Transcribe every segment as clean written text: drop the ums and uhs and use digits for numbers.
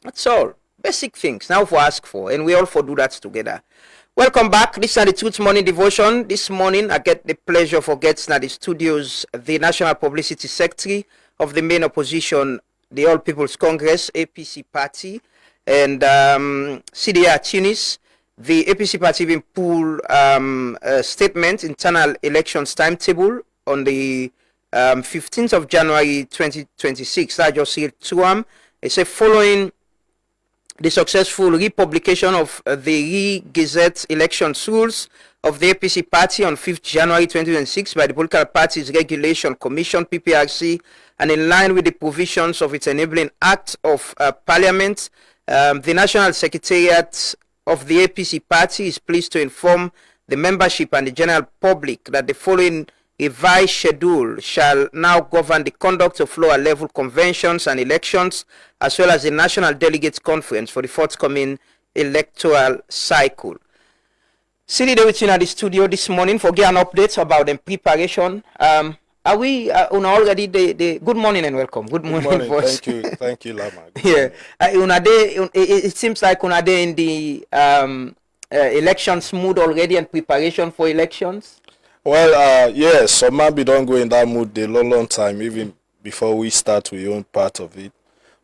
That's all. Basic things. Now for ask for, and we all for do that together. Welcome back. This is the Truth Morning Devotion. This morning, I get the pleasure for getting at the studios the National Publicity Secretary of the main opposition, the All People's Congress, APC party, and CDA Tunis. The APC party even pulled a statement, internal elections timetable on the 15th of January 2026. I just see it to them. It said following the successful republication of the re-gazette elections rules of the APC party on 5th January 2026 by the Political Parties Regulation Commission, PPRC, and in line with the provisions of its enabling Act of Parliament, the National Secretariat of the APC party is pleased to inform the membership and the general public that the following revised schedule shall now govern the conduct of lower level conventions and elections, as well as the National Delegates Conference for the forthcoming electoral cycle. Sitting there with you at the studio this morning for getting updates about the preparation. Are we already the good morning and welcome. Good morning. Thank you, Lama. Yeah, it seems like una in the elections mood already and preparation for elections. Well, yes, so maybe don't go in that mood a long time, even before we start with your own part of it.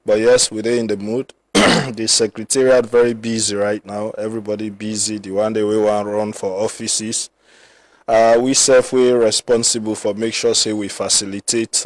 But yes, we're in the mood. The secretariat very busy right now. Everybody busy. The one day we want to run for offices. We we're responsible for make sure say we facilitate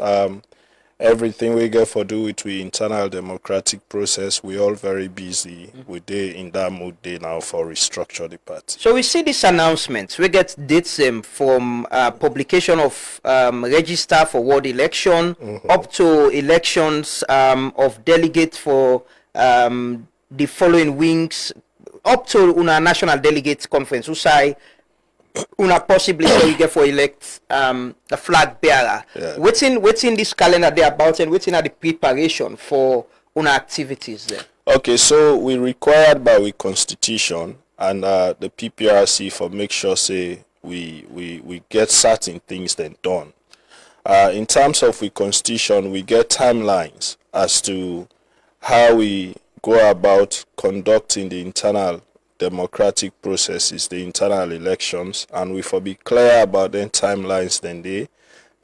everything we get for do with the internal democratic process. We all very busy. We're in that mood day now for restructure the party. So we see this announcement. We get dates from publication of register for ward election up to elections of delegates for the following weeks, up to una national delegates conference. Who say una possibly so we get for elect a flag bearer. Yeah. What's in this calendar there about, and what's in the preparation for una activities there? Okay, so we required by the constitution and the PPRC for make sure say we get certain things then done. In terms of the constitution, we get timelines as to how we go about conducting the internal democratic processes, the internal elections, and we for be clear about the timelines then they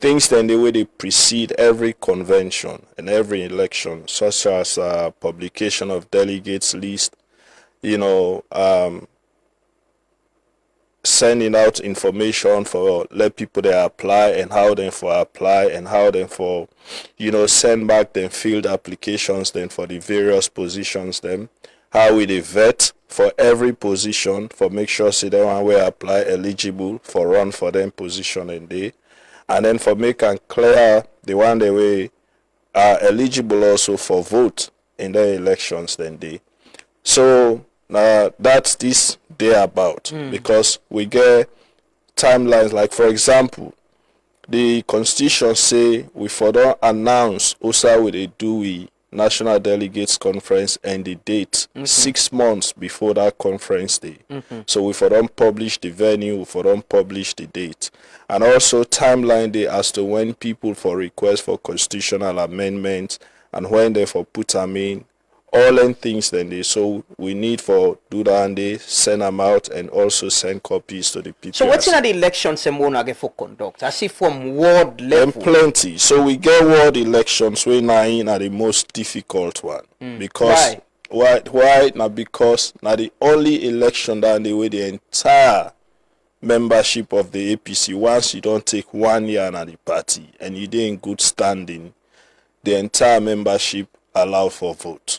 things then the way they precede every convention and every election, such as publication of delegates list, sending out information for let people they apply and how then for apply and how then for send back then field applications then for the various positions then how we they vet for every position for make sure say they one way apply eligible for run for them position and day, and then for make and clear the one they way are eligible also for vote in the elections then day. So that's this day about because we get timelines like for example the constitution say we for don't announce also we they do we National Delegates Conference and the date 6 months before that conference day. So we for them publish the venue, we for them publish the date. And also timeline day as to when people for request for constitutional amendments and when they for put them in, all them things then they so we need for do that and they send them out and also send copies to the people. So what's in the elections and for conduct? I see from ward level. And plenty. So we get ward elections we now in are the most difficult one. Because why? Now because now the only election that the way the entire membership of the APC, once you don't take 1 year at the party and you did in good standing, the entire membership allow for vote.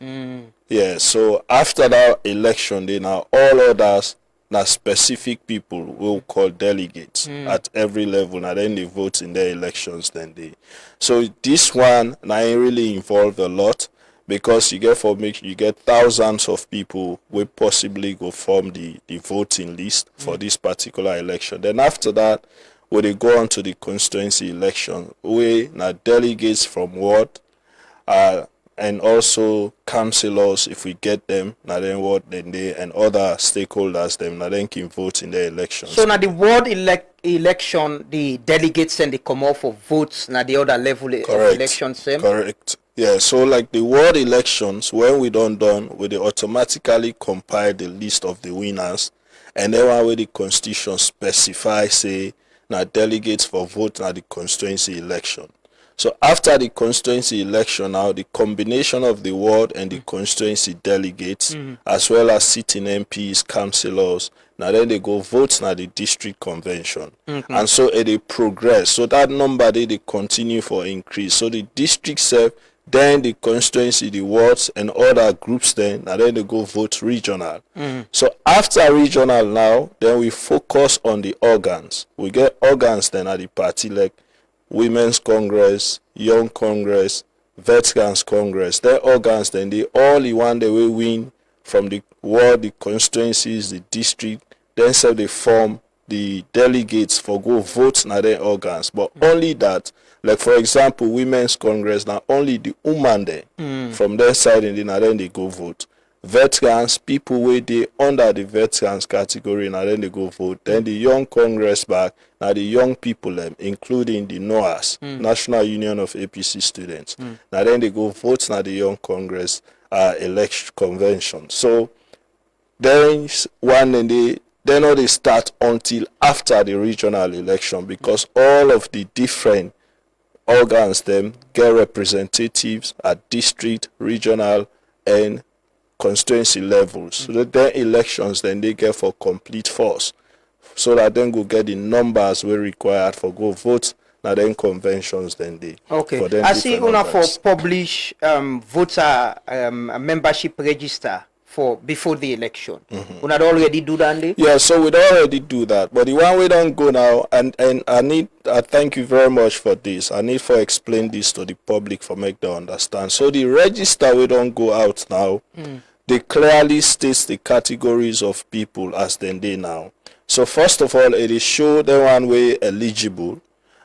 Yeah, so after that election day now all others now specific people will call delegates at every level and then they vote in their elections then they. So this one now really involved a lot because you get thousands of people will possibly go form the voting list for this particular election. Then after that when they go on to the constituency election we now delegates from ward and also councillors, if we get them, now then what then they and other stakeholders them now then can vote in the elections. So now the ward election, the delegates and they come off for votes now the other level of elections same. Correct. Yeah, so like the ward elections, when we done, we dey automatically compile the list of the winners, and then one way the constitution specify say na delegates for vote na the constituency election. So after the constituency election now, the combination of the ward and the constituency delegates, as well as sitting MPs, councillors, now then they go vote na the district convention. And so it dey progress. So that number they continue for increase. So the district self, then the constituency, the wards, and other groups then they go vote regional. So after regional now, then we focus on the organs. We get organs then at the party like Women's Congress, Young Congress, Veterans Congress. Their organs then they all the one they will win from the ward, the constituencies, the district, then so they form the delegates for go vote na their organs. But only that, like for example, Women's Congress, now only the woman there from their side and then they go vote. Veterans, people where they under the veterans category, now then they go vote. Then the Young Congress back, now the young people including the NOAS, National Union of APC Students. Now then they go vote now the Young Congress election convention. So then one and they not they start until after the regional election, because all of the different organs them get representatives at district, regional, and constituency levels. So that their elections then they get for complete force, so that then go get the numbers we required for go vote. Now then conventions then they okay. I see una for publish voter membership register for before the election. Una already do that? Yeah, so we already do that. But the one we don't go now, and I thank you very much for this. I need for explain this to the public for make them understand. So the register we don't go out now. They clearly states the categories of people as then they now. So first of all, it is show the one way eligible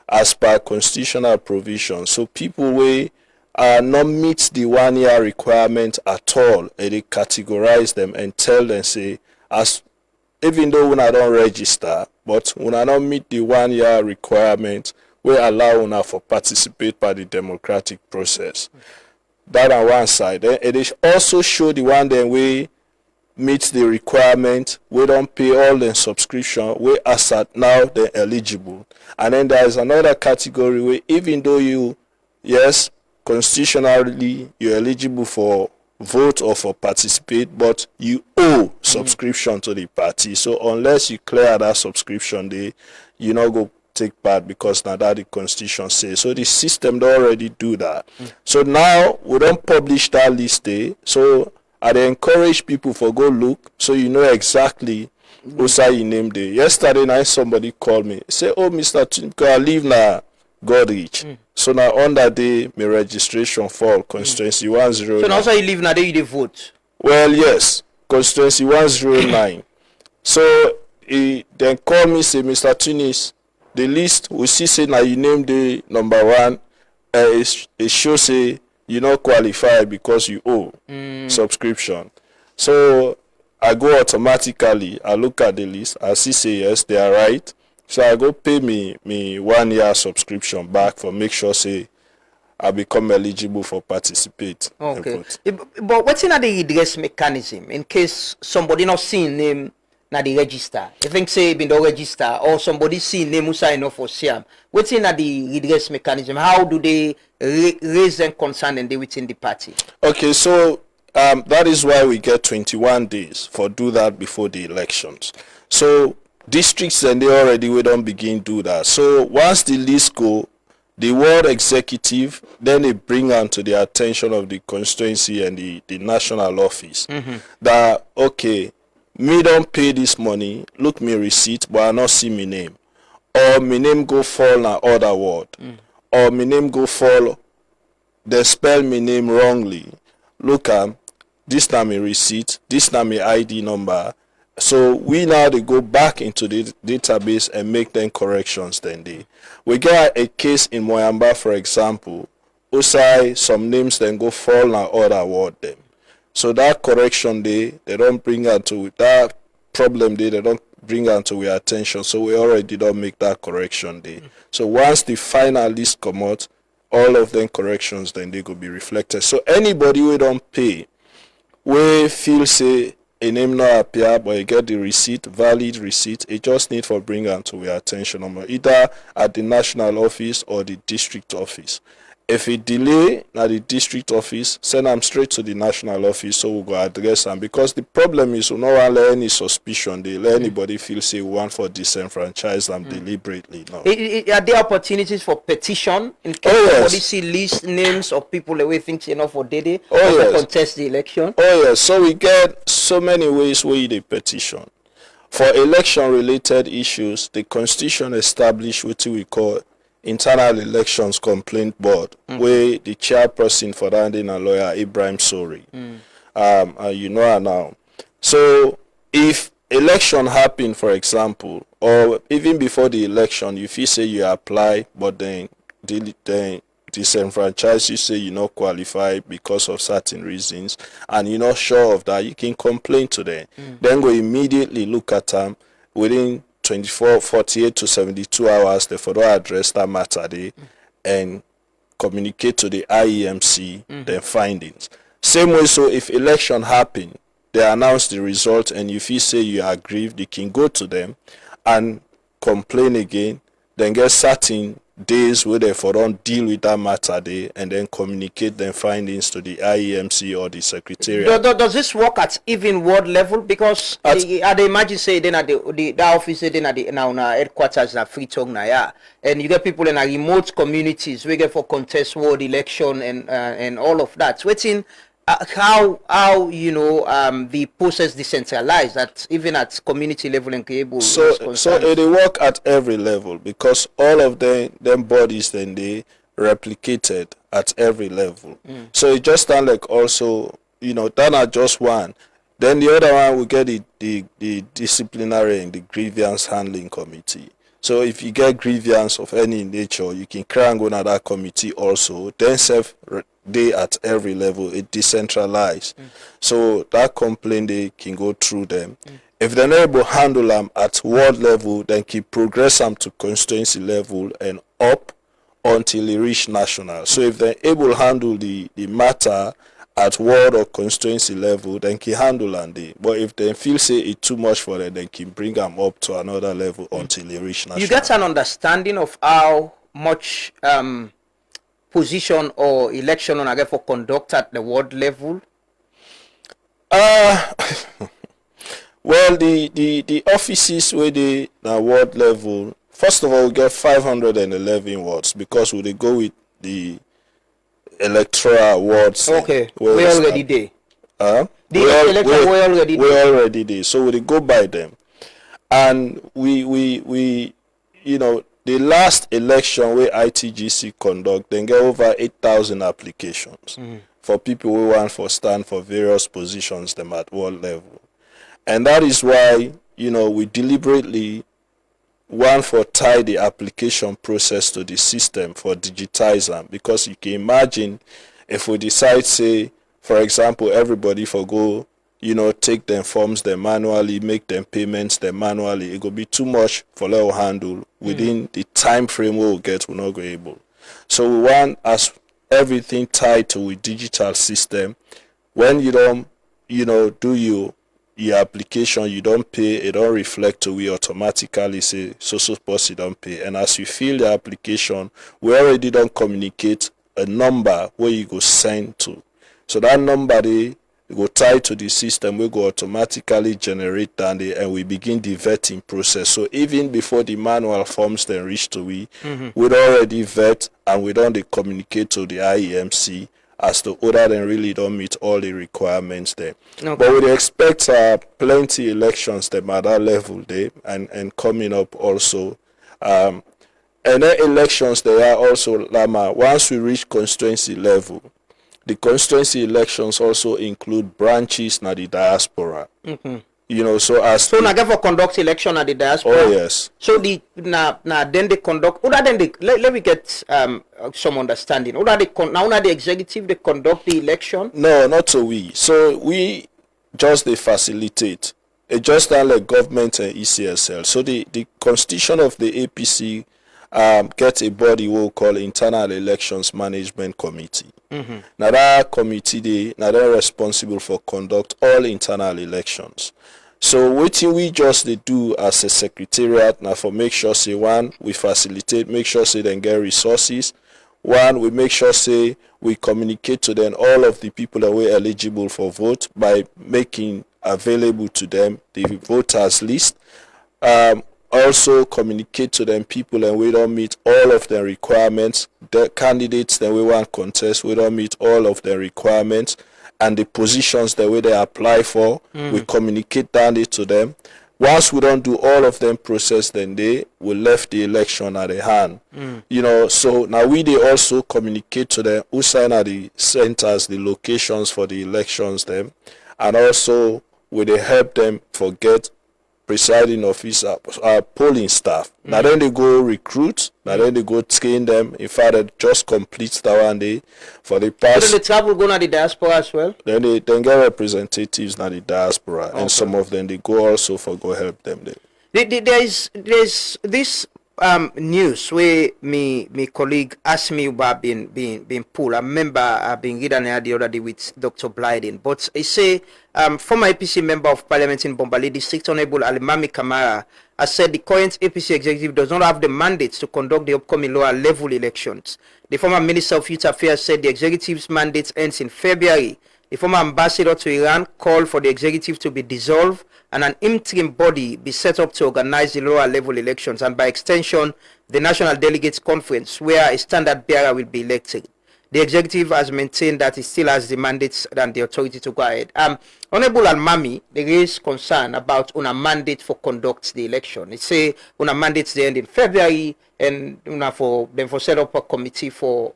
as per constitutional provision. So people way not meet the 1 year requirement at all. They categorize them and tell them say, as even though when I don't register, but when I don't meet the 1 year requirement, we allow una for participate by the democratic process. That on one side. Then it is also show the one then we meet the requirement, we don't pay all the subscription, we as at now they're eligible. And then there is another category where even though you, yes, constitutionally you're eligible for vote or for participate, but you owe subscription to the party. So unless you clear that subscription, you not go take part, because now that the constitution says. So the system they already do that. So now we don't publish that list day. So I encourage people for go look, so you know exactly who say you name day. Yesterday night somebody called me, say, oh Mr. Tunko, I live now Godrich. So now on that day my registration for constituency 109. So now also you live now, you vote. Well, yes, constituency 109. So he then called me, say, Mr. Tunis, the list we see say now you name the number one, it shows say you not qualify because you owe subscription. So I go automatically, I look at the list, I see say yes, they are right. So I go pay me 1 year subscription back for make sure say I become eligible for participate. Okay. But what's in the redress mechanism in case somebody not seeing name na the register? I think say been the register or somebody see name who sign off for Siam. What's in the redress mechanism? How do they raise them concern and they within the party? Okay, so that is why we get 21 days for do that before the elections. So districts and they already we don't begin do that. So once the list go, the ward executive then they bring on to the attention of the constituency and the national office that okay, me don't pay this money, look me receipt, but I not see me name. Or me name go fall na other word. Or me name go fall, they spell me name wrongly. Look this na me receipt, this na me ID number. So we now they go back into the database and make them corrections then we get a case in Moyamba, for example, usai some names then go fall na other word them. So that correction they don't bring out to that problem they don't bring out to our attention. So we already don't make that correction day. So once the final list come out, all of them corrections then they go be reflected. So anybody who don't pay, we feel say a name not appear but you get the receipt, valid receipt, it just need for bring am to our attention either at the national office or the district office. If it delay na the district office, send them straight to the national office so we go address them, because the problem is we no want let any suspicion they let anybody feel say we want for disenfranchise them deliberately. No. Are there opportunities for petition in case somebody see list names of people the way thinks enough for Dede to contest the election? Oh yes, so we get so many ways where they petition. For election related issues, the constitution established what we call Internal Elections Complaint Board, where the chairperson for that and lawyer Ibrahim Sori. You know her now. So if election happen, for example, or even before the election, if you say you apply, but then disenfranchise, you say you not qualify because of certain reasons, and you're not sure of that, you can complain to them. Then go immediately look at them within 48 to 72 hours, they follow address that matter there and communicate to the IEMC their findings. Same way, so if election happen, they announce the result, and if you say you are aggrieved, you can go to them and complain again, then get certain days where they for don't deal with that matter there and then communicate their findings to the IEMC or the secretariat. Does this work at even ward level? Because I imagine say then at the office then at the now headquarters na free tongue na yeah, and you get people in a remote communities we get for contest ward election and all of that. Waiting how you know the process decentralized that even at community level and able. So they work at every level, because all of them bodies then they replicated at every level. So it just sound like also, you know, that are just one. Then the other one we get the disciplinary and the grievance handling committee. So if you get grievance of any nature, you can cry and go to that committee also. Then they at every level, it decentralized. So that complaint they can go through them. If they're not able to handle them at ward level, then keep progress them to constituency level and up until they reach national. So if they're able to handle the matter at ward or constituency level, then can handle and but if they feel say it's too much for them, then can bring them up to another level until they reach national. You get an understanding of how much position or election on for conduct at the ward level? Well, the offices where they the ward level, first of all, we get 511 wards, because we go with the electoral wards. Okay, we already there. We already there, so we go by them, and we you know, the last election where ITGC conduct, then get over 8,000 applications for people who want for stand for various positions them at world level. And that is why, you know, we deliberately want for tie the application process to the system for digitize them, because you can imagine if we decide, say, for example, everybody for go, you know, take them forms them manually, make them payments them manually, it will be too much for level handle within the time frame we'll get, we're not going able. So we want as everything tied to a digital system. When you don't, you know, do your application, you don't pay, it don't reflect to we automatically say so post you don't pay. And as you fill the application, we already don't communicate a number where you go send to. So that number they go tie to the system, we go automatically generate that and we begin the vetting process. So even before the manual forms then reach to we'd already vet, and we don't communicate to the IEMC as to other than really don't meet all the requirements there. Okay. But we expect plenty elections them at that level there and coming up also. And then elections there are also Lama. Once we reach constituency level, the constituency elections also include branches na the diaspora. You know, so now get for conduct election at the diaspora. Oh yes. So the then they conduct. Other than the let me get some understanding. Other the executive they conduct the election. No, not so we. So we just they facilitate. It just like government and ECSL. So the constitution of the APC get a body we call Internal Elections Management Committee. Now that committee now they're responsible for conduct all internal elections. So what we just they do as a secretariat now for make sure say one we facilitate, make sure say they get resources. One, we make sure say we communicate to them all of the people that were eligible for vote by making available to them the voters list. Also communicate to them people and we don't meet all of their requirements. The candidates that we want contest, we don't meet all of their requirements, and the positions that we they apply for, we communicate down it to them. Once we don't do all of them process, then they will left the election at the hand. You know, so now we they also communicate to them who sign at the centers, the locations for the elections them, and also we they help them forget presiding officer, polling staff. Now then they go recruit, now then they go train them. In fact, they just complete that one day for the past. So then the travel go to the diaspora as well? Then they then get representatives now the diaspora, and some of them they go also for go help them there. There's this news where me colleague asked me about being pulled. I remember I've been reading the other day with Dr. Blyden, but he say former APC member of Parliament in Bombali District, Honorable Alimami Kamara, has said the current APC executive does not have the mandate to conduct the upcoming lower level elections. The former Minister of Youth Affairs said the executive's mandate ends in February. The former ambassador to Iran called for the executive to be dissolved and an interim body be set up to organize the lower level elections and by extension the National Delegates Conference where a standard bearer will be elected. The executive has maintained that it still has the mandates and the authority to go ahead. Honorable Almami, there is concern about una mandate for conduct the election. It say una mandates the end in February and una for set up a committee for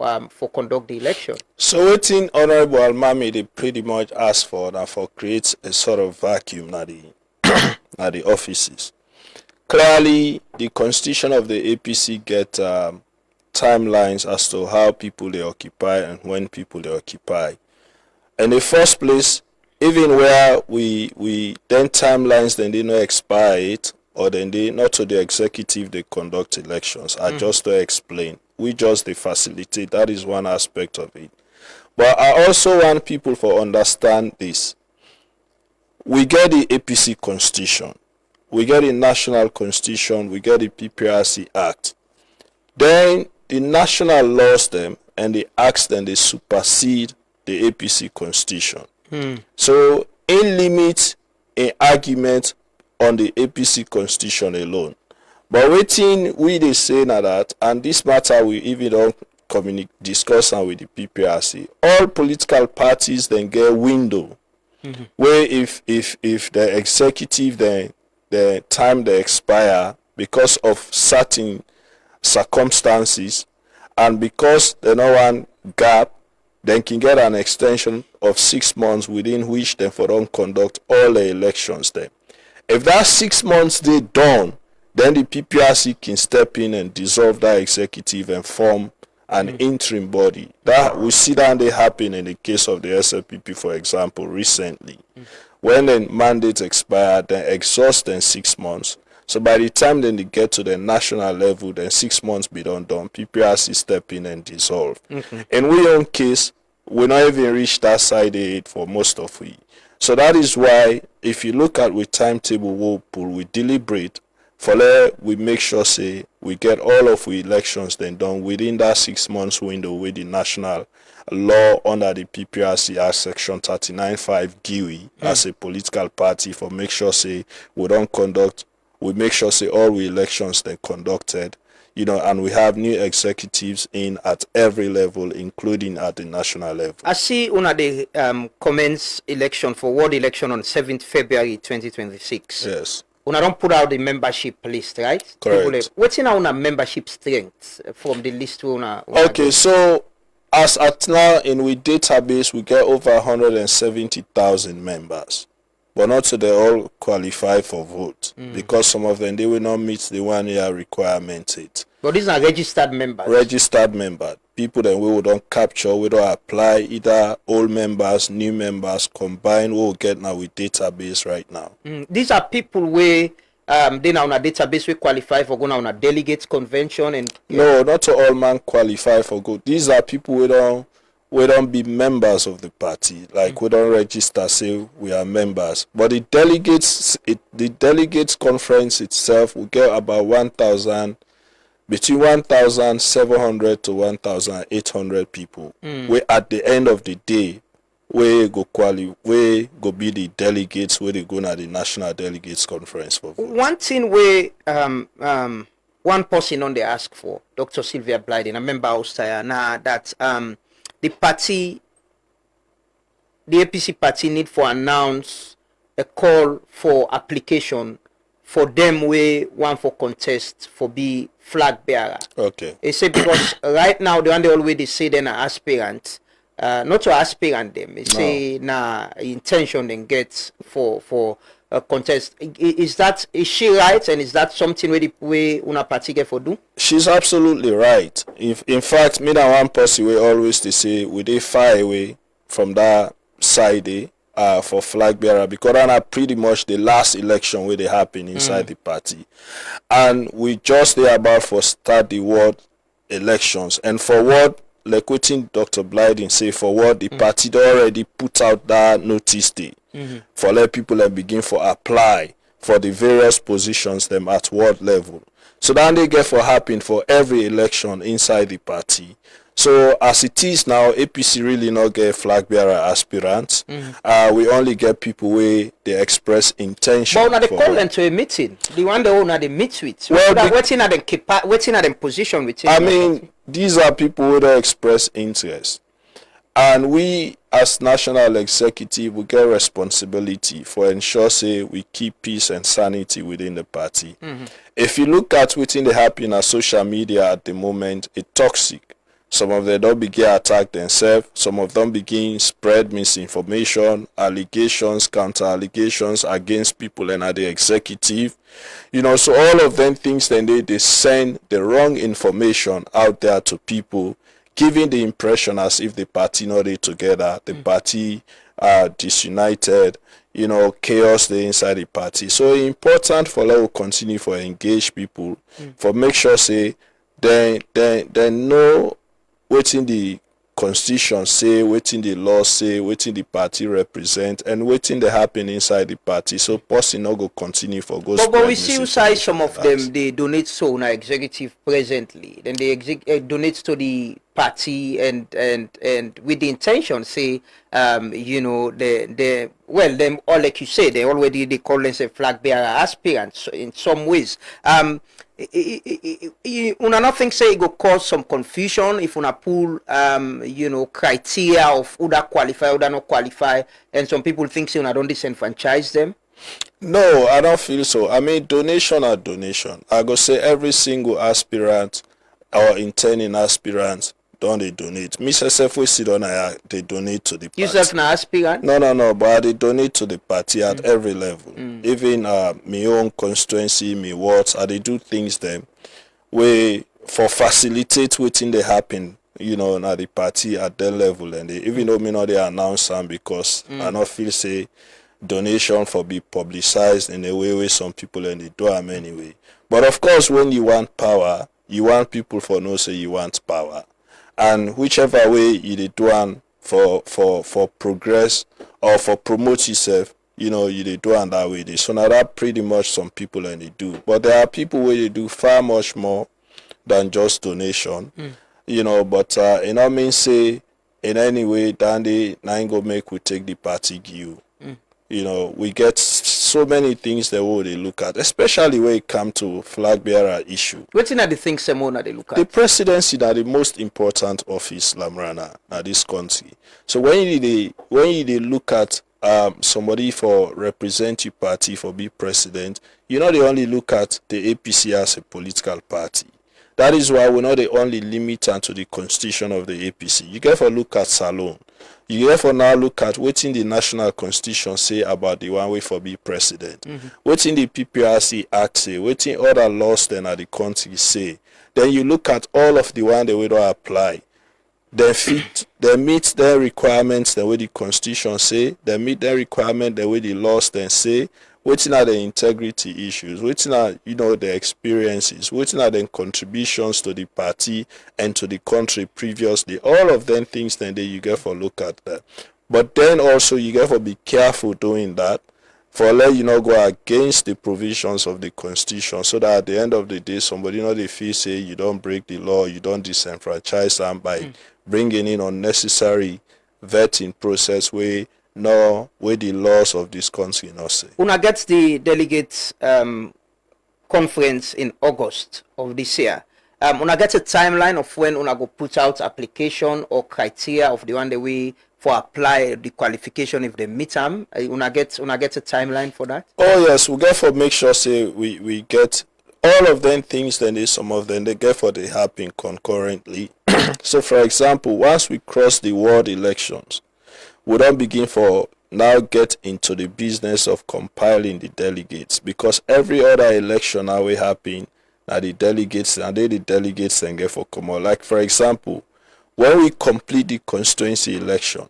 conduct the election. So what in Honorable Almami they pretty much ask for now for create a sort of vacuum na the offices. Clearly, the constitution of the APC get timelines as to how people they occupy and when people they occupy. In the first place, even where we then timelines then they not expire it, or then they not to the executive they conduct elections. I just to explain. We just they facilitate. That is one aspect of it. But I also want people to understand this. We get the APC constitution. We get the national constitution. We get the PPRC Act. Then the national laws them and the acts then they supersede the APC constitution. So in limit an argument on the APC constitution alone. But waiting we they say now that, and this matter we even don't discuss with the PPRC. All political parties then get window where if the executive then the time they expire because of certain circumstances and because the no one gap, then can get an extension of 6 months within which they for don't conduct all the elections then. If that 6 months they done, then the PPRC can step in and dissolve that executive and form an interim body. That we see that they happen in the case of the SLPP, for example, recently. When the mandate expired, then exhaust in 6 months. So by the time then they get to the national level, then 6 months be done, PPRC step in and dissolve. In we own case, we not even reach that side aid for most of we. So that is why if you look at with timetable we deliberate for there we make sure say we get all of the elections then done within that 6 months window with the national law under the PPRC Act section 39.5 GUI as a political party for make sure say we don't conduct, we make sure say all the elections then conducted, you know, and we have new executives in at every level, including at the national level. I see una the commence election for ward election on 7th February 2026. Yes. Una don't put out the membership list, right? Correct. What's in our membership strength from the list una okay, so as at now in we database we get over 170,000 members. But not so they all qualify for vote because some of them they will not meet the 1 year requirement. But these are registered members. Registered member. People that we don't capture, we don't apply either old members, new members, combined, we'll get now with database right now. These are people where then on a database we qualify for going on a delegates convention and No, not all man qualify for go. These are people we don't be members of the party. Like we don't register, say we are members. But the delegates conference itself will get about 1,000, between 1,700 to 1,800 people. We at the end of the day, we go be the delegates where they go na the national delegates conference for vote. one thing where one person on they ask for, Dr. Sylvia Blyden, a member of Austria, now that the party, the APC party need for announce a call for application for them way one for contest for be flag bearer. Okay. They say because right now the one they already say they're an aspirant, not to aspirant them. They say intention then get for a contest. Is she right, and is that something where the way una party get for do? She's absolutely right. In fact, me and one person we always they say we dey far away from that side for flag bearer, because that's pretty much the last election where they happen inside the party, and we just there about for start the world elections, and for what like wetin Dr. Blyden say, for what the party don already put out that notice day for let people begin for apply for the various positions them at world level. So then they get for happen for every election inside the party. So as it is now, APC really not get flag bearer aspirants. We only get people where they express intention. But now they call them to a meeting. The one they owner they meet with. Well, waiting at them position with. I mean, these are people who don't express interest, and we as national executive we get responsibility for ensure say we keep peace and sanity within the party. If you look at within the happening on social media at the moment, it's toxic. Some of them don't begin attack themselves. Some of them begin spread misinformation, allegations, counter allegations against people and at the executive. So all of them things then they send the wrong information out there to people, giving the impression as if the party not they together, the party are disunited, chaos they inside the party. So it's important for us to continue for engage people, for make sure say they know waiting the constitution say, waiting the law say, waiting the party represent, and waiting the happen inside the party. So person not go continue for go. But we see inside some of them they donate so na executive presently. Then they donate to the party and with the intention say them all like you say they already they call them say flag bearer aspirants in some ways. Una not think say it go cause some confusion if una pull criteria of who that qualify, who that not qualify, and some people think say una don't disenfranchise them? No, I don't feel so. I mean, donation are donation. I go say every single aspirant or intending aspirant don't they donate. Me self we sit on they donate to the party. Yourself na aspirant? No, but they donate to the party at every level. Even my own constituency, me wards, they do things them way for facilitate waiting they happen, na the party at their level, and they, even though me not they announce them because I not feel say donation for be publicized in a way where some people and they do them anyway. But of course when you want power, you want people for no say you want power. And whichever way you dey do am for progress or for promote yourself, you dey do am that way. So now that pretty much some people and they do. But there are people where they do far much more than just donation. But mean say in any way then they ain't go make we take the party give. We get so many things that they look at, especially when it comes to flag bearer issue. What are the things Simona they look at? The presidency is the most important office, Lamrana, in this country. So when you look at somebody for represent your party for be president, they only look at the APC as a political party. That is why we're not the only limit to the constitution of the APC. You get for look at Salon. You therefore now look at what in the national constitution say about the one way for be president. What in the PPRC Act say, what in other laws then at the country say. Then you look at all of the one they will apply. They meet their requirements the way the constitution say, they meet their requirement the way the laws then say. wetin are the integrity issues, wetin are, the experiences, wetin are the contributions to the party and to the country previously. All of them things then you get for look at that. But then also you get for be careful doing that, for let you not go against the provisions of the constitution, so that at the end of the day somebody they feel say you don't break the law, you don't disenfranchise them by bringing in unnecessary vetting process where the laws of this country not say. Una gets the delegates conference in August of this year. Una get a timeline of when una go put out application or criteria of the one that we for apply the qualification if they meet them. Una get a timeline for that? Oh yes, we get for make sure say we get all of them things, then some of them they get for they happen concurrently. So for example, once we cross the world elections, we don't begin for now get into the business of compiling the delegates, because every other election now we happen now the delegates and the delegates then get for common. Like for example, when we complete the constituency election,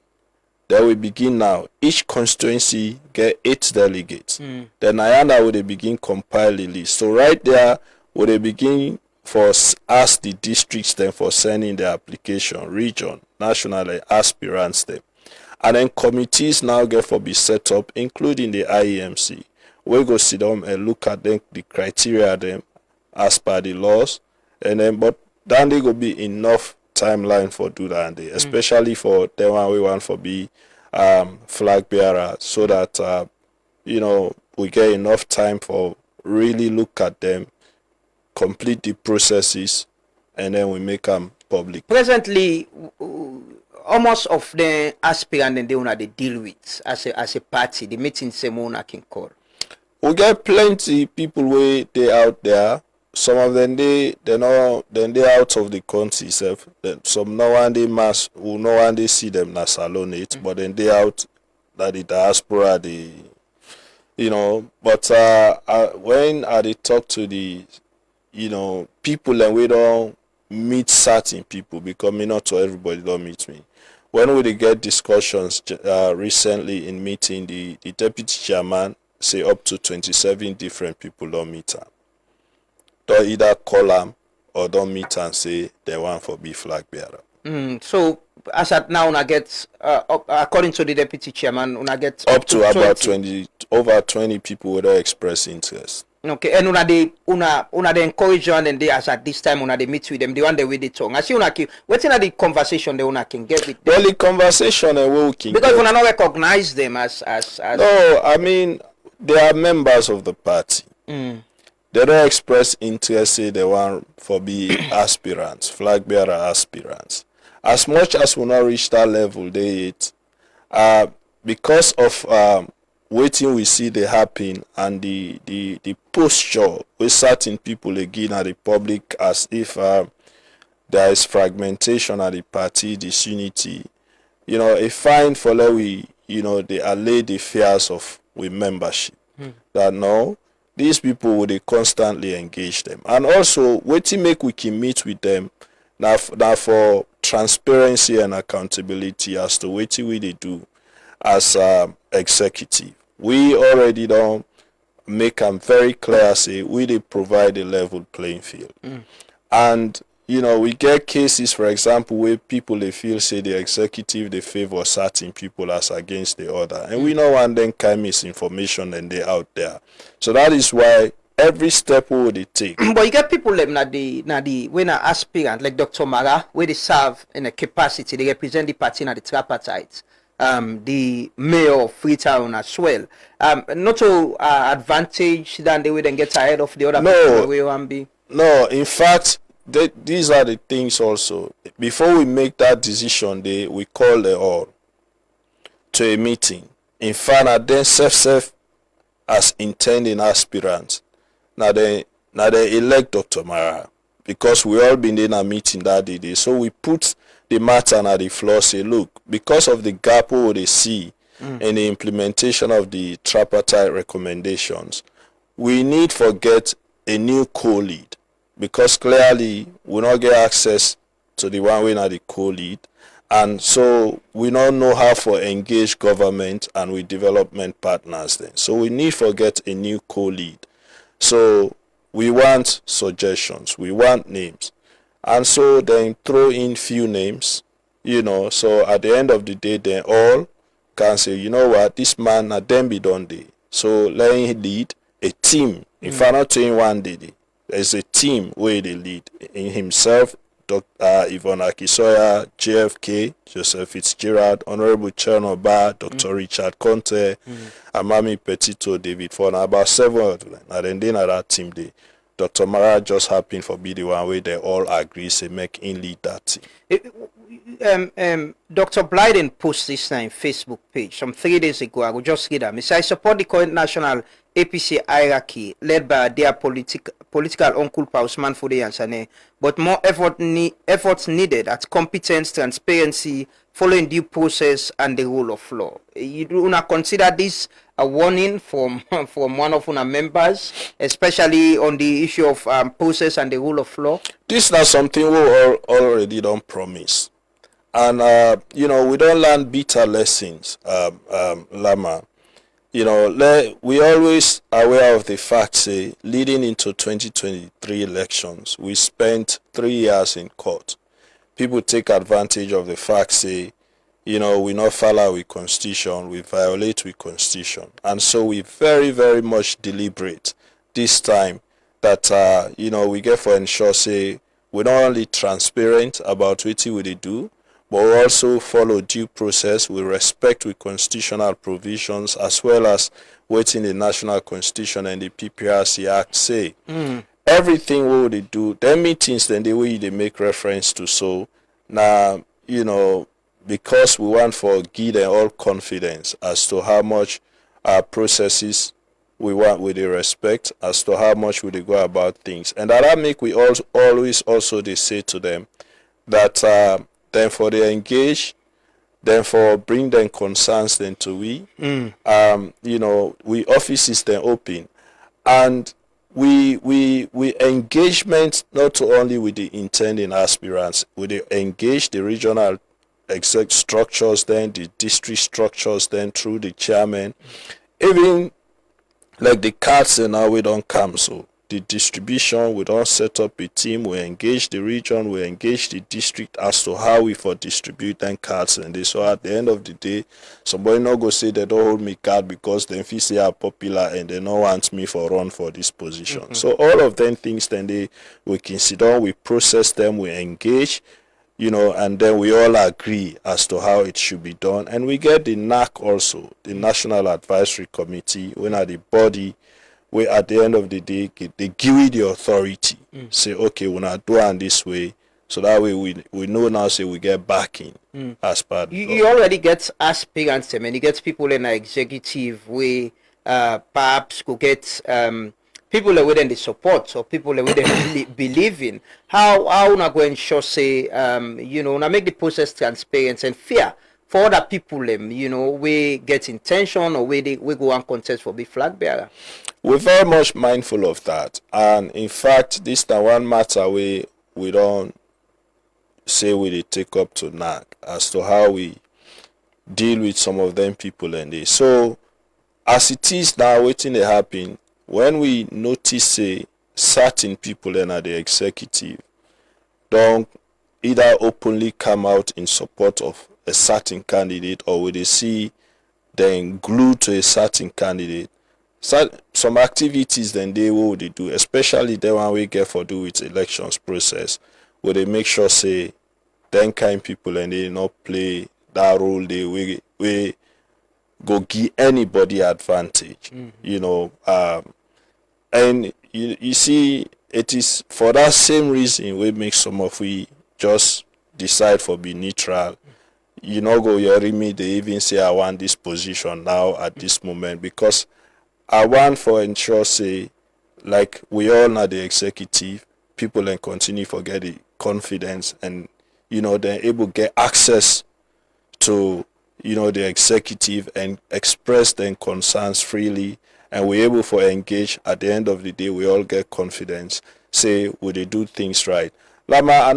then we begin now. Each constituency get 8 delegates. Then Ayana will they begin compile the list. So right there, will they begin for ask the districts then for sending the application, region, national aspirants them. And then committees now get for be set up, including the IEMC. We go sit down and look at them, the criteria them as per the laws, and then but then they go be enough timeline for do that, especially for the one we want for be flag bearer, so that we get enough time for really look at them, complete the processes, and then we make them public. Presently, almost of the aspirant and they una they deal with as a party, the meeting Semona can call. We get plenty people where they out there. Some of them they out of the country self. Some no one they mass who no one they see them na salonate, but then they out that the diaspora but when I talk to the people, and we don't meet certain people, because me not to everybody don't meet me. When we get discussions recently in meeting, the deputy chairman say up to 27 different people don't meet her. Don't either call them or don't meet and say they want for be flag bearer. So as at now, una get according to the deputy chairman, una get up to about 20 people would express interest. Okay, and una they encourage you, and they as at this time una they meet with them, the one they with the tongue. I see una keep what's in the conversation they una can get with them. Well, the conversation and we can because una not recognize them as no, I mean they are members of the party. They don't express interest, say they want for be aspirants, flag bearer aspirants. As much as we not reach that level, they because of waiting we see they happen, and the posture with certain people again at the public, as if there is fragmentation at the party, disunity. A fine for that we they allay the fears of with membership. That no, these people would they constantly engage them, and also waiting make we can meet with them now for transparency and accountability as to what we they do as executive. We already don't make them very clear, say we they provide a level playing field. And we get cases, for example, where people they feel say the executive they favor certain people as against the other, and we know one then kind misinformation and they out there. So that is why every step we would take. But you get people like the when an aspirant like Dr. Mara, where they serve in a capacity, they represent the party and the tripartite. The mayor of Freetown as well. Not to advantage than they would then get ahead of the other people where you be. No, in fact, these are the things also. Before we make that decision, we call the all to a meeting. In fact, then self as intending aspirants. Now they elect Dr. Mara, because we all been in a meeting that day. So we put the matter at the floor, say, look, because of the gap we they see in the implementation of the tripartite recommendations, we need to get a new co-lead, because clearly we not get access to the one way now the co-lead, And so we don't know how to engage government and with development partners then. So we need to get a new co-lead. So we want suggestions, we want names. And so then throw in few names, so at the end of the day, then all can say, you know what, this man at them be done day. So let him lead a team. If I'm not saying one day, there's a team where they lead in himself, Dr. Yvonne Akisoya, JFK, Joseph Fitzgerald, Honorable Chernoba, Dr. Richard Conte, Amami Petito, David Fona, about 7 of them. And then at that team, Dr. Mara just happened for be the one where they all agree to make him lead that team. Dr. Blyden posted this on Facebook page some 3 days ago. I will just read that. He said, I support the current national APC hierarchy led by their political uncle Pausman Fude Yansane, but more efforts needed at competence, transparency, following due process and the rule of law. You do not consider this a warning from one of our members, especially on the issue of process and the rule of law? This is not something we already don't promise. And, we don't learn bitter lessons, Lama. We always aware of the fact, say, leading into 2023 elections, we spent 3 years in court. People take advantage of the fact, say, we not follow with constitution, we violate with constitution. And so we very, very much deliberate this time that, we get for ensure, say, we're not only transparent about what we do, but we also follow due process, we respect with constitutional provisions, as well as waiting the national constitution and the PPRC Act say. Everything we would do, their meetings, then the way they make reference to. So now, because we want to give them all confidence as to how much our processes we want with the respect, as to how much we go about things. And that make we always also they say to them that then for they engage, then for bring them concerns then to we, we offices then open, and we engagement not only with the intending aspirants, we engage the regional exec structures, then the district structures, then through the chairman, even like the cards and now we don't come so. The distribution, we don't set up a team, we engage the region, we engage the district as to how we for distribute them cards and this. So at the end of the day, somebody not go say they don't hold me card because they feel they are popular and they don't want me for run for this position. So all of them things then we can sit down, we process them, we engage, and then we all agree as to how it should be done. And we get the NAC also, the National Advisory Committee, when at the body where at the end of the day, they give you the authority. Say, okay, we're not doing this way. So that way we know now, say we get backing as part. You already get aspirants, and you get people in the executive way, perhaps could get people that within the support or people that within believe in. How not going to ensure, say, now make the process transparent and fair for other people, we get intention or we go and contest for the flag bearer. We're very much mindful of that. And in fact, this is one matter we don't say we take up to NAC as to how we deal with some of them people and they. So as it is now waiting to happen, when we notice say certain people in the executive don't either openly come out in support of a certain candidate or we they see them glued to a certain candidate, some activities then they what they do, especially the one we get for do with elections process, where they make sure say then kind people and they not play that role they we go give anybody advantage, and you see it is for that same reason we make some of we just decide for be neutral. Go hearing me they even say I want this position now at this moment because I want for ensure say like we all know the executive people and continue for get the confidence and they're able to get access to the executive and express their concerns freely and we're able for engage at the end of the day we all get confidence say will they do things right. Lama I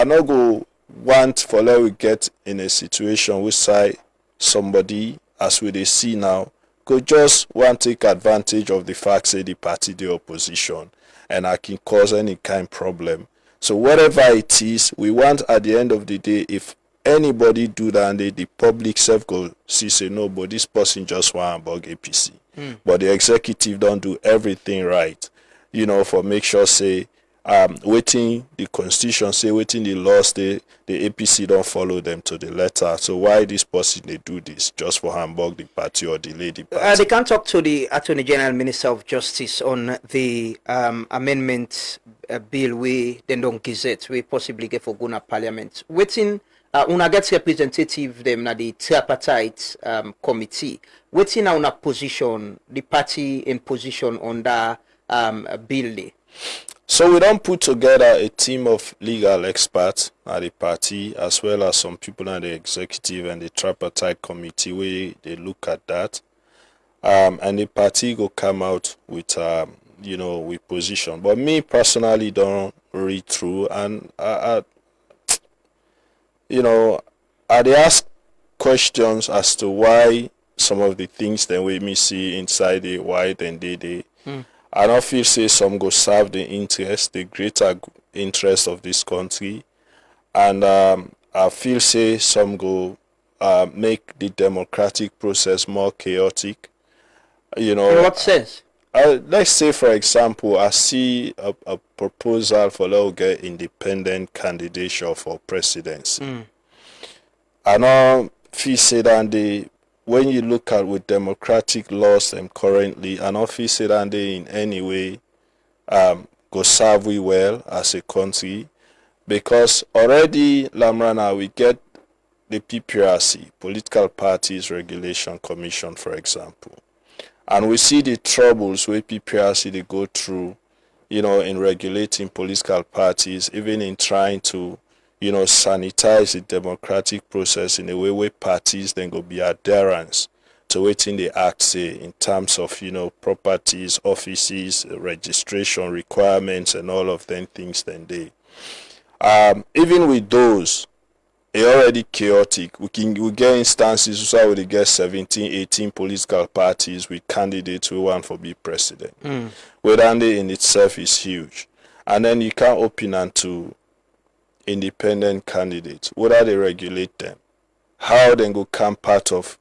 not go want for let we get in a situation which side somebody, as we dey see now, could just want take advantage of the fact say the party the opposition and I can cause any kind of problem. So whatever it is, we want at the end of the day, if anybody do that and the public self go see say no, but this person just want bug APC. But the executive don't do everything right, for make sure say waiting the constitution say waiting the laws the APC don't follow them to the letter. So why this person they do this just for hamburg the party or delay the party? They can talk to the Attorney General, Minister of Justice on the amendment bill we then don't gazette we possibly get for Guna Parliament. Waiting una get representative them na the tripartite committee. Waiting una position the party in position on that bill day. So we don't put together a team of legal experts at the party, as well as some people at the executive and the tripartite committee where they look at that. And the party go come out with with position. But me personally don't read through, and I they ask questions as to why some of the things that we me see inside the why then they. I don't feel say some go serve the interest, the greater interest of this country, and I feel say some go make the democratic process more chaotic. In what sense? Let's say, for example, I see a proposal for let's get independent candidature for presidency. I know feel say that when you look at with democratic laws and currently, I don't feel say that they in any way go serve we well as a country, because already Lamrana we get the PPRC, Political Parties Regulation Commission, for example. And we see the troubles where PPRC they go through, in regulating political parties, even in trying to, sanitize the democratic process in a way where parties then go be adherence to waiting the act say in terms of, properties, offices, registration requirements, and all of them things then they. Even with those, it already chaotic. We get instances where we get 17, 18 political parties with candidates who want to be president. Where they in itself is huge. And then you can't open unto independent candidates. Whether they regulate them, how they go come part of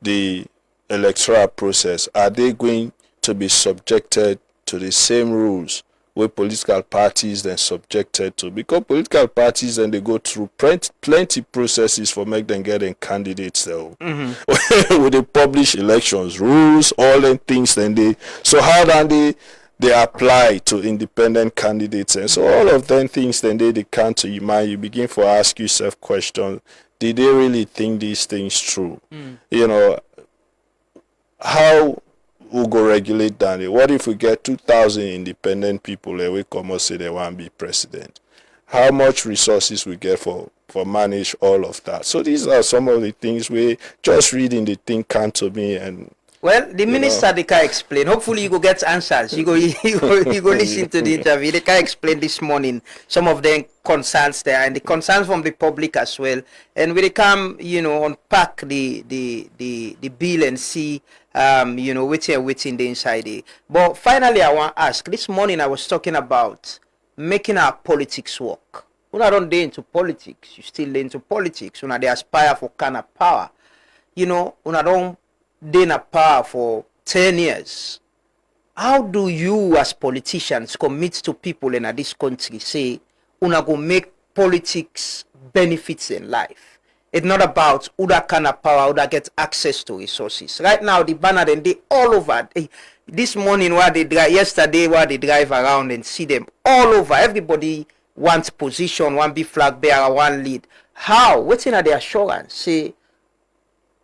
the electoral process. Are they going to be subjected to the same rules where political parties then subjected to? Because political parties then they go through plenty processes for make them getting candidates though. When they publish elections rules, all them things then they. So how then they apply to independent candidates, and so all of them things then they come to your mind. You begin to ask yourself questions: did they really think these things through? How we go regulate that? What if we get 2,000 independent people and we come and say they want to be president? How much resources we get for manage all of that? So these are some of the things we just reading the thing come to me. And well, the minister they can explain. Hopefully you go get answers. You go listen to the interview. They can explain this morning some of the concerns there and the concerns from the public as well. And we come, unpack the bill and see waiting the inside it. But finally I want to ask, this morning I was talking about making our politics work. When I don't into politics, you still into politics. When they aspire for kind of power. When I don't in a power for 10 years. How do you as politicians commit to people in this country say una go make politics benefits in life? It's not about who that kind of power, who that get access to resources. Right now the banner then they all over. This morning while they drive, yesterday while they drive around and see them all over. Everybody wants position, one big flag bearer, one lead. How? What's in the assurance? Say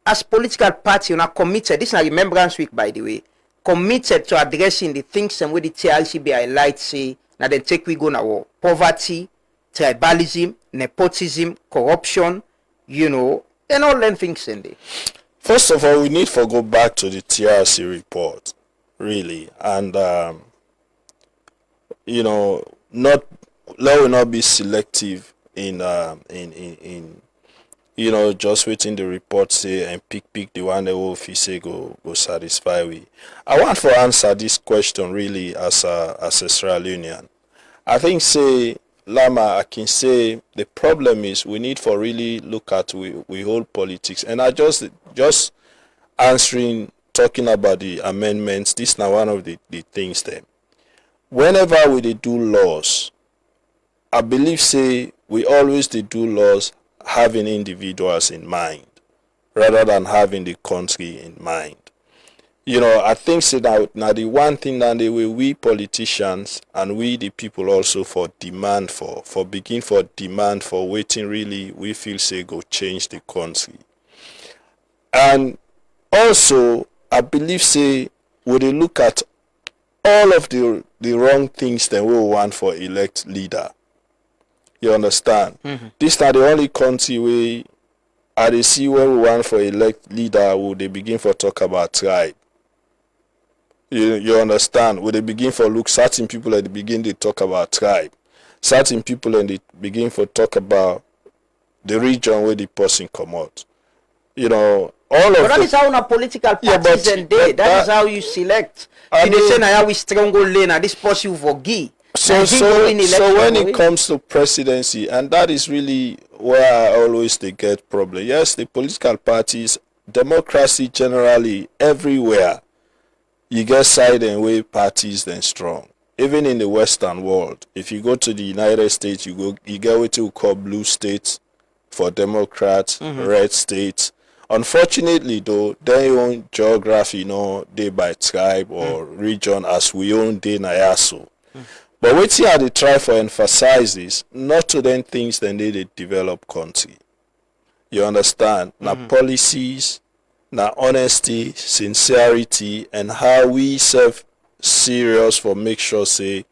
as political party, you are committed. This is a Remembrance Week, by the way. Committed to addressing the things and where the TRC be highlight say now then take we go now poverty, tribalism, nepotism, corruption, and all them things in there. First of all, we need to go back to the TRC report, really, and let we not be selective in just waiting the report say and pick the one that will say go satisfy we. I want to answer this question really as a Sierra Leonean. I think say Lama, I can say the problem is we need for really look at we whole politics, and I just answering talking about the amendments. This now one of the things there. Whenever we do laws, I believe say we always do laws having individuals in mind rather than having the country in mind. I think say now the one thing that they will we politicians and we the people also for demand for demand for waiting really we feel say go change the country. And also I believe say when they look at all of the wrong things that we want for elect leader. You understand? Mm-hmm. This is not the only country where I see where we want for elect leader who they begin for talk about tribe. You understand? When they begin for look certain people at the beginning they talk about tribe. Certain people and they begin for talk about the region where the person come out. All but that is how na political parties and day. That is how you select. They say now we strong lane and this person for give. So when it comes to presidency, and that is really where I always they get problem. Yes, the political parties, democracy generally everywhere, you get side and way parties then strong. Even in the Western world, if you go to the United States, you get what you call blue states for Democrats, red states. Unfortunately, though, their own geography, they by tribe or region as we own day Nayaso. But what here they try for emphasize is not to then things then they develop country. You understand? Now policies, now honesty, sincerity, and how we serve serious for make sure say,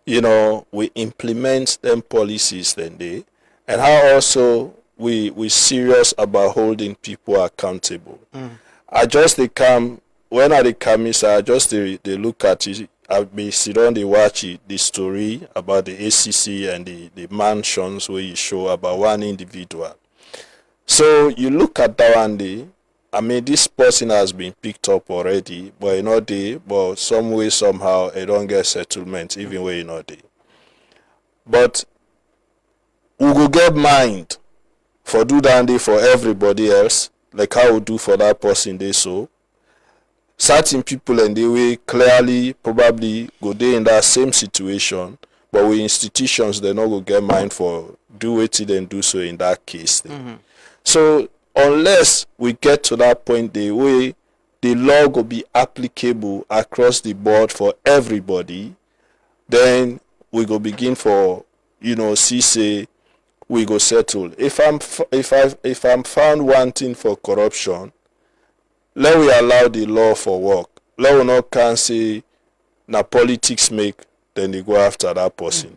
we implement them policies then they, and how also we serious about holding people accountable. I just they come when I come inside, I just they look at it. I be sit down they watch the story about the ACC and the mansions where you show about one individual. So you look at that one day. I mean, this person has been picked up already, but but some way somehow it don't get settlement even when there. But we go get mind for do that day for everybody else, like how we do for that person they so. Certain people and they will clearly probably go there in that same situation, but with institutions they not go get mind for do it and do so in that case. So unless we get to that point the way the law will be applicable across the board for everybody, then we go begin for say we go settle. If I'm found wanting for corruption, let we allow the law for work. Let we not can say na politics make, then they go after that person.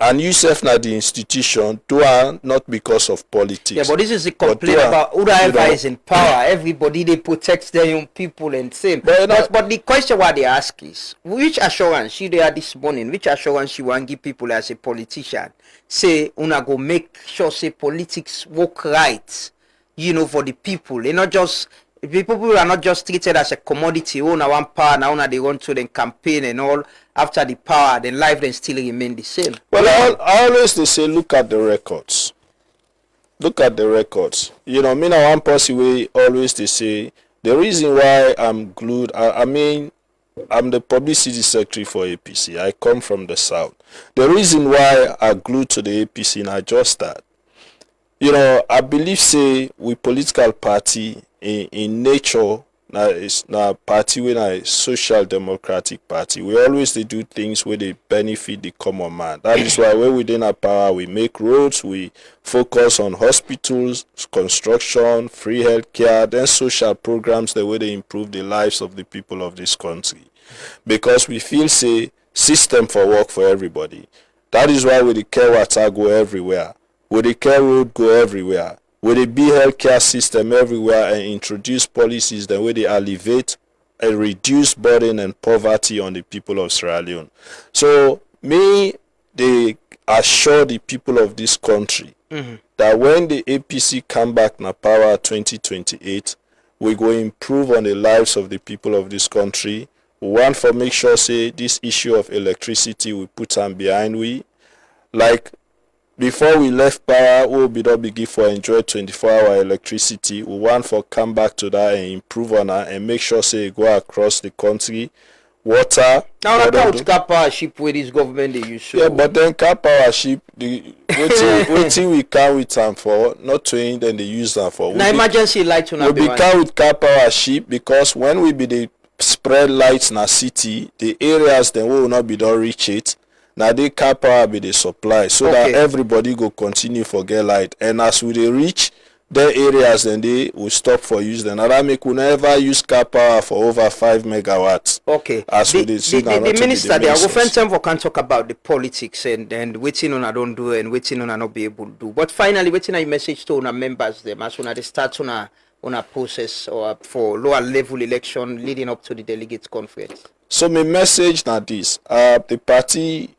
And you self na the institution do not because of politics. Yeah, but this is a complaint about whoever is in power. Everybody they protect their young people and same. But the question what they ask is which assurance you there this morning, which assurance you want give people as a politician? Say una go make sure say politics work right, for the people. They're not just people are not just treated as a commodity. Oh, now one power, now they run to the campaign and all. After the power, the life then still remain the same. Well, I always they say look at the records. Look at the records. Me now one person way always they say the reason why I'm glued. I mean, I'm the publicity secretary for APC. I come from the south. The reason why I glued to the APC now just that. I believe say we political party in nature now it's now party when a social democratic party. We always they do things where they benefit the common man. That is why when within our power we make roads, we focus on hospitals, construction, free healthcare, then social programs the way they improve the lives of the people of this country. Because we feel say system for work for everybody. That is why we the care water go everywhere. We the care road go everywhere. Will they be healthcare system everywhere and introduce policies that way they alleviate and reduce burden and poverty on the people of Sierra Leone. So me, assure the people of this country that when the APC come back na power 2028, we go improve on the lives of the people of this country. We want to make sure say this issue of electricity we put them behind we. Like before we left power, we be not begin for enjoy 24-hour electricity. We want for come back to that and improve on that and make sure say go across the country. Water. Now I count car power ship with this government they use. So. Yeah, but then car power ship, the waiting we can with them for, not train then they use them for. Now emergency light on we be can with car power ship because when we be the spread lights in a city, the areas then will not be done reach it. Now the car power be the supply so that everybody go continue for get light. And as we they reach the areas then they will stop for use them. Now that make we never use car power for over 5 megawatts. Okay. As the minister they are often time for can talk about the politics and waiting on I don't do and waiting on I not be able to do. But finally waiting a message to our members them as soon as they start on a process or for lower level election leading up to the delegates conference. So my message now this the party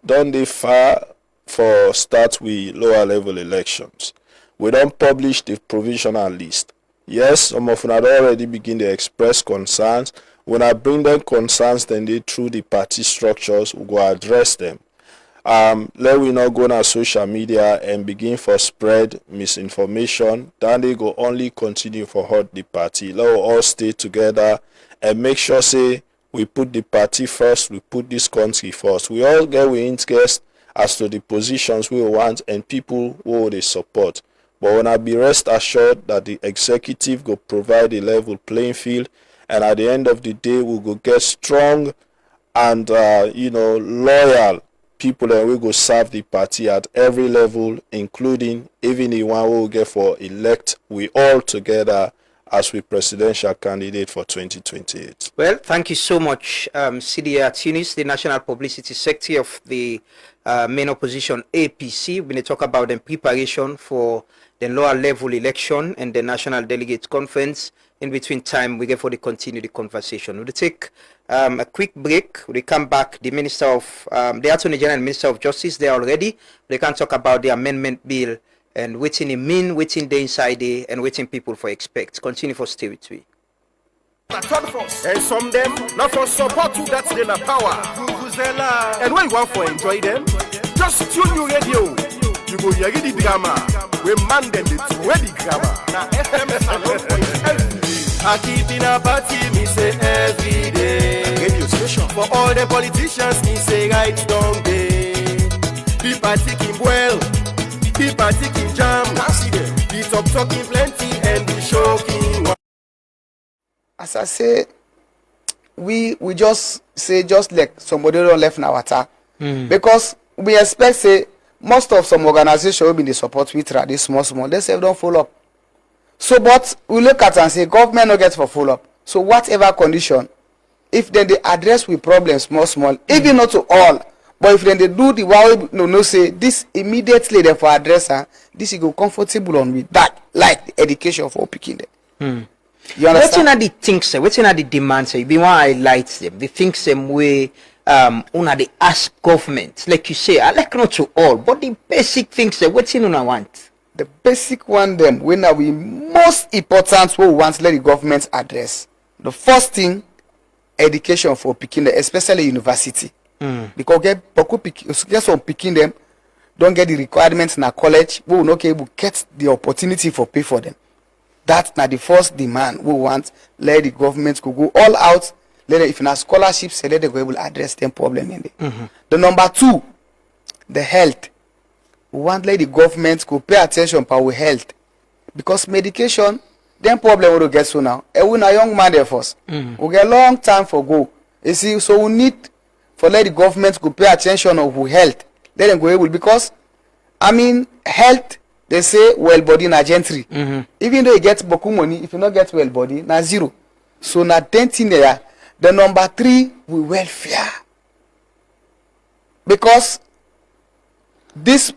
don't they far for start with lower level elections. We don't publish the provisional list. Yes, some of them had already begin to express concerns. When I bring them concerns, then they through the party structures we go address them. Let we not go on social media and begin for spread misinformation. Then they go only continue for hurt the party. Let we all stay together and make sure say we put the party first, we put this country first. We all get with interest as to the positions we want and people who they support. But when I be rest assured that the executive will provide a level playing field, and at the end of the day, we will get strong and loyal people, and we go serve the party at every level, including even the one we will get for elect we all together as we presidential candidate for 2028. Well, thank you so much, CDA Tunis, the National Publicity Secretary of the main opposition APC. We're going to talk about the preparation for the lower level election and the National Delegates Conference. In between time, we get for the continue the conversation. We'll take a quick break. We come back. The Minister of the Attorney General and Minister of Justice there already. They can talk about the amendment bill and waiting it mean, waiting the inside day, and waiting people for expect. Continue for stay with me. And some them not for support to that's the power. And when you want for enjoy them, just tune your radio. You go hear the drama. We man them the ready grammar. Now FM salon for I keep in a party, me say every day. Radio station for all the politicians, me say right down day. People taking well, people taking jam. The top talking plenty and the shocking. As I say, we just say just like somebody don't left in our town because we expect say most of some organization will be the support with this small they say don't follow up. So but we look at and say government no get for follow up. So whatever condition, if then they address with problems small, even not to all, but if then they do the one no say this immediately they for address this is go comfortable on with that like the education for picking them. You understand? What are the things? What are the demands? You be want to highlight them. The things same way. Una they ask government, like you say, I like not to all, but the basic things. What you una want? The basic one them when are we most important what we want let the government address. The first thing, education for picking them, especially university, because get some picking them, don't get the requirements in a college. We will not be able to get the opportunity for pay for them. That's not the first demand we want. Let the government go all out. Let them, if in a scholarships, let them go able to address them problem in there. The number two, the health. We want let the government go pay attention to our health because medication, them problem will get so now. And we a young man there first. We get long time for go. You see, so we need for let the government go pay attention of our health. Let them go able because I mean health. They say well body na gentry. Even though you get boku money, if you not get well body, na zero. So na 10 there. The number 3 we welfare. Because this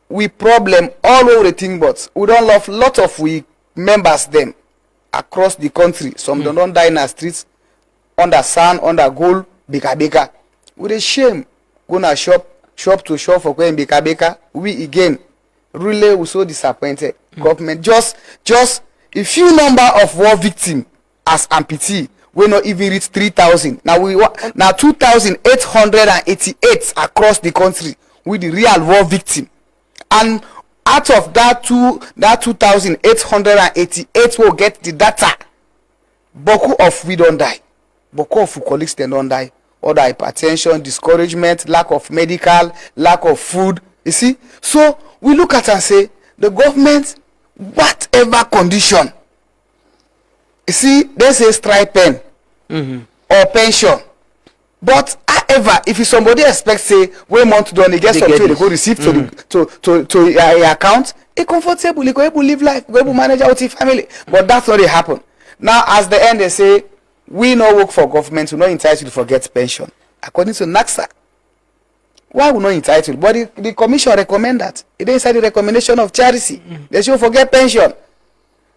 we problem all over the thing, but we don't love lot of we members them across the country. Some don't die in the streets, under sun, under gold, bigger. With a shame, go na shop, shop to shop for Kwen Beka Beka. We again, really we so disappointed. Government just a few number of war victims as amputee. We not even reach 3,000. Now 2,888 across the country with the real war victim. And out of that 2,888 will get the data. Boku of we don't die. Boku of colleagues they don't die. Other hypertension, discouragement, lack of medical, lack of food. You see? So we look at and say the government, whatever condition. You see, they say stipend or pension. But however, if somebody expects say we month done, they get something they go receive to your account, it's comfortable, you go able to live life, go able to manage out your family. But that's not it happen. Now as the end they say we no work for government, we not entitled to forget pension. According to NACSA. Why we not entitled? But the commission recommend that. It inside the recommendation of charity. They should forget pension.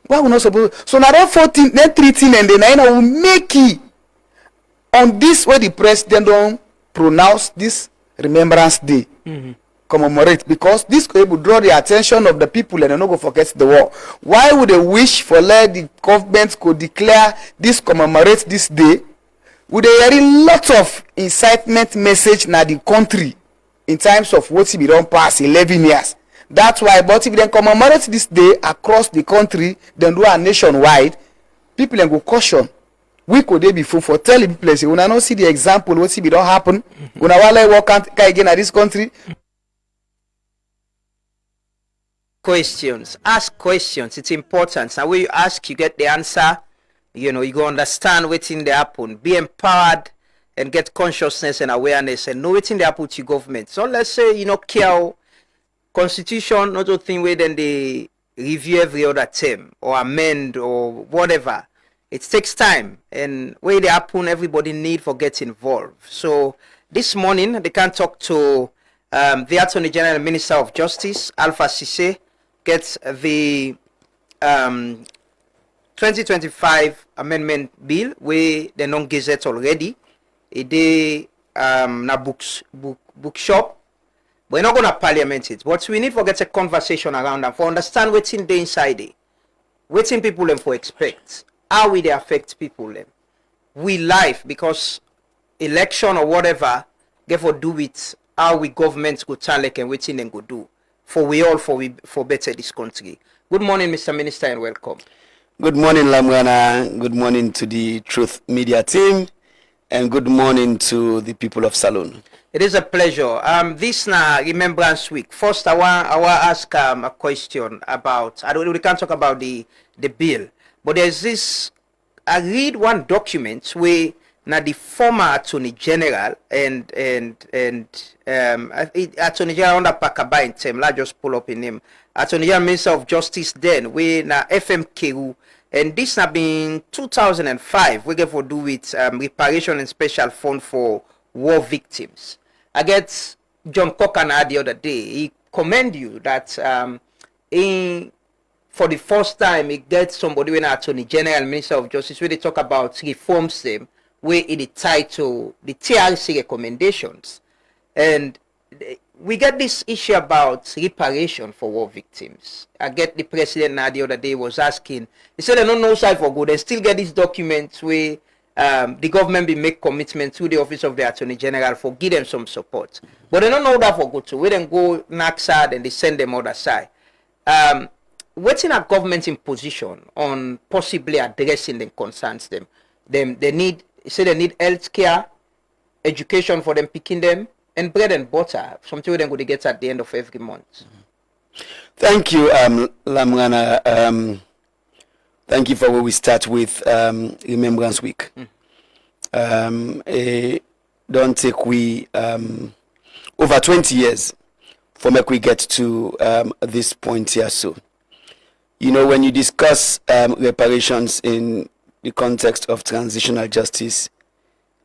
Why we not supposed? So now that 14, then 13 and the 9 will make it. On this way the president don't pronounce this Remembrance Day. Commemorate because this could draw the attention of the people and they not go forget the war. Why would they wish for let the government could declare this commemorate this day? Would they hear a lot of incitement message na the country in times of what we don't pass 11 years. That's why, but if they commemorate this day across the country, then do a nationwide, people then go caution. We could they be full for telling people say, when I don't see the example, what if it don't happen? When I want to work again at this country. Questions. Ask questions. It's important. And when you ask, you get the answer. You know, you go understand what's in the happen. Be empowered and get consciousness and awareness and know what's in the happen to government. So let's say, you know, care constitution, not a thing where then they review every other term or amend or whatever. It takes time, and where they happen, everybody need for get involved. So this morning they can talk to the Attorney General and Minister of Justice, Alpha Sise, gets the 2025 amendment bill where they non gazette already. It dey na bookshop. We're not gonna parliament it, but we need to get a conversation around them for understand what's in the inside it. What's in people them for expect. How will they affect people them? We life because election or whatever get for do with how we governments go tell like and waiting and go do for we all for better this country. Good morning, Mr. Minister, and welcome. Good morning, Lamwana. Good morning to the Truth Media team, and good morning to the people of Salon. It is a pleasure. This now Remembrance Week. First, I want ask a question about. We can't talk about the bill, but there's this. I read one document where now the former Attorney General and Attorney General under Pakaba in term. Let's just pull up in him. Attorney General Minister of Justice then we now FMKU. And this have been 2005. We get for do with reparation and special fund for war victims. I get John Kokana the other day. He commend you that for the first time he gets somebody when Attorney General Minister of Justice where they talk about reforms them where in the title the TRC recommendations. And we get this issue about reparation for war victims. I get the president now the other day was asking, he said they don't know side for good. They still get these documents where the government be make commitment to the office of the Attorney General for give them some support. But they don't know that for good too. We then go NACSA and they send them other side. What's in a government in position on possibly addressing the concerns them? They need health care, education for them picking them, and bread and butter, something we then go to get at the end of every month. Thank you, Lamwana. Thank you for where we start with Remembrance Week. Don't take we over 20 years for make we get to this point here. So, you know, when you discuss reparations in the context of transitional justice,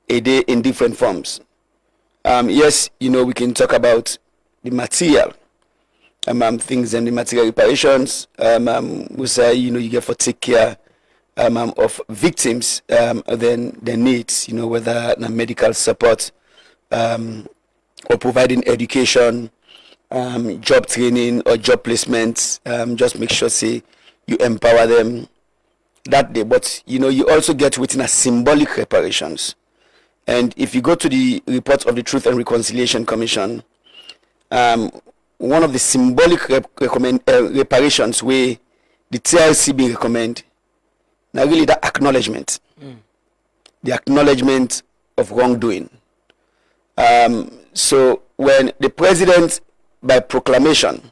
a day in different forms. Yes, you know, we can talk about the material things and the material reparations. We say, you know, you get for take care of victims, then their needs, you know, whether medical support, or providing education, job training or job placements. Just make sure say you empower them that day. But you also get within a symbolic reparations. And if you go to the report of the Truth and Reconciliation Commission, one of the symbolic reparations where the TRC being recommend, now really the acknowledgement of wrongdoing. So when the president by proclamation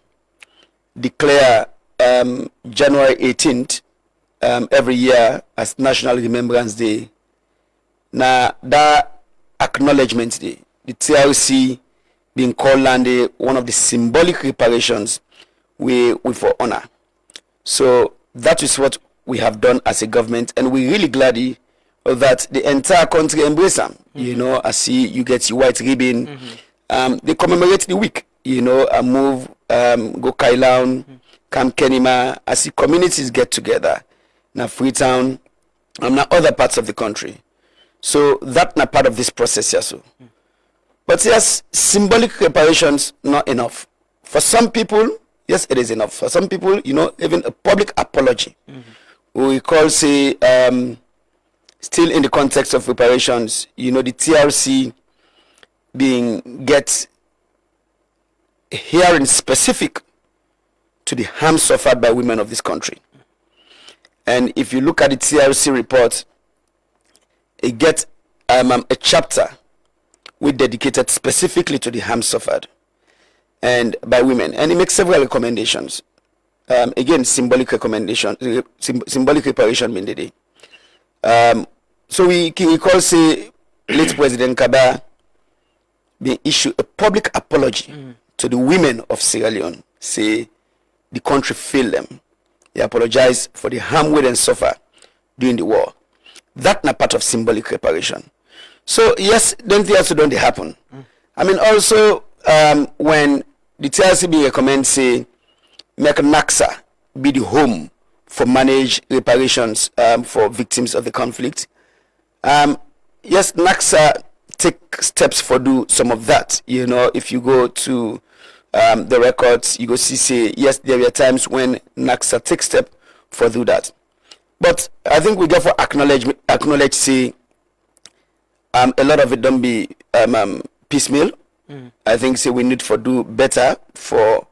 declare January 18th every year as National Remembrance Day, now that acknowledgement day, the TRC being called land one of the symbolic reparations we for honor. So that is what we have done as a government, and we're really glad that the entire country embrace them. I see you get your white ribbon. They commemorate the week, and move, go Kailaun, Camp Kenima, as the communities get together. Now Freetown, now other parts of the country. So that's not part of this process here. So. But yes, symbolic reparations not enough. For some people, yes, it is enough. For some people, even a public apology. We call say still in the context of reparations, the TRC being get hearing specific to the harm suffered by women of this country. And if you look at the TRC report, it gets a chapter we dedicated specifically to the harm suffered and by women, and it makes several recommendations. Again, symbolic recommendation, symbolic reparation in the day. So we call say late President Kaba be issue a public apology to the women of Sierra Leone. Say the country failed them. They apologize for the harm we and suffer during the war. That's not part of symbolic reparation. So yes, don't they also don't they happen? I mean also when the TRCB recommends say make NACSA be the home for managed reparations for victims of the conflict. Yes, NACSA take steps for do some of that. If you go to the records, you go see say yes, there were times when NACSA take step for do that. But I think we therefore acknowledge say a lot of it don't be piecemeal. I think say we need for do better for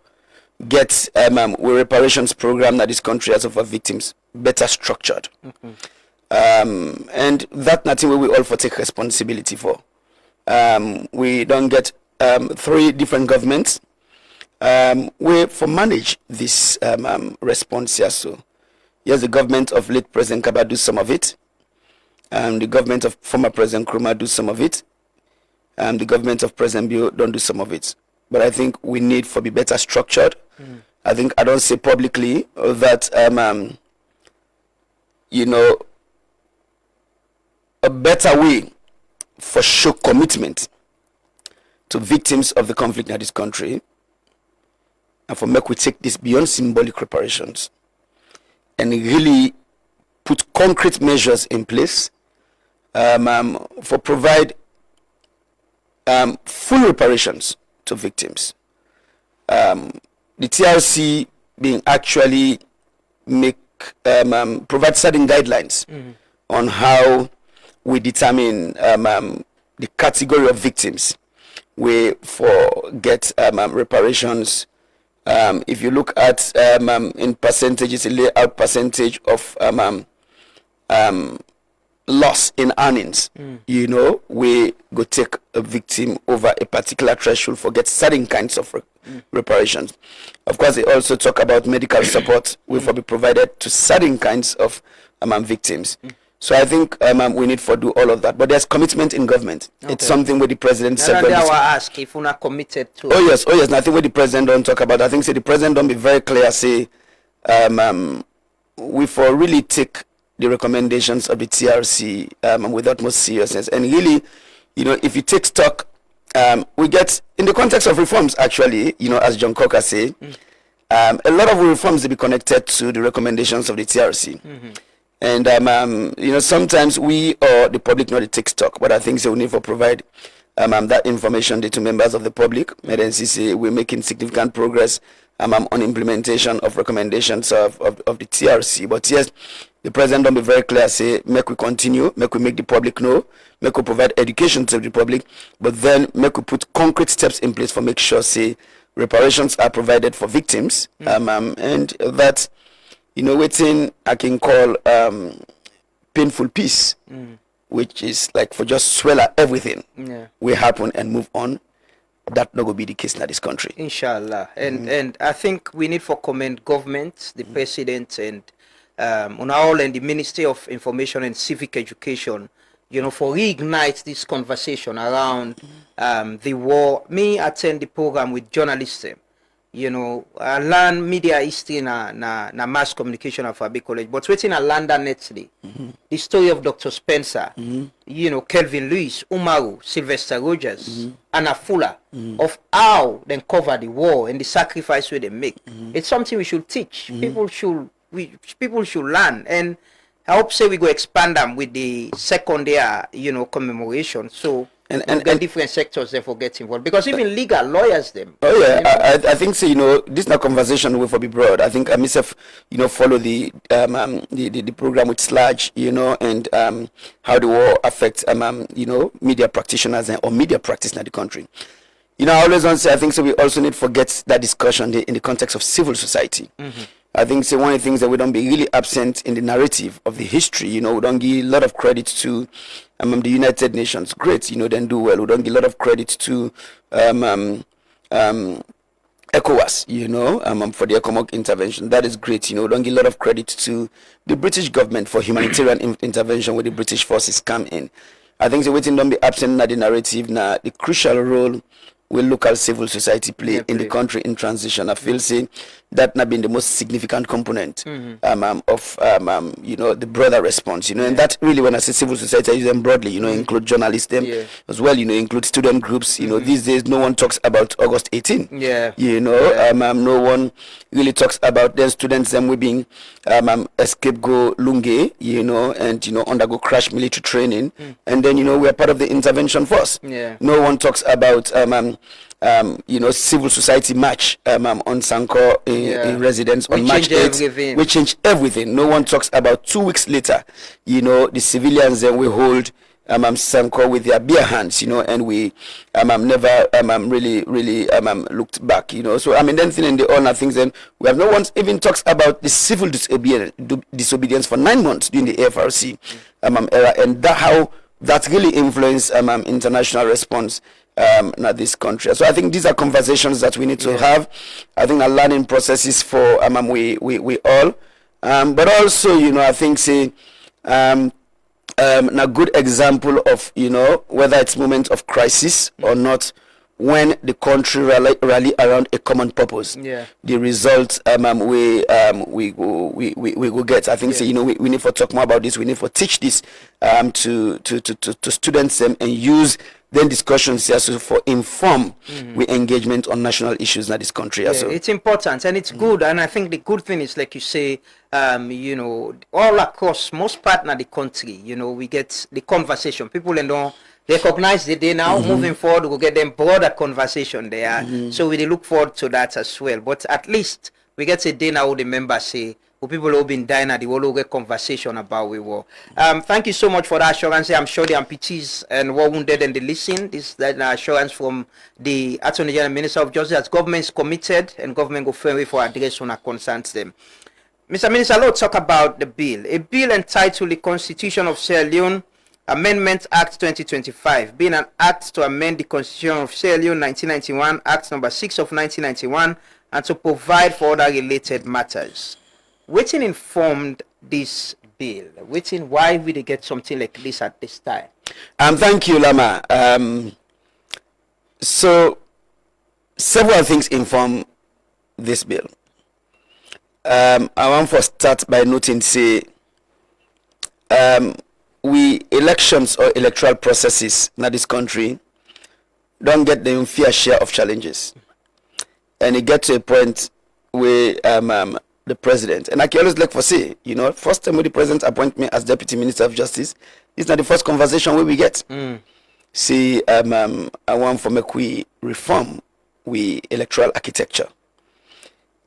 get reparations program that this country has of our victims better structured. And that nothing we all for take responsibility for. We don't get 3 different governments we for manage this response here. So yes, the government of late President Kaba do some of it. The government of former President Nkrumah do some of it. The government of President Bio don't do some of it. But I think we need for be better structured. I think I don't say publicly that a better way for show commitment to victims of the conflict in this country, and for make we take this beyond symbolic reparations and really put concrete measures in place for provide full reparations to victims. The TRC being actually make provide certain guidelines on how we determine the category of victims we for get reparations. If you look at in percentages, a layout percentage of loss in earnings, we go take a victim over a particular threshold for get certain kinds of reparations. Of course, they also talk about medical support will be provided to certain kinds of victims. So I think we need to do all of that. But there's commitment in government. Okay. It's something where the president said. And I will ask if we're not committed to. Oh yes. Nothing where the president don't talk about. I think say the president don't be very clear. Say we for really take the recommendations of the TRC with utmost seriousness. And really, if you take stock, we get in the context of reforms. Actually, as John Coker say, a lot of reforms will be connected to the recommendations of the TRC. And sometimes we or the public not take stock, but I think so we need to provide that information to members of the public. And then see we're making significant progress on implementation of recommendations of the TRC. But yes, the president don't be very clear, say, make we continue, make we make the public know, make we provide education to the public, but then make we put concrete steps in place for make sure, say, reparations are provided for victims, and that, waiting I can call painful peace, which is like for just swallow everything, will happen and move on. That not going to be the case in this country. Inshallah. And I think we need for comment government, the president, and UNAOL and the Ministry of Information and Civic Education, for reignite this conversation around the war. Me attend the program with journalists. I learn media history na mass communication at Fabi College, but waiting I learn that next the story of Dr. Spencer, Kelvin Lewis, Umaru, Sylvester Rogers, Anna Fuller, of how they cover the war and the sacrifice they make. It's something we should teach. People should learn, and I hope we go expand them with the second year, commemoration. So and different sectors therefore get involved, because even legal lawyers them. Oh yeah, I think so. This is not conversation will be broad. I think I myself, follow the program with Sludge, and how the war affects media practitioners or media practice in the country. I always want to say I think so. We also need to forget that discussion in the context of civil society. I think so one of the things that we don't be really absent in the narrative of the history, we don't give a lot of credit to the United Nations. Great, then do well. We don't give a lot of credit to ECOWAS, for the Komon-Tok intervention. That is great, we don't give a lot of credit to the British government for humanitarian intervention where the British forces come in. I think the waiting don't be absent in the narrative now. The crucial role will local civil society play in the country in transition. I feel say that not been the most significant component of the broader response. And that really, when I say civil society, I use them broadly. Include journalists them as well. Include student groups. These days no one talks about August 18. No one really talks about the students them we being escape go Lunge. And undergo crash military training, and then we are part of the intervention force. No one talks about civil society march on Sanko in residence on March 8th. We change everything. No one talks about 2 weeks later, the civilians then we hold Sanko with their bare hands, and we never really looked back, So then in the honor things, then we have no one even talks about the civil disobedience for 9 months during the AFRC era, and how that really influenced international response in this country. So I think these are conversations that we need to have. I think a learning processes for we all, but also I think say a good example of whether it's moment of crisis or not, when the country rally around a common purpose, the results we will get. I think so, we need to talk more about this. We need to teach this to students and use then discussions also for inform with engagement on national issues in this country. It's important and it's good, and I think the good thing is, like you say, all across most part of the country, we get the conversation. People don't recognize the day now. Moving forward, we'll get them broader conversation there. So we look forward to that as well. But at least we get a day now. The members say, people who have been dying at the will get conversation about we war. Thank you so much for that assurance. I'm sure the amputees and war wounded and they listen. This is that assurance from the Attorney General, Minister of Justice, that government is committed and government go firmly for address on concerns them. Mr. Minister, let's talk about the bill. A bill entitled the Constitution of Sierra Leone Amendment Act 2025, being an act to amend the Constitution of Sierra Leone 1991, Act number 6 of 1991, and to provide for other related matters. Waiting informed this bill? Why we get something like this at this time? Thank you, Lama. So several things inform this bill. I want to start by noting, say, elections or electoral processes in this country don't get the fair share of challenges, and it gets to a point where the president, and I can always look for say, first time when the president appoint me as Deputy Minister of Justice, it's not the first conversation where we get. say I want for make we reform we electoral architecture.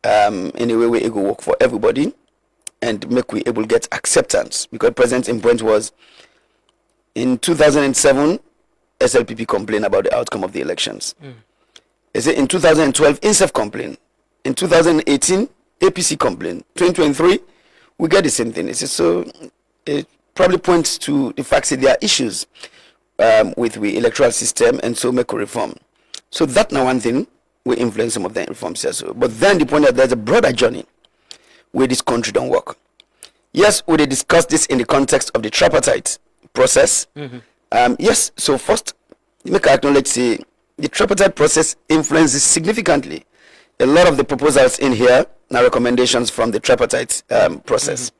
In a way we go work for everybody and make we able get acceptance, because President point was in 2007 SLPP complained about the outcome of the elections. They say in 2012 INSEF complained, in 2018 APC complained, 2023 we get the same thing. So it probably points to the fact that there are issues with the electoral system, and so make a reform. So that now one thing will influence some of the reforms here. So, but then the point that there's a broader journey where this country don't work. Yes, we discuss this in the context of the tripartite process. Yes, so first, make I acknowledge say the tripartite process influences significantly a lot of the proposals in here now recommendations from the tripartite process.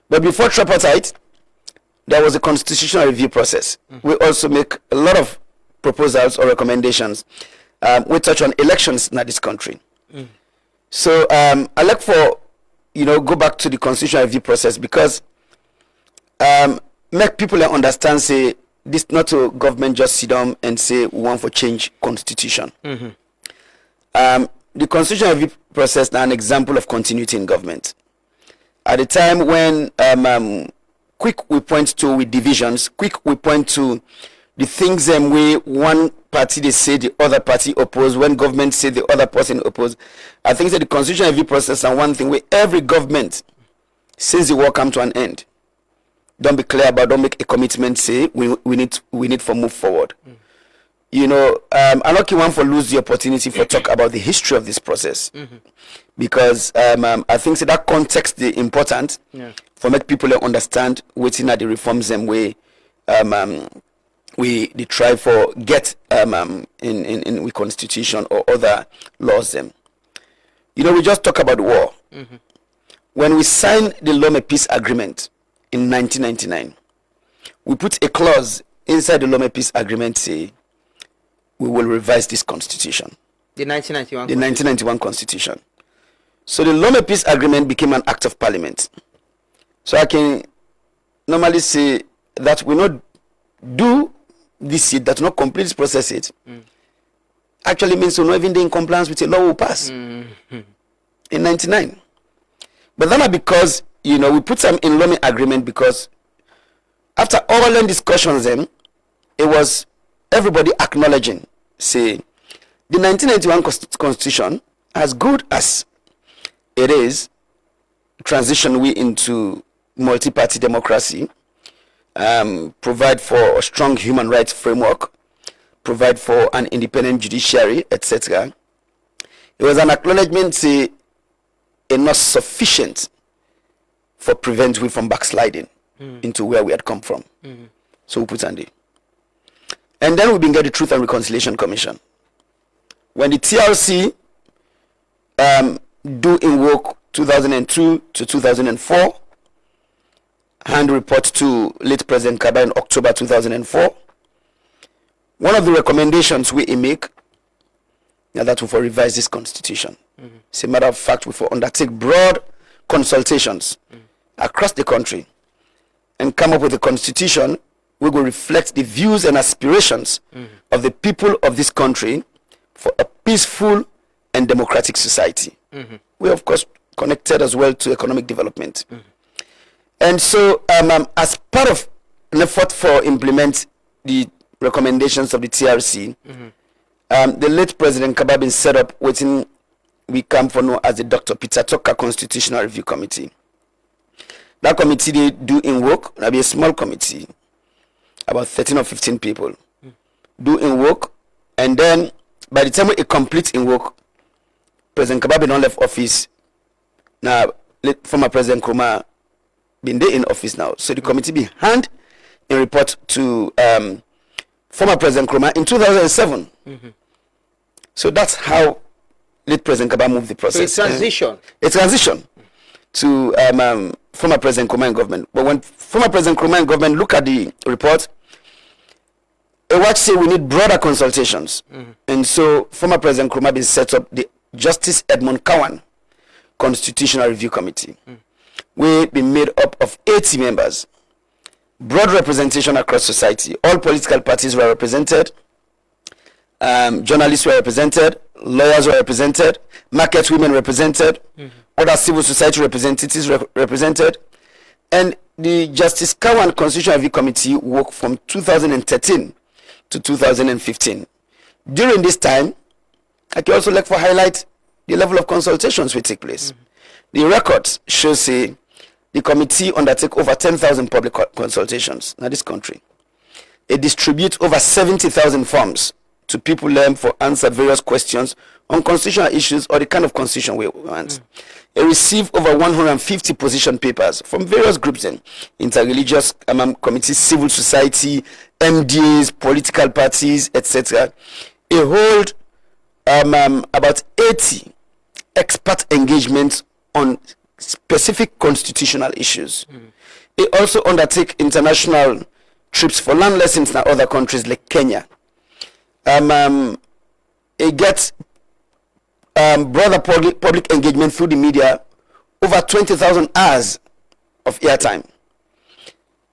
But before tripartite, there was a constitutional review process. We also make a lot of proposals or recommendations. We touch on elections in this country. So I like for go back to the constitutional review process, because make people understand say this not a government just sit down and say we want for change constitution. The constitutional review process now an example of continuity in government. At the time when quick we point to with divisions, quick we point to the things way one party they say the other party oppose, when government say the other person oppose. I think that the constitutional review process and one thing where every government, since the war come to an end, don't be clear about, don't make a commitment, say we need for move forward. I'm not one for lose the opportunity for talk about the history of this process, because I think that context is important for make people understand waiting at the reforms them way we try for get in we constitution or other laws them. We just talk about war. When we signed the Lome Peace Agreement in 1999, we put a clause inside the Lome Peace Agreement say we will revise this constitution. The 1991. The 1991 constitution. So the Lome Peace Agreement became an act of parliament. So I can normally say that we not do this yet, that not complete this process it. Actually means we're not even in compliance with the law will pass in 99. But then because we put some in Lome agreement, because after all the discussions then it was everybody acknowledging say the 1991 constitution, as good as it is, transition we into multi-party democracy, provide for a strong human rights framework, provide for an independent judiciary, etc. It was an acknowledgement say it not sufficient for prevent we from backsliding into where we had come from. So we put on there. And then we been get the Truth and Reconciliation Commission. When the TRC do in work 2002 to 2004, hand report to late President Kaba in October 2004. One of the recommendations we make now that we for revise this constitution. As a matter of fact, we for undertake broad consultations across the country and come up with a constitution we will reflect the views and aspirations of the people of this country for a peaceful and democratic society. We of course connected as well to economic development. And so as part of an effort for implement the recommendations of the TRC, the late President Kaba been set up waiting we come for know as the Dr. Peter Toka Constitutional Review Committee. That committee they do in work, that'll be a small committee, about 13 or 15 people, do in work, and then by the time it completes in work, President Kaba been on left office. Now former President Nkrumah been there in office now. So the committee be hand in report to former President Nkrumah in 2007. So that's how late President Kaba moved the process. So a transition to former President Nkrumah and government. But when former President Nkrumah and government look at the report, they watch say we need broader consultations. And so former President Nkrumah been set up the Justice Edmund Cowan Constitutional Review Committee. We've been made up of 80 members. broad representation across society. All political parties were represented. Journalists were represented. Lawyers were represented. Market women represented. Other civil society representatives represented. And the Justice Kawan Constitutional Review Committee worked from 2013 to 2015. During this time, I can also like to highlight the level of consultations will take place. The records show say the committee undertake over 10,000 public consultations in this country. It distributes over 70,000 forms to people for answer various questions on constitutional issues or the kind of constitution we want. It received over 150 position papers from various groups in interreligious committees, civil society, MDAs, political parties, etc. It hold about 80 expert engagements on specific constitutional issues. It also undertake international trips for land lessons in other countries like Kenya. It gets broader public engagement through the media, over 20,000 hours of airtime.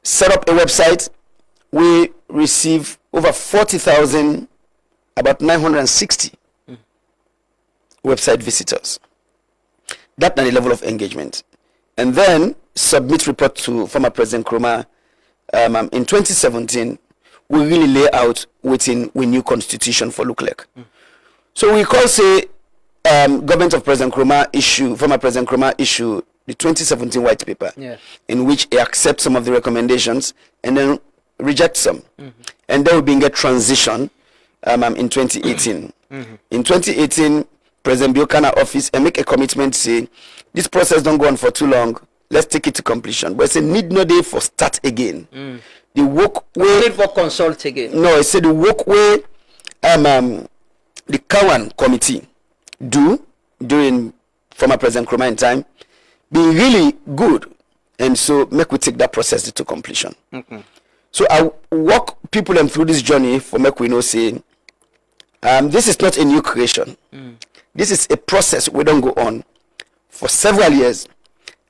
Set up a website, we receive over 40,000, about 960 website visitors. That's the level of engagement. And then submit report to former President Nkrumah. In 2017, we really lay out within we new constitution for look like. So we call say government of President Nkrumah former President Nkrumah issue the 2017 white paper, in which he accepts some of the recommendations and then rejects some. And then we begin get transition in 2018. In 2018, President Biokana office and make a commitment say this process don't go on for too long. Let's take it to completion. But it's a need no day for start again. The work way need for consult again. No, it said the work way the Kawan committee do during former President Nkrumah in time be really good, and so make we take that process to completion. So I walk people through this journey for make we know say this is not a new creation. This is a process we don't go on for several years,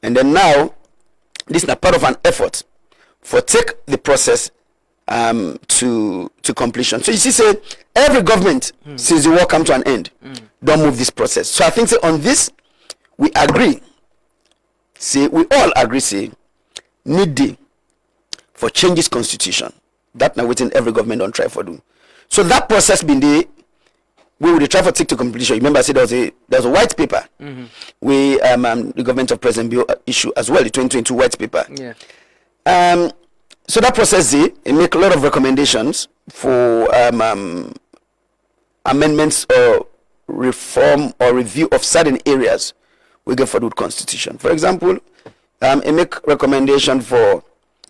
and then now this is a part of an effort for take the process to completion. So you see, say every government since the war come to an end, don't move this process. So I think say on this we agree. Say we all agree. Say need day for change this constitution. That now within every government don't try for do. So that process been there. We would try for take to completion. Remember, I said there was a white paper. We the government of President Bio issue as well, the 2022 white paper. So that process it make a lot of recommendations for amendments or reform or review of certain areas we get for the constitution. For example, it make recommendation for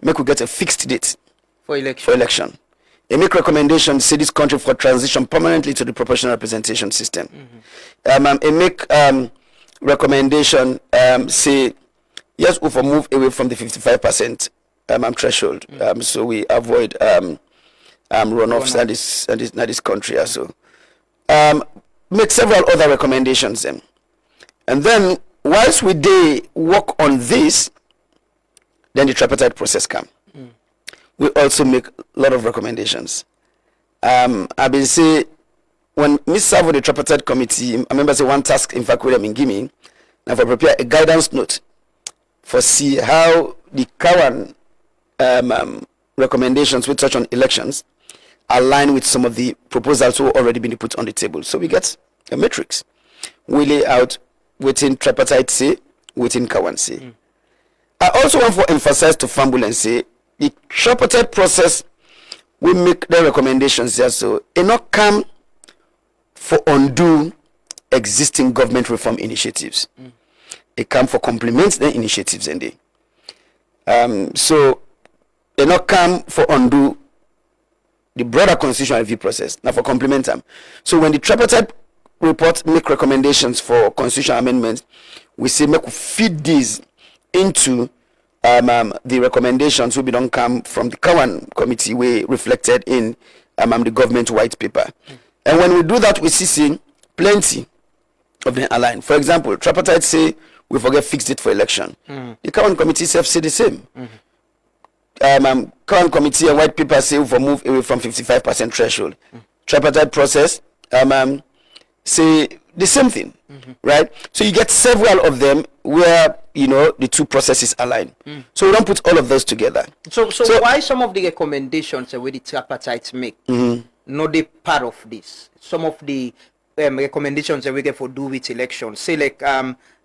make we get a fixed date for election. They make recommendations say this country for transition permanently to the proportional representation system. They make recommendation say yes, we will move away from the 55% threshold, so we avoid runoffs in this country also. Make several other recommendations and then whilst we work on this, then the tripartite process come. We also make a lot of recommendations. I been say when me serve with the tripartite committee, I remember say one task in fact with them in Gimme, and for prepare a guidance note for see how the current recommendations we touch on elections align with some of the proposals who already been put on the table. So we get a matrix. We lay out within tripartite say, within Kawan say. I also want to emphasize to Fambul and say the tripartite process we make the recommendations there, so it not come for undo existing government reform initiatives. It come for complement the initiatives and so it not come for undo the broader constitutional review process, not for complement them. So when the tripartite report make recommendations for constitutional amendments, we say make we feed these into the recommendations will be don't come from the Kawan committee we reflected in the government white paper. And when we do that, we see plenty of them align. For example, tripartite say we forget fixed date for election. The Kawan committee self say the same. current committee and white paper say we move away from 55% threshold. Tripartite process say the same thing, right? So you get several of them where the two processes align. So we don't put all of those together. So why some of the recommendations where the tripartites make not the part of this? Some of the recommendations that we get for do with elections, say like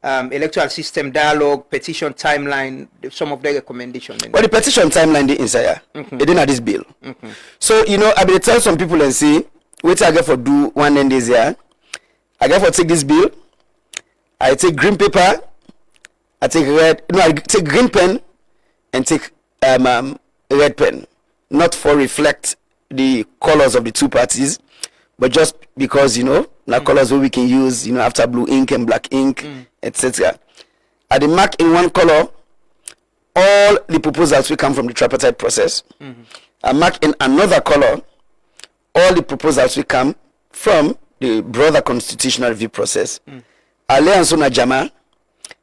electoral system dialogue, petition timeline, some of the recommendations. Well, the petition timeline the inside, it didn't have this bill. So I will tell some people and say, wait I get for do 1 days here. I get for take this bill. I take green paper. I take I take green pen and take red pen, not for reflect the colors of the two parties, but just because now colors where we can use after blue ink and black ink, etc. I mark in one color all the proposals will come from the tripartite process. I mark in another color all the proposals will come from the broader constitutional review process. Alliance on Jama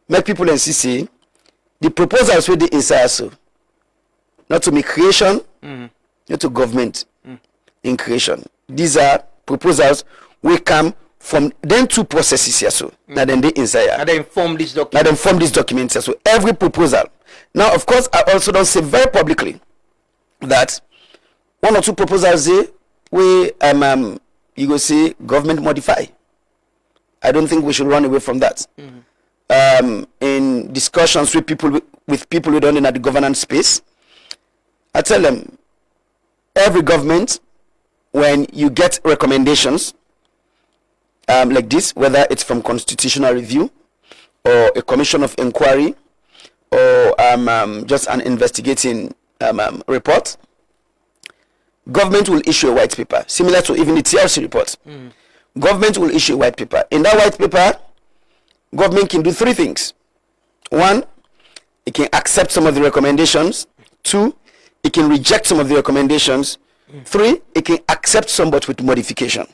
make people and see the proposals with the inside so not to make creation, not to government in creation. These are proposals will come from then two processes here so now then they inside and they inform this document. Now they inform this document here so every proposal. Now of course I also don't say very publicly that one or two proposals we you go say government modify. I don't think we should run away from that. In discussions with people who don't in the governance space, I tell them every government when you get recommendations like this, whether it's from constitutional review or a commission of inquiry or just an investigating report, government will issue a white paper similar to even the TRC report. Government will issue a white paper. In that white paper, government can do three things. One, it can accept some of the recommendations. Two, it can reject some of the recommendations. Three, it can accept some but with modification.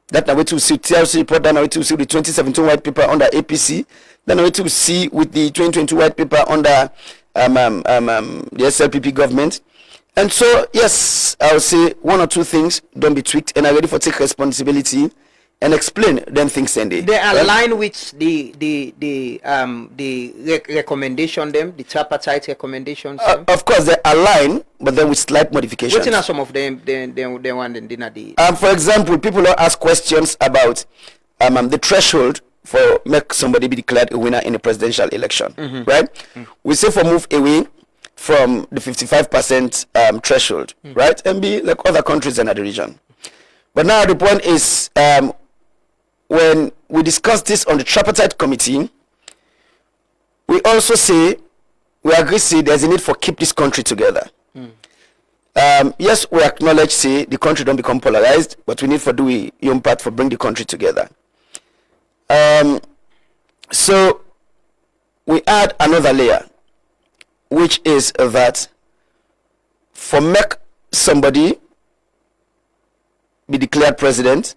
That now we to see TRC report, then we to see the 2017 white paper under APC, then we to see with the 2022 white paper under the SLPP government. And so, yes, I would say one or two things don't be tweaked, and I'm ready for take responsibility and explain them things. And they align with the recommendation them, the tripartite recommendations. Of course, they align, but then with slight modifications. What are some of them? They want and dinner the. For example, people will ask questions about the threshold for make somebody be declared a winner in a presidential election, right? We say for move away from the 55% threshold, right? And be like other countries in the region. But now the point is, when we discuss this on the tripartite committee, we also say, we agree, say there's a need for keep this country together. Yes, we acknowledge, say the country don't become polarized, but we need for do we your part for bring the country together. So we add another layer, which is that for make somebody be declared president,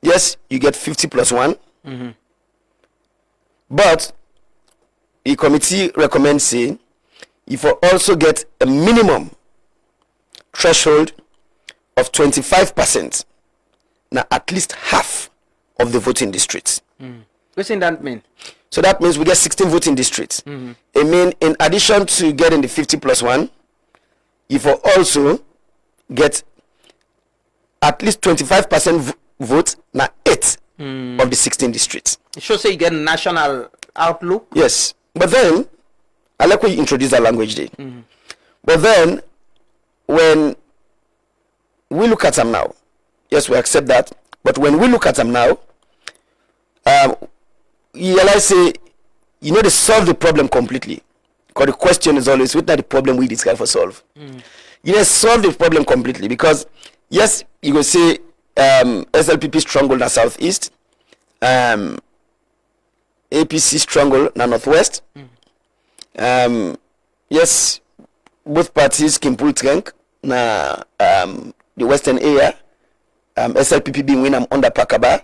yes, you get 50 plus 1. But the committee recommends saying if you also get a minimum threshold of 25%, now at least half of the voting districts. What's in that mean? So that means we get 16 voting districts. I mean, in addition to getting the 50 plus 1, if you also get at least 25% vote, now 8 of the 16 districts. It should say you get a national outlook. Yes. But then, I like when you introduce that language there. But then, when we look at them now, yes, we accept that. But when we look at them now, you realize, say, they solve the problem completely. Because the question is always, what are the problem we describe for solve? Solve the problem completely. Because, yes, you go say, SLPP stronghold in the southeast, APC stronghold in the northwest. Yes, both parties can pull strength in the western area. SLPP being win under Pakaba.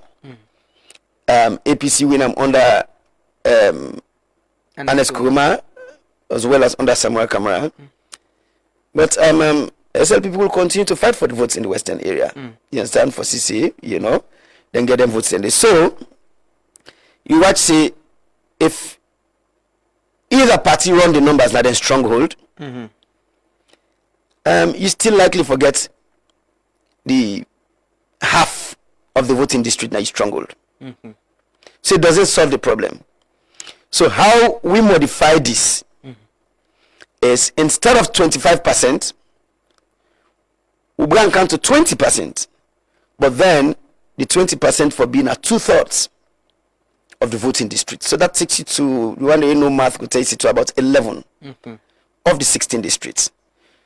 APC win under Anes Kuruma, as well as under Samuel Kamara. But SL people will continue to fight for the votes in the western area. You understand? For CCA, then get them votes in there. So you watch, say, if either party run the numbers like a stronghold, you still likely forget the half of the voting district that is stronghold. So it doesn't solve the problem. So how we modify this is, instead of 25%, we bring count to 20%, but then the 20% for being at 2/3 of the voting district. So that takes you to, you want to know math, will take you to about 11 of the 16 districts.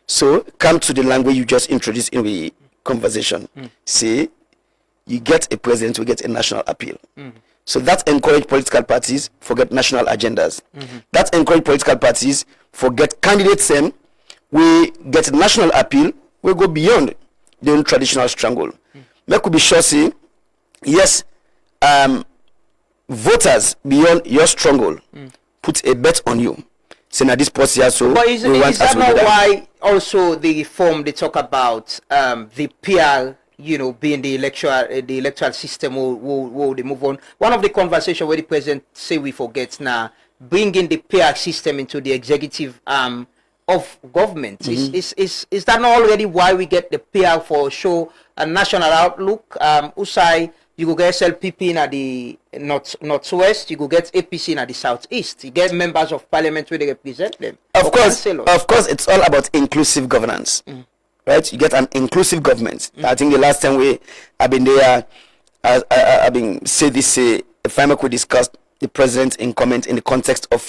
So come to the language you just introduced in the conversation. Say you get a president, we get a national appeal. So that encourage political parties forget national agendas. That encourage political parties forget candidates. We get a national appeal. We go beyond the traditional stranglehold. Make we be sure, say, yes, voters beyond your stronghold put a bet on you. So now this post here, so but is that not why also the reform they talk about the PR, being the electoral system will they move on? One of the conversation where the president say we forget now, bringing the PR system into the executive arm of government. Is that not already why we get the PR for show a national outlook? Usai, you go get SLPP in the northwest, you go get APC in the southeast. You get members of parliament where they represent them. Of course, it's all about inclusive governance, right? You get an inclusive government. I think the last time I've been there, I've been say this. If I could discuss the president in comment in the context of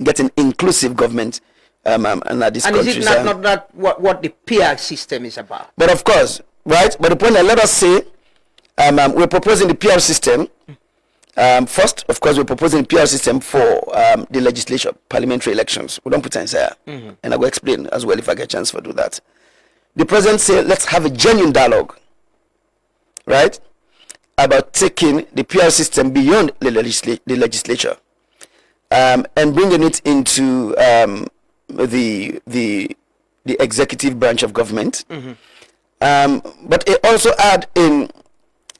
getting inclusive government. And is it not that what the PR system is about? But of course, right? But the point let us say, we're proposing the PR system. First, of course, we're proposing the PR system for the legislature, parliamentary elections. We don't put in there. And I will explain as well if I get a chance to do that. The president said, let's have a genuine dialogue, right? About taking the PR system beyond the legislature and bringing it into the executive branch of government. But it also add in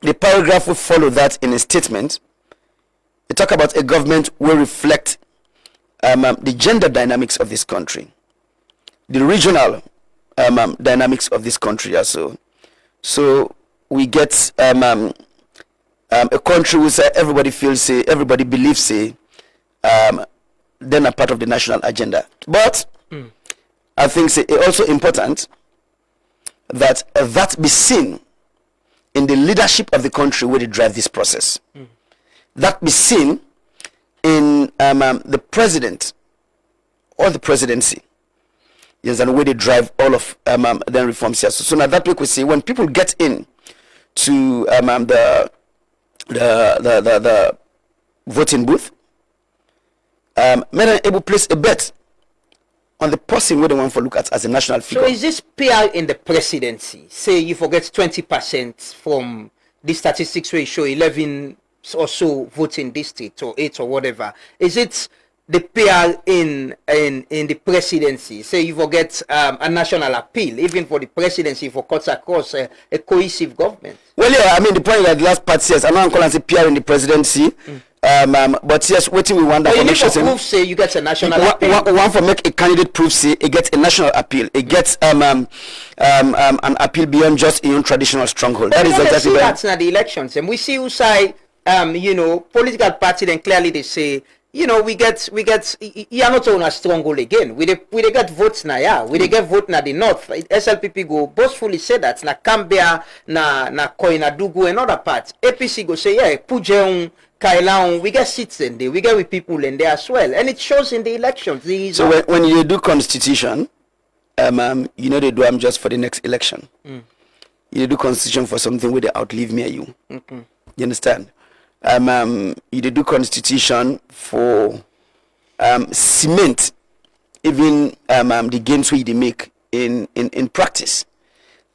the paragraph will follow that in a statement. It talk about a government will reflect the gender dynamics of this country, the regional dynamics of this country also. So we get a country where everybody feels say, everybody believes say, then a part of the national agenda. But I think it's also important that that be seen in the leadership of the country where they drive this process. That be seen in the president or the presidency. Yes, and where they drive all of them reforms here. So now that we could see when people get in to the voting booth, men are able to place a bet on the person where they want to look at as a national figure. So is this PR in the presidency? Say you forget 20% from the statistics where you show 11 or so voting district or 8 or whatever. Is it the PR in the presidency? Say you forget a national appeal, even for the presidency, for cuts across a cohesive government. Well, yeah, I mean the point that the last part says, I'm not calling it PR in the presidency. But yes, waiting we want that for proof say you get a national appeal. One for make a candidate proof say it gets a national appeal. It gets an appeal beyond just your own traditional stronghold. That is exactly that's not the elections. And we see who say political party then clearly they say, we get you are not on a stronghold again. We get votes now, yeah. We get vote na the north. SLPP go boastfully say that na Cambia, na Koinadugu and other parts. APC go say, yeah, Pujeung, Kailaung, we get seats in there, we get with people in there as well. And it shows in the elections. So when you do constitution, they do them just for the next election. You do constitution for something where they outlive me or you. You understand? You do constitution for cement even the gains we they make in practice.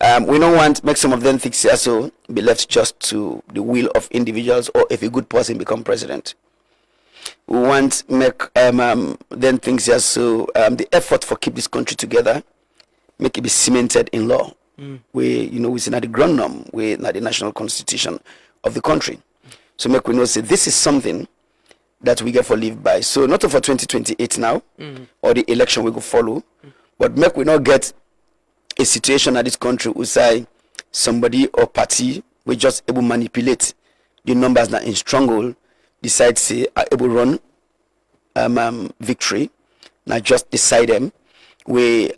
We don't want make some of them think so be left just to the will of individuals or if a good person become president. We want make then things so the effort for keep this country together make it be cemented in law. We see not the ground norm, we not the national constitution of the country. So make we know say this is something that we get for live by. So not for 2028 now, or the election we go follow, but make we not get a situation at this country who say somebody or party we just able manipulate the numbers that in stronghold decide say are able run victory. Now just decide them we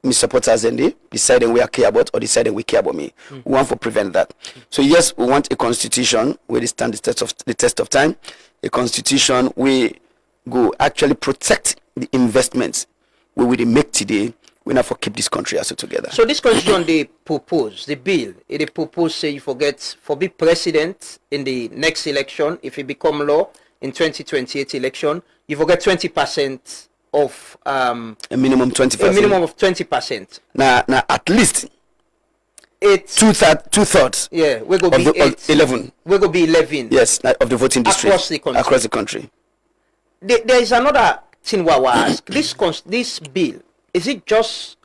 me supporters and they decide we are care about or decide we care about me. We want to prevent that. So yes, we want a constitution where they stand the test of time, a constitution where go actually protect the investments we will make today. We not for keep this country also together. So this constitution they propose, the bill, they propose say you for be president in the next election, if it become law in 2028 election, you forget 20% of a minimum 20%. A minimum of 20%. Now at least it's two thirds. Yeah, we're gonna be 11. We're gonna be 11. Yes, of the voting district across the country. There is another thing we ask. This bill, is it just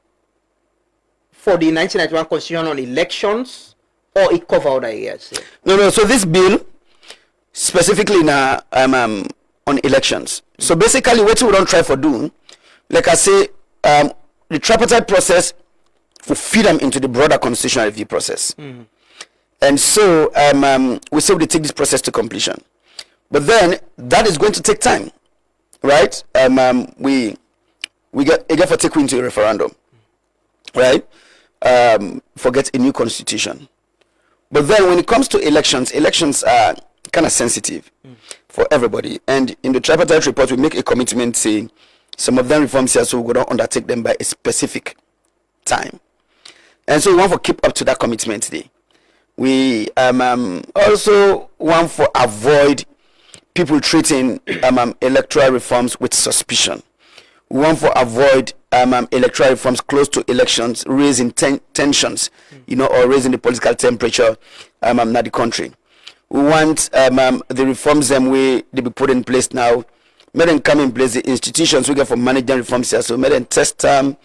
for the 1991 constitution on elections, or it cover other areas? No. So this bill specifically now on elections. So basically, what we don't try for doing, like I say, the tripartite process will feed them into the broader constitutional review process. And so we say we take this process to completion, but then that is going to take time, right? We get for take into a referendum, right? Forget a new constitution. But then when it comes to elections are kind of sensitive for everybody. And in the tripartite report, we make a commitment saying some of them reforms here, so we're going to undertake them by a specific time. And so we want to keep up to that commitment today. We also want to avoid people treating electoral reforms with suspicion. We want to avoid electoral reforms close to elections, raising tensions, or raising the political temperature in the country. We want the reforms they be put in place now. May them come in place, the institutions we get for managing reforms here. So may them test them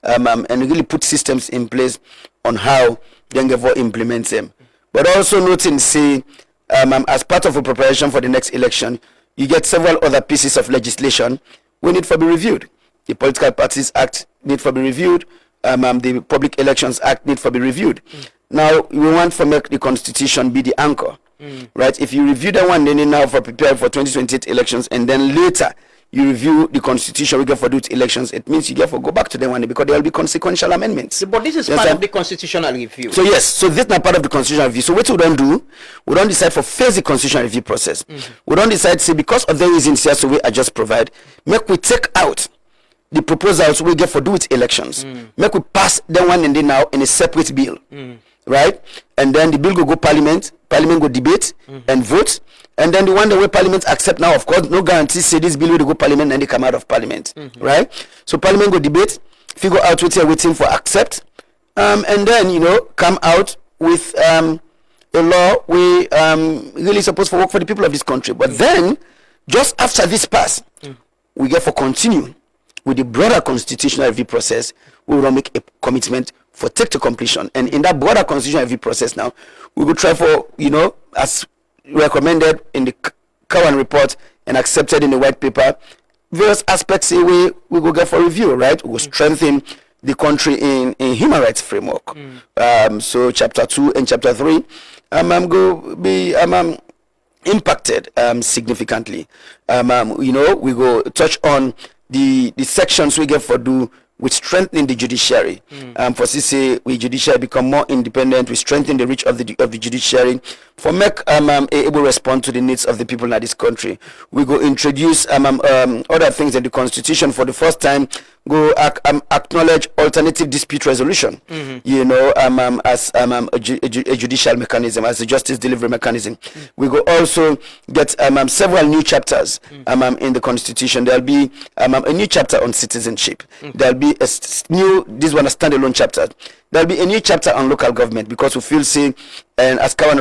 and really put systems in place on how they get for implement them. But also noting, say, as part of a preparation for the next election, you get several other pieces of legislation we need for be reviewed. The Political Parties Act need for be reviewed. The Public Elections Act need for be reviewed. Now we want to make the Constitution be the anchor, right? If you review that one, then you now for prepare for 2028 elections, and then later you review the Constitution we get for those elections, it means you get for go back to the one because there will be consequential amendments. But this is part of the constitutional review. So yes, so this is not part of the constitutional review. So what we don't do, we don't decide for face the constitutional review process. We don't decide say because of the reasons here, so we just provide, make we take out the proposals we get for do with elections. Make we pass the one and then now in a separate bill, right? And then the bill go parliament go debate and vote, and then the one that we parliament accept now, of course, no guarantee say this bill will go parliament and they come out of parliament, right? So parliament go debate, figure out what you're waiting for accept, and then come out with a law we really supposed to work for the people of this country. But then just after this pass, we get for continue with the broader constitutional review process. We will make a commitment for take to completion, and in that broader constitutional review process now, we will try for as recommended in the current report and accepted in the white paper, various aspects we will get for review, right? We will strengthen the country in human rights framework. So chapter 2 and chapter 3 go be impacted significantly. We go touch on the sections we get for do with strengthening the judiciary. For CC, we judiciary become more independent. We strengthen the reach of the judiciary for make able respond to the needs of the people in this country. We go introduce other things in the constitution for the first time. Go acknowledge alternative dispute resolution. As a judicial mechanism, as a justice delivery mechanism. We go also get several new chapters in the constitution. There'll be a new chapter on citizenship. There'll be a standalone chapter. there'll be a new chapter on local government because we feel say, and as Kawan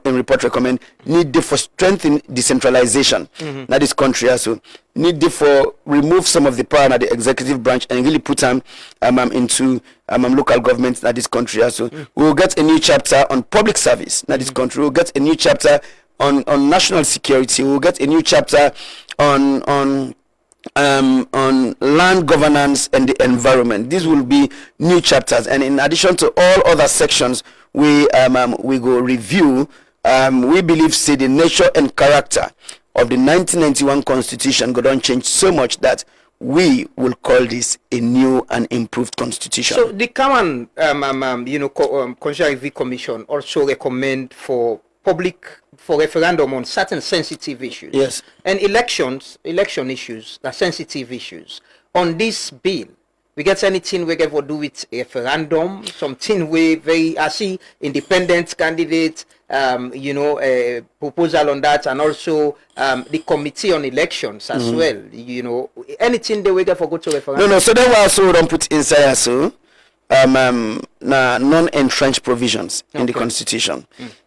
in report recommend, need for strengthen decentralization. That is country also need for remove some of the power of the executive branch and really put them into local government. That is country also. We will get a new chapter on public service. That is country. We will get a new chapter on national security. We will get a new chapter on land governance and the environment. These will be new chapters, and in addition to all other sections, we go review. We believe say the nature and character of the 1991 Constitution go don't change so much that we will call this a new and improved constitution. So the common Constitutional Review Commission also recommend for referendum on certain sensitive issues. Yes. And election issues, the sensitive issues. On this bill, we get anything we get to do with referendum, something we I see independent candidate, a proposal on that, and also the committee on elections as well. Anything they we get for go to referendum. No. So then we also don't put inside also non-entrenched provisions in the Constitution.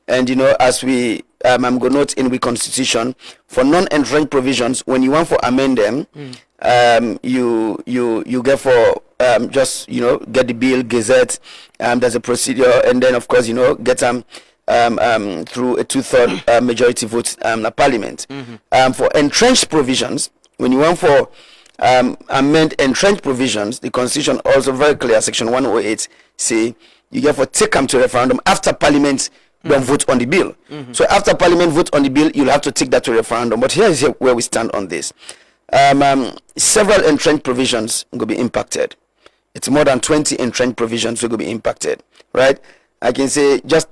And as we go note in the Constitution, for non-entrenched provisions, when you want to amend them, you get for just get the bill gazette. There's a procedure, and then of course get them through a 2/3 majority vote Parliament. For entrenched provisions, when you want for amend entrenched provisions, the Constitution also very clear, Section 108 say you get for take them to referendum after Parliament don't vote on the bill. So after Parliament vote on the bill, you'll have to take that to referendum. But here is where we stand on this. Several entrenched provisions will be impacted. It's more than 20 entrenched provisions will be impacted, right? I can say just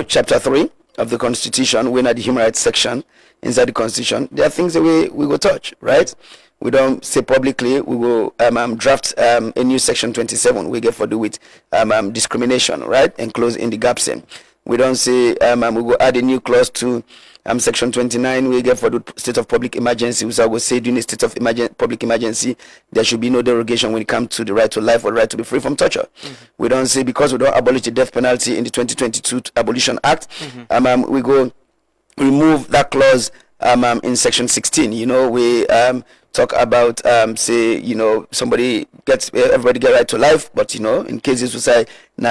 chapter 3 of the Constitution, we're at the human rights section inside the Constitution. There are things that we will touch, right? We don't say publicly. We will draft a new section 27. We get for do with discrimination, right, and close in the gaps in. We don't say we will add a new clause to section 29. We get for the state of public emergency. So I will say during the state of public emergency, there should be no derogation when it comes to the right to life or the right to be free from torture. We don't say because we don't abolish the death penalty in the 2022 Abolition Act, we go remove that clause in section 16. We talk about somebody everybody get right to life, but in cases we say in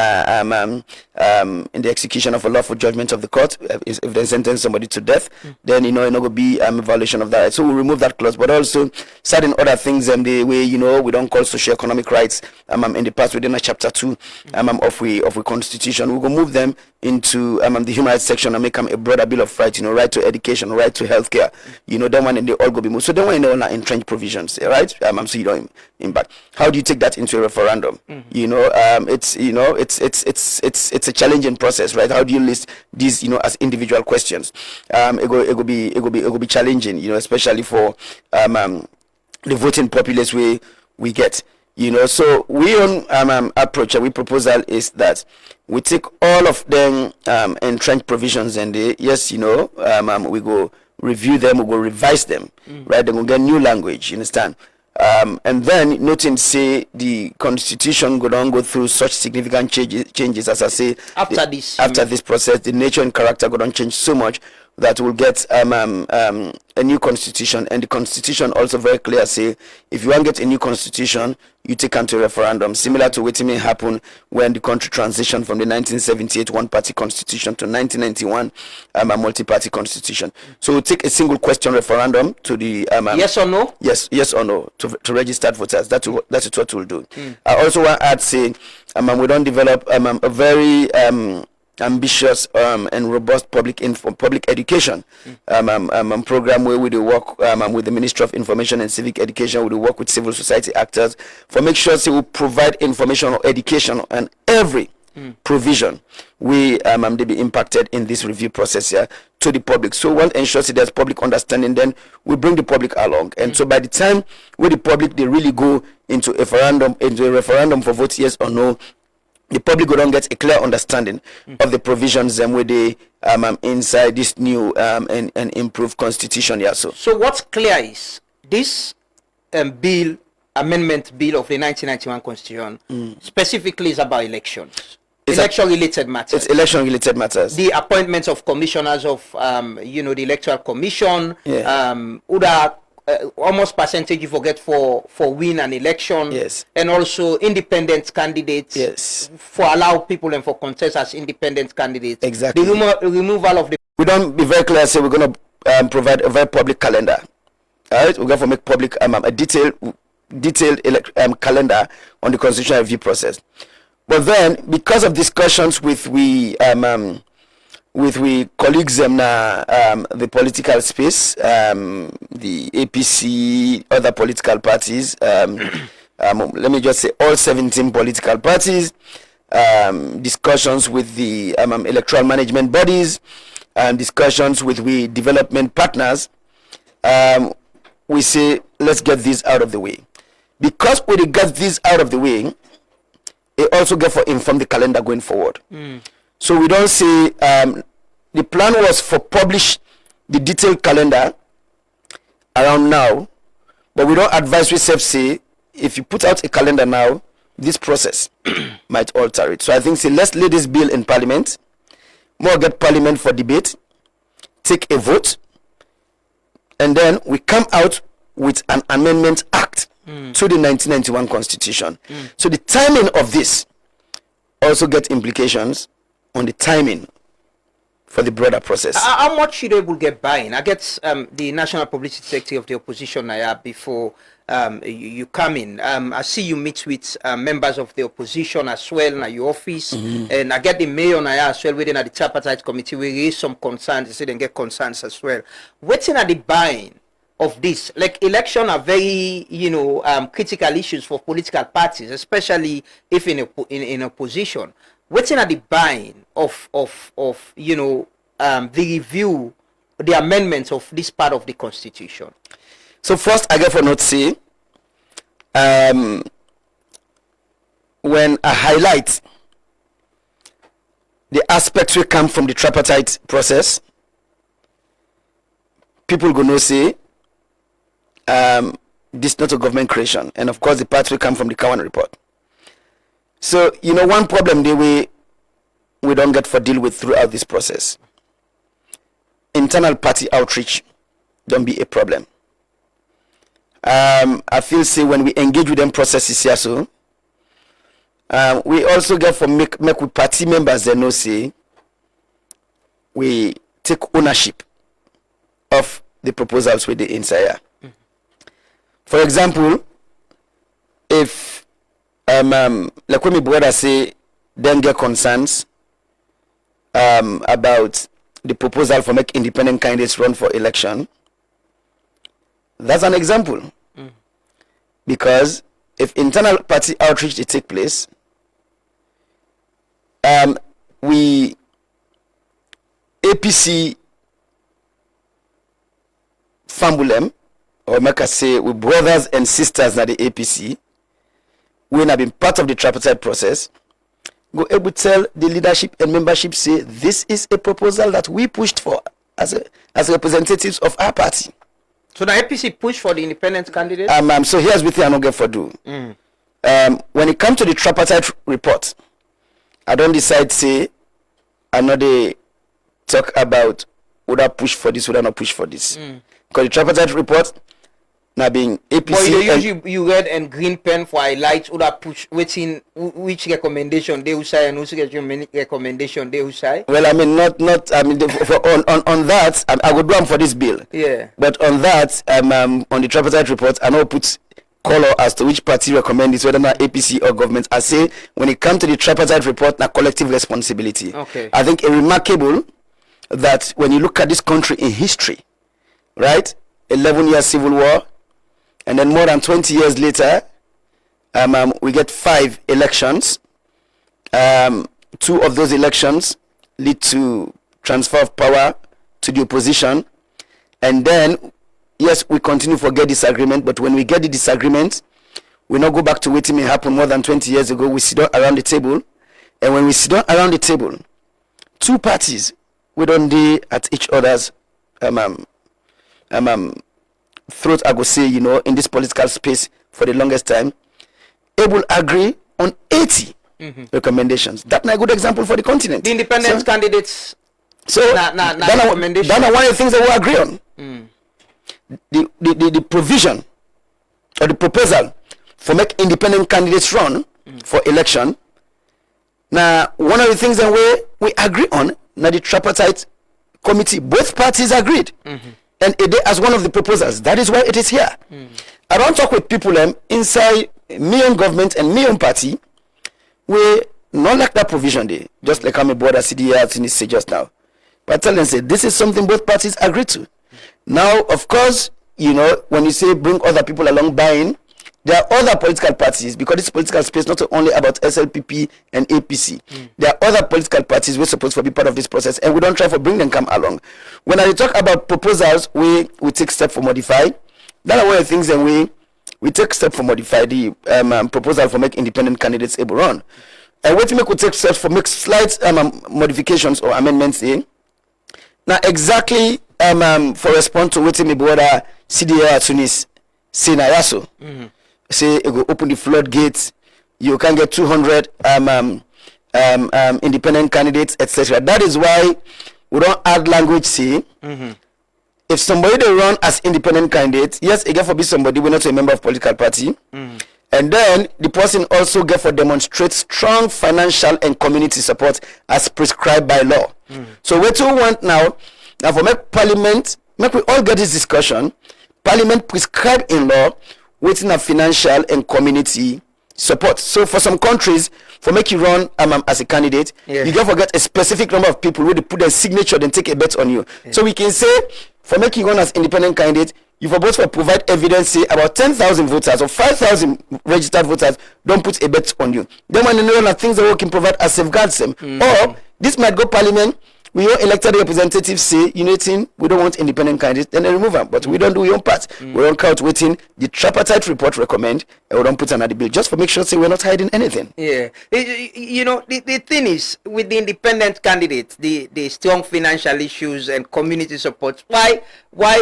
the execution of a lawful judgment of the court, if they sentence somebody to death, then it no go be a violation of that right. So we remove that clause, but also certain other things the way we don't call socio-economic rights in the past within a chapter 2 of we Constitution. We go move them into the human rights section and make them a broader bill of rights, right to education, right to healthcare, that one, and they all go be moved. So then when entrenched provisions, right? So you don't impact. How do you take that into a referendum? It's a challenging process, right? How do you list these, as individual questions? It will be challenging, especially for the voting populace we get. So we on approach, we proposal is that we take all of them entrenched provisions and we go review them, we go revise them, right? Then we'll get new language, you understand? And then noting say the Constitution go through such significant changes as I say after this process, the nature and character go change so much that we'll get a new Constitution, and the Constitution also very clear say if you want to get a new Constitution, you take into referendum, similar to what may happen when the country transitioned from the 1978 one-party Constitution to 1991 a multi-party Constitution. So we'll take a single question referendum to the yes or no. Yes or no to registered voters. That's what we'll do. I also want to add say we don't develop a very ambitious and robust public education program where we do work with the Ministry of Information and Civic Education. We do work with civil society actors for make sure we provide information or education on every provision we they be impacted in this review process here to the public. So one ensures there's public understanding, then we bring the public along, and so by the time with the public they really go into a referendum for vote yes or no, the public will don't get a clear understanding of the provisions where they inside this new and improved Constitution. Yeah. So what's clear is this bill amendment bill of the 1991 Constitution specifically is about elections. Election-related matters. It's election-related matters. The appointments of commissioners of, the Electoral Commission, other almost percentage you forget for win an election, and also independent candidates, for allow people and for contest as independent candidates. Exactly. The removal of the. We don't be very clear and say we're going to provide a very public calendar. All right, we're going to make public a detailed calendar on the constitutional review process. But then, because of discussions with we colleagues in the political space, the APC, other political parties, let me just say all 17 political parties, discussions with the electoral management bodies, discussions with the development partners, we say, let's get this out of the way. Because we get this out of the way, it also get for inform the calendar going forward. So we don't say the plan was for publish the detailed calendar around now, but we don't advise we say if you put out a calendar now, this process might alter it. So I think say let's lay this bill in Parliament, more get Parliament for debate, take a vote, and then we come out with an amendment act to the 1991 Constitution. So the timing of this also get implications on the timing for the broader process. How much should they will get buy-in? I get the National Publicity Secretary of the opposition before you come in. I see you meet with members of the opposition as well at your office, and I get the mayor as well within the tripartite committee. We raise some concerns, they say they get concerns as well. What's in the buy-in of this? Like election are very critical issues for political parties, especially if in opposition. What's in the buy-in of the review, the amendments of this part of the Constitution? So first, I get for not say, when I highlight the aspects that come from the tripartite process, people gonna say, this is not a government creation, and of course the parts will come from the Cowan report. So one problem we don't get for deal with throughout this process. Internal party outreach don't be a problem. I feel say when we engage with them processes here, so we also get for make with party members they know say we take ownership of the proposals with the inside. For example, if like when my brother say then get concerns about the proposal for make independent candidates run for election, that's an example. Because if internal party outreach it take place, we APC family, or make us say we brothers and sisters at the APC, we have been part of the tripartite process, go able to tell the leadership and membership say this is a proposal that we pushed for as representatives of our party. So the APC push for the independent candidate? So here's what I don't get for do. When it comes to the tripartite report, I don't decide say I know they talk about would I push for this, would I not push for this. Because the tripartite report now being APC. But you read and green pen for highlights would I push waiting which recommendation they will say and which recommendation they will say? Well, I mean not I mean on that I would do them for this bill. Yeah. But on that on the tripartite report I know put color as to which party recommend it, whether not APC or government. I say when it comes to the tripartite report, na collective responsibility. Okay. I think it's remarkable that when you look at this country in history, right, 11 years civil war, and then more than 20 years later, we get 5 elections. 2 of those elections lead to transfer of power to the opposition, and then yes, we continue to get disagreement, but when we get the disagreement, we not go back to what may happen more than 20 years ago. We sit down around the table, and when we sit down around the table, 2 parties we don't be at each other's throat. I go say, in this political space for the longest time, able agree on 80 recommendations. That's a good example for the continent. The independent candidates. So recommendation. that's one of the things that we agree on. The provision or the proposal for make independent candidates run for election. Now, one of the things that we agree on, now the tripartite committee, both parties agreed. And it as one of the proposals. That is why it is here. I don't talk with people inside me own government and me own party. We not like that provision there. Just like I'm a board CDA to say just now. But I tell them, say, this is something both parties agree to. Now, of course, you know, when you say bring other people along buying, there are other political parties, because this political space not only about SLPP and APC. There are other political parties we're supposed to be part of this process, and we don't try to bring them come along. When I talk about proposals, we take step for modify. That are one of the things that we take step for modify the proposal for make independent candidates able run. And what we make we take steps for make slight modifications or amendments in. Now exactly for respond to what me border CDA Tunis say na yaso. Say it go open the floodgates, you can get 200 independent candidates, etc. That is why we don't add language say if somebody they run as independent candidate, yes, it get for be somebody we're not a member of political party. And then the person also get for demonstrate strong financial and community support as prescribed by law. So what we want now for make parliament, make we all get this discussion, parliament prescribe in law waiting a financial and community support. So for some countries, for make you run as a candidate, you get to get a specific number of people who they put their signature and take a bet on you. So we can say for making you run as independent candidate, you for both for provide evidence say about 10,000 voters or 5,000 registered voters don't put a bet on you. Then when you know that things that we can provide as safeguards them, or this might go parliament. We all elected representatives say, you know, we don't want independent candidates, then they remove them. But we don't do your own part. We don't count waiting. The tripartite report recommend, and we don't put another bill just for make sure say we're not hiding anything. Yeah, you know, the thing is with the independent candidates, the strong financial issues and community support. Why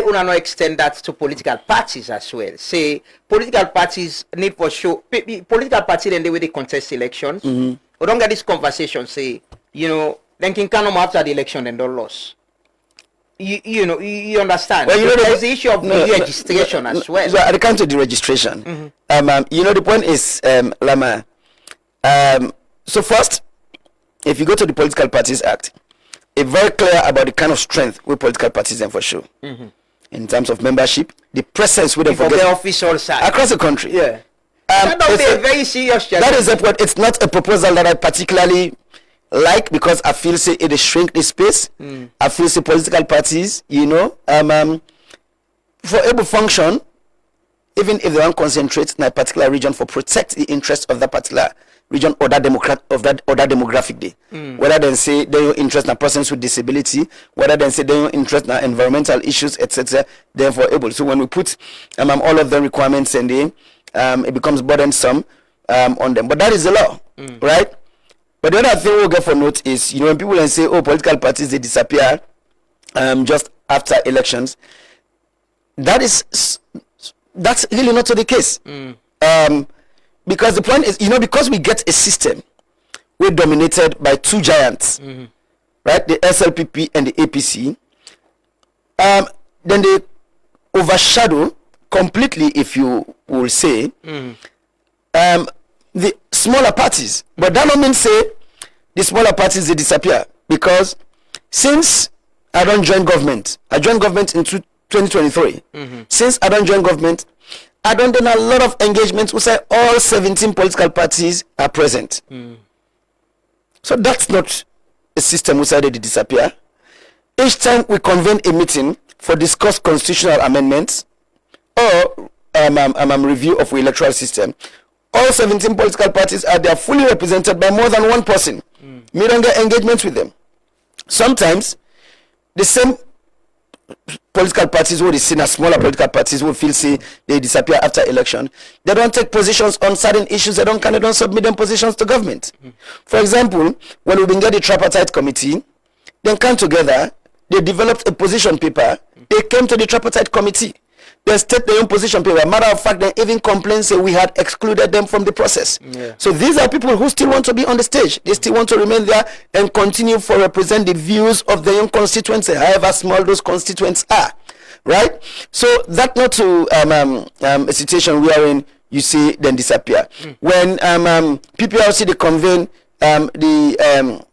una not extend that to political parties as well? Say political parties need for show political parties then the way they contest elections. We don't get this conversation. Say, you know. Then can come after the election and don't lose. You know, you understand. Well, you know, there's the issue of registration as well. So I come to the registration. You know, the point is, Lama. So first, if you go to the Political Parties Act, it's very clear about the kind of strength with political parties and for sure. In terms of membership, the presence with them for the official side across the country. Yeah. That don't be a very serious challenge. That is a point. It's not a proposal that I particularly like, because I feel say it shrink the space. I feel say political parties, you know, for able function, even if they don't concentrate in a particular region for protect the interest of that particular region or that demographic day. Whether they say they are interested in persons with disability, whether they say they are interested in environmental issues, etc. Therefore able. So when we put all of the requirements in there, it becomes burdensome on them. But that is the law, right? But the other thing we'll get for note is, you know, when people say, oh, political parties, they disappear just after elections, that's really not the case. Because the point is, you know, because we get a system, we're dominated by two giants, right? The SLPP and the APC. Then they overshadow completely, if you will say, the smaller parties. But that don't mean say the smaller parties they disappear, because since I don't join government, I joined government in 2023. Since I don't join government, I don't do a lot of engagements who say all 17 political parties are present. So that's not a system who said they disappear. Each time we convene a meeting for discuss constitutional amendments or review of the electoral system, all 17 political parties are there fully represented by more than one person. We don't get engagement with them. Sometimes the same political parties who they see as smaller political parties who feel say they disappear after election, they don't take positions on certain issues, they don't submit them positions to government. For example, when we get the tripartite committee, they come together, they developed a position paper, they came to the tripartite committee. They state their own position paper. Matter of fact, they even complain, say we had excluded them from the process. Yeah. So these are people who still want to be on the stage. They still want to remain there and continue to represent the views of their own constituency, however small those constituents are. Right? So that not to a situation we are in, you see, then disappear. When PPRC, they convene the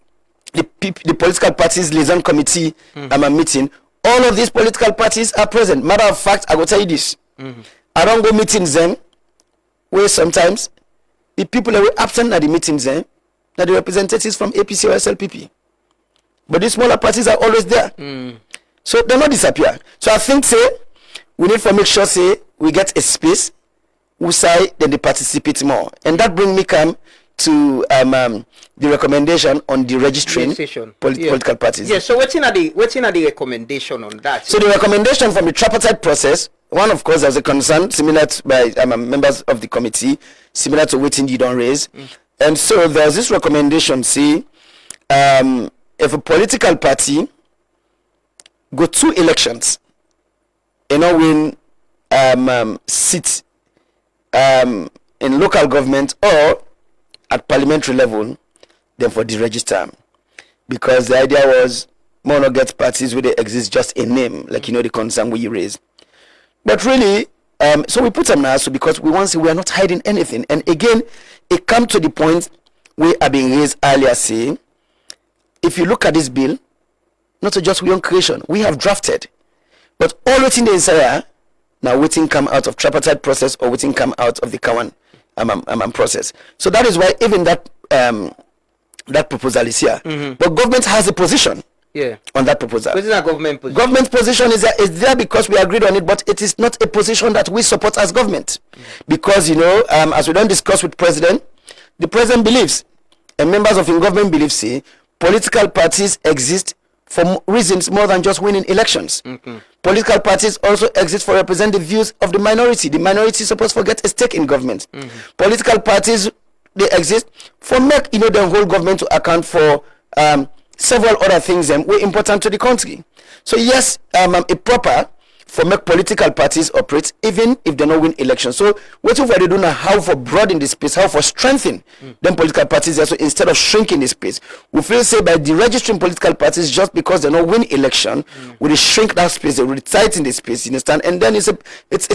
political parties liaison committee meeting, all of these political parties are present. Matter of fact, I will tell you this. I don't go meetings then, where sometimes the people that were absent at the meetings then, are the representatives from APC or SLPP. But the smaller parties are always there. So they not disappear. So I think, say, we need to make sure, say, we get a space, we say, then they participate more. And that brings me to the recommendation on the registering political parties. Yeah, so what's in the recommendation on that? So the recommendation from the tripartite process, one, of course, there's a concern similar to, by members of the committee, similar to what you don't raise. And so there's this recommendation, see, if a political party go 2 elections and not win seats in local government or at parliamentary level, then for deregister. Because the idea was more not get parties where they exist just a name, like the concern we raise. But really, so we put them now, so because we want to say we are not hiding anything. And again, it comes to the point we are being raised earlier, saying, if you look at this bill, not just we on creation, we have drafted. But all waiting the inside now waiting come out of tripartite process or waiting come out of the Kawan process. So that is why even that that proposal is here. But government has a position on that proposal. What is that government position? Government position is there because we agreed on it, but it is not a position that we support as government. Because, as we don't discuss with President, the President believes, and members of the government believe, say, political parties exist for reasons more than just winning elections. Political parties also exist for represent the views of the minority. The minority is supposed to get a stake in government. Political parties, they exist for make the whole government to account for several other things that were important to the country. So yes, a proper for make political parties operate even if they don't win elections. So what if they do now how for broaden the space, how for strengthen them political parties also instead of shrinking the space. We feel say by deregistering political parties just because they don't win election, we shrink that space, they will tighten the space, you understand? And then it's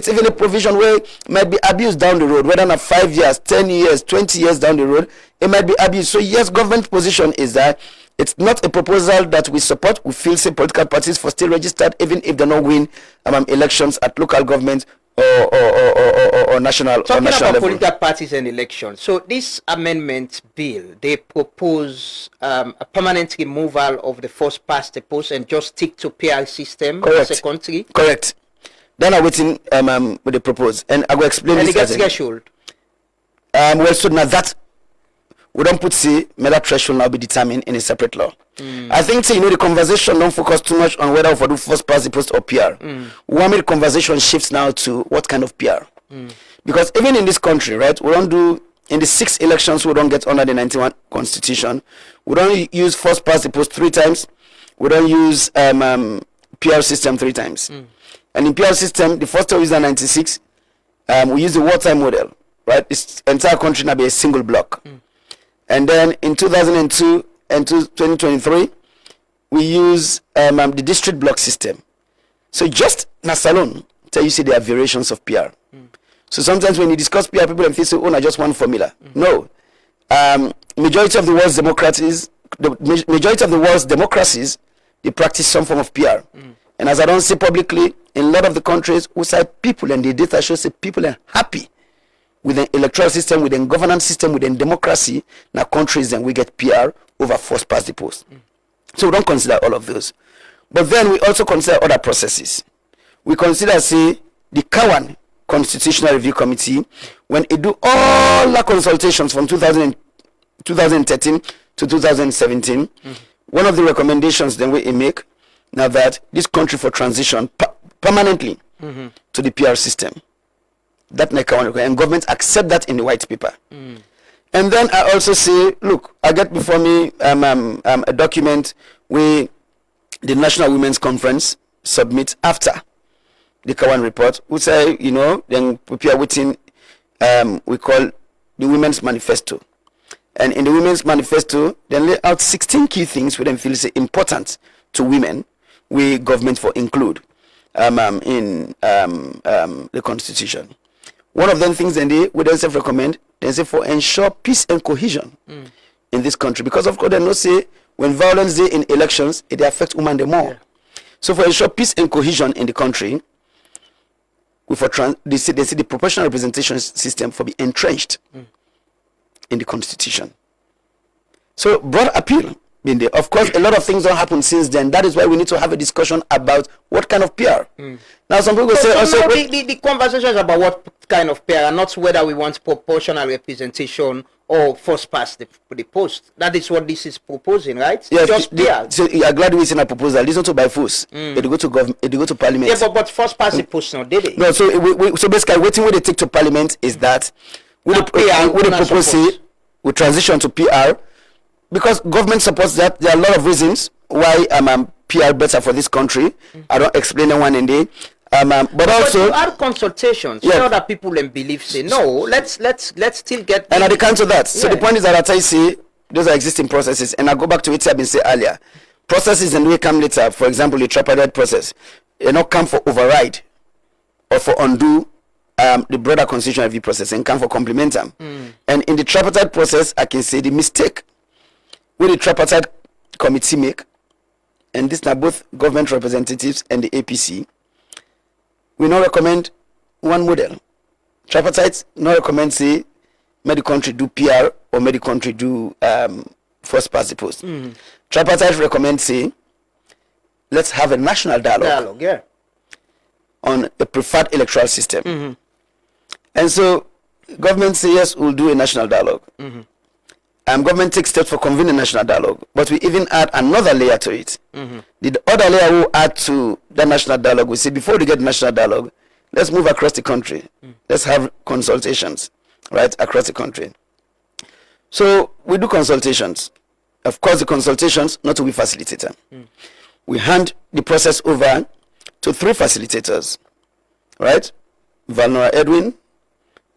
even a provision where it might be abused down the road, whether not 5 years, 10 years, 20 years down the road, it might be abused. So yes, government position is that it's not a proposal that we support. We feel say political parties for still registered even if they don't win elections at local government or national Talking or national about level. political parties and elections. So this amendment bill, they propose a permanent removal of the first past the post and just stick to PR system as a country. Correct. Then I'm waiting with the propose, and I will explain And this. it gets threshold. Well, so now that we don't put say that threshold now be determined in a separate law. I think the conversation don't focus too much on whether for the first past the post or PR. We want the conversation shifts now to what kind of PR. Because even in this country, right, we don't do in the 6 elections we don't get under the 91 constitution. We don't use first past the post 3 times. We don't use PR system 3 times. And in PR system, the first time we used in 96, we use the wartime model, right? This entire country now be a single block. And then in 2002 and 2023, we use the district block system. So just Nasalon, tell you see there are variations of PR. So sometimes when you discuss PR, people think say, I just one formula. No. Majority of the world's democracies, they practice some form of PR. And as I don't say publicly, in a lot of the countries, we say people, and the data shows that people are happy with an electoral system, with a governance system, with a democracy. Now countries, then we get PR over first past the post. So we don't consider all of those. But then we also consider other processes. We consider, say, the Kawan Constitutional Review Committee, when it do all the consultations from 2013 to 2017, one of the recommendations then we make, now that this country for transition permanently to the PR system. That and government accept that in the white paper. And then I also say, look, I get before me a document where the National Women's Conference submit after the Kawan report, we say, then prepare within we call the Women's Manifesto. And in the Women's Manifesto, then lay out 16 key things we then feel is important to women, we government for include in the Constitution. One of them things then they would also recommend, they say for ensure peace and cohesion in this country. Because of course they know say when violence day in elections, it affects women the more. Yeah. So for ensure peace and cohesion in the country, they say the proportional representation system for be entrenched in the Constitution. So broad appeal been there. Of course, a lot of things don't happen since then. That is why we need to have a discussion about what kind of PR. Now some people say also the conversation is about what kind of PR, and not whether we want proportional representation or first past the post. That is what this is proposing, right? Yes, just PR. So you are glad we seen a proposal. Listen to by force. It go to government. It go to parliament. Yeah, but first past the post now, did it? No, so so basically, waiting when they take to parliament is that we propose we transition to PR because government supports that. There are a lot of reasons why PR better for this country. I don't explain the one in there. But also you had consultations. Yeah. So that people and believe say no. Let's still get. And I come to that. So Yeah. the point is that I say those are existing processes, and I go back to it I've been saying earlier. Processes and we come later. For example, the tripartite process, they not come for override or for undo the broader constitutional review process, and come for complement them. And in the tripartite process, I can say the mistake with the tripartite committee make, and this now both government representatives and the APC. We not recommend one model. Tripartite not recommend say make the country do PR or make the country do first past the post. Tripartite recommend say let's have a national dialogue Yeah. on the preferred electoral system. And so government say yes, we'll do a national dialogue. Government takes steps for convening a national dialogue, but we even add another layer to it. The other layer we'll add to the national dialogue, we say before we get national dialogue, let's move across the country. Let's have consultations, right, across the country. So we do consultations. Of course, the consultations not to be facilitator. We hand the process over to 3 facilitators, right? Valnora Edwin,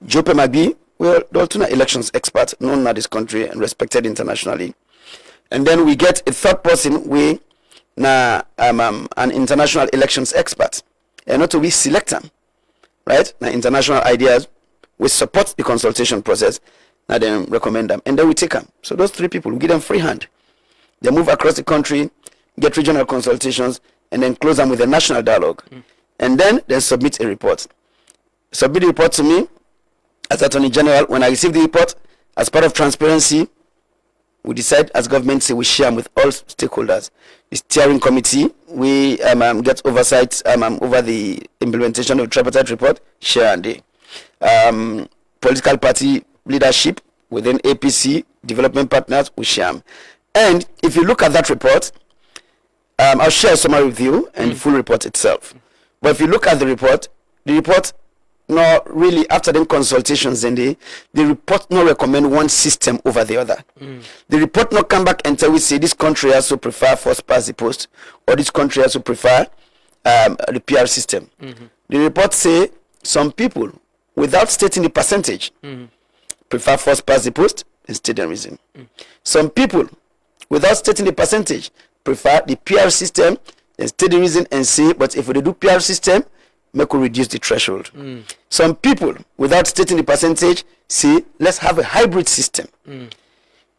Jope Magbi, well, the alternate elections expert known in this country and respected internationally. And then we get a 3rd person, we an international elections expert. And not to be select them, right? Now international ideas, we support the consultation process, now then recommend them. And then we take them. So those 3 people, we give them free hand. They move across the country, get regional consultations, and then close them with a national dialogue. And then submit a report. Submit the report to me as Attorney General. When I receive the report, as part of transparency, we decide as government say we share them with all stakeholders. The steering committee, we get oversight over the implementation of the tripartite report, share and they. Political party leadership within APC, development partners, we share them. And if you look at that report, I'll share a summary with you and the full report itself. But if you look at the report no really after them consultations then the report not recommend one system over the other. The report not come back and tell we say this country also prefer first past the post or this country also prefer the PR system. The report say some people without stating the percentage prefer first past the post and state the reason. Some people without stating the percentage prefer the PR system and state the reason and say but if we do PR system make we reduce the threshold. Some people, without stating the percentage, say, let's have a hybrid system.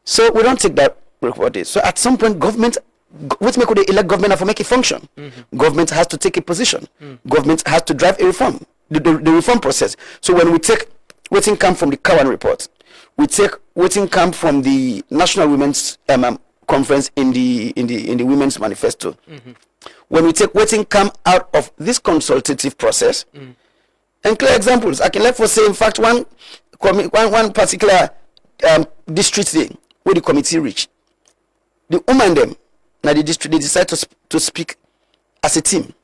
So we don't take that report. So at some point, government, what make we elect government for make it function? Government has to take a position. Government has to drive a reform, the reform process. So when we take what come from the Kawan report, we take what come from the National Women's Conference in the Women's Manifesto. When we take what come out of this consultative process, and clear examples, I can let for say, in fact, one particular district day where the committee reached, the women them, now the district, they decided to speak as a team.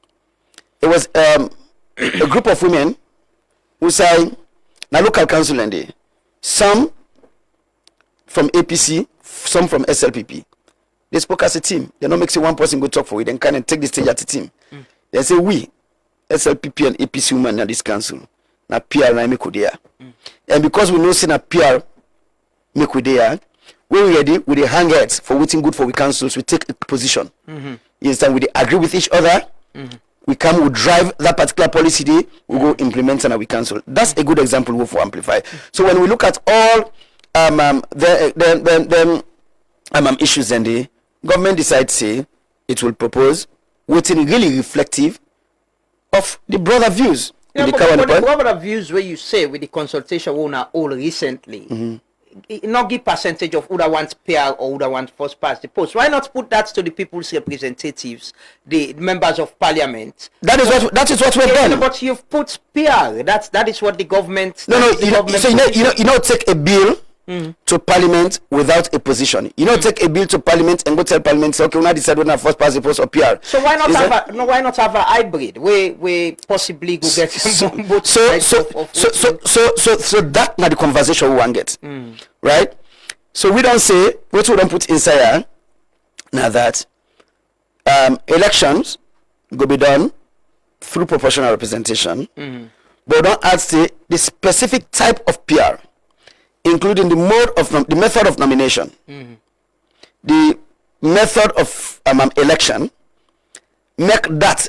It was a group of women who say, now local council and they, some from APC, some from SLPP. They spoke as a team. They don't make say one person go talk for it and kind of take the stage as a team. They say we SLPP and APC women in this council. Na PR na make there. And because we know say na PR make we there, when we ready with the hang heads for waiting good for we councils, we take a position. Instead we agree with each other. We come, we drive that particular policy day, we go implement and we cancel. That's a good example for Amplify. So when we look at all the issues and the government decides say it will propose waiting really reflective of the broader views. Yeah, but the broader views where you say with the consultation we now all recently, not give percentage of who that wants PR or who that wants first past the post. Why not put that to the people's representatives, the members of parliament? That is what we've done. But you've put PR. That is what the government. No. You know, take a bill to parliament without a position. You know, take a bill to parliament and go tell parliament, say, okay, we now decide when I first pass the post or PR. So why not have a hybrid? We possibly go get both sides so that now the conversation we want get. Right? So we don't say what we don't put inside here now that elections go be done through proportional representation, but we don't add say the specific type of PR, including the method of nomination, the method of election, make that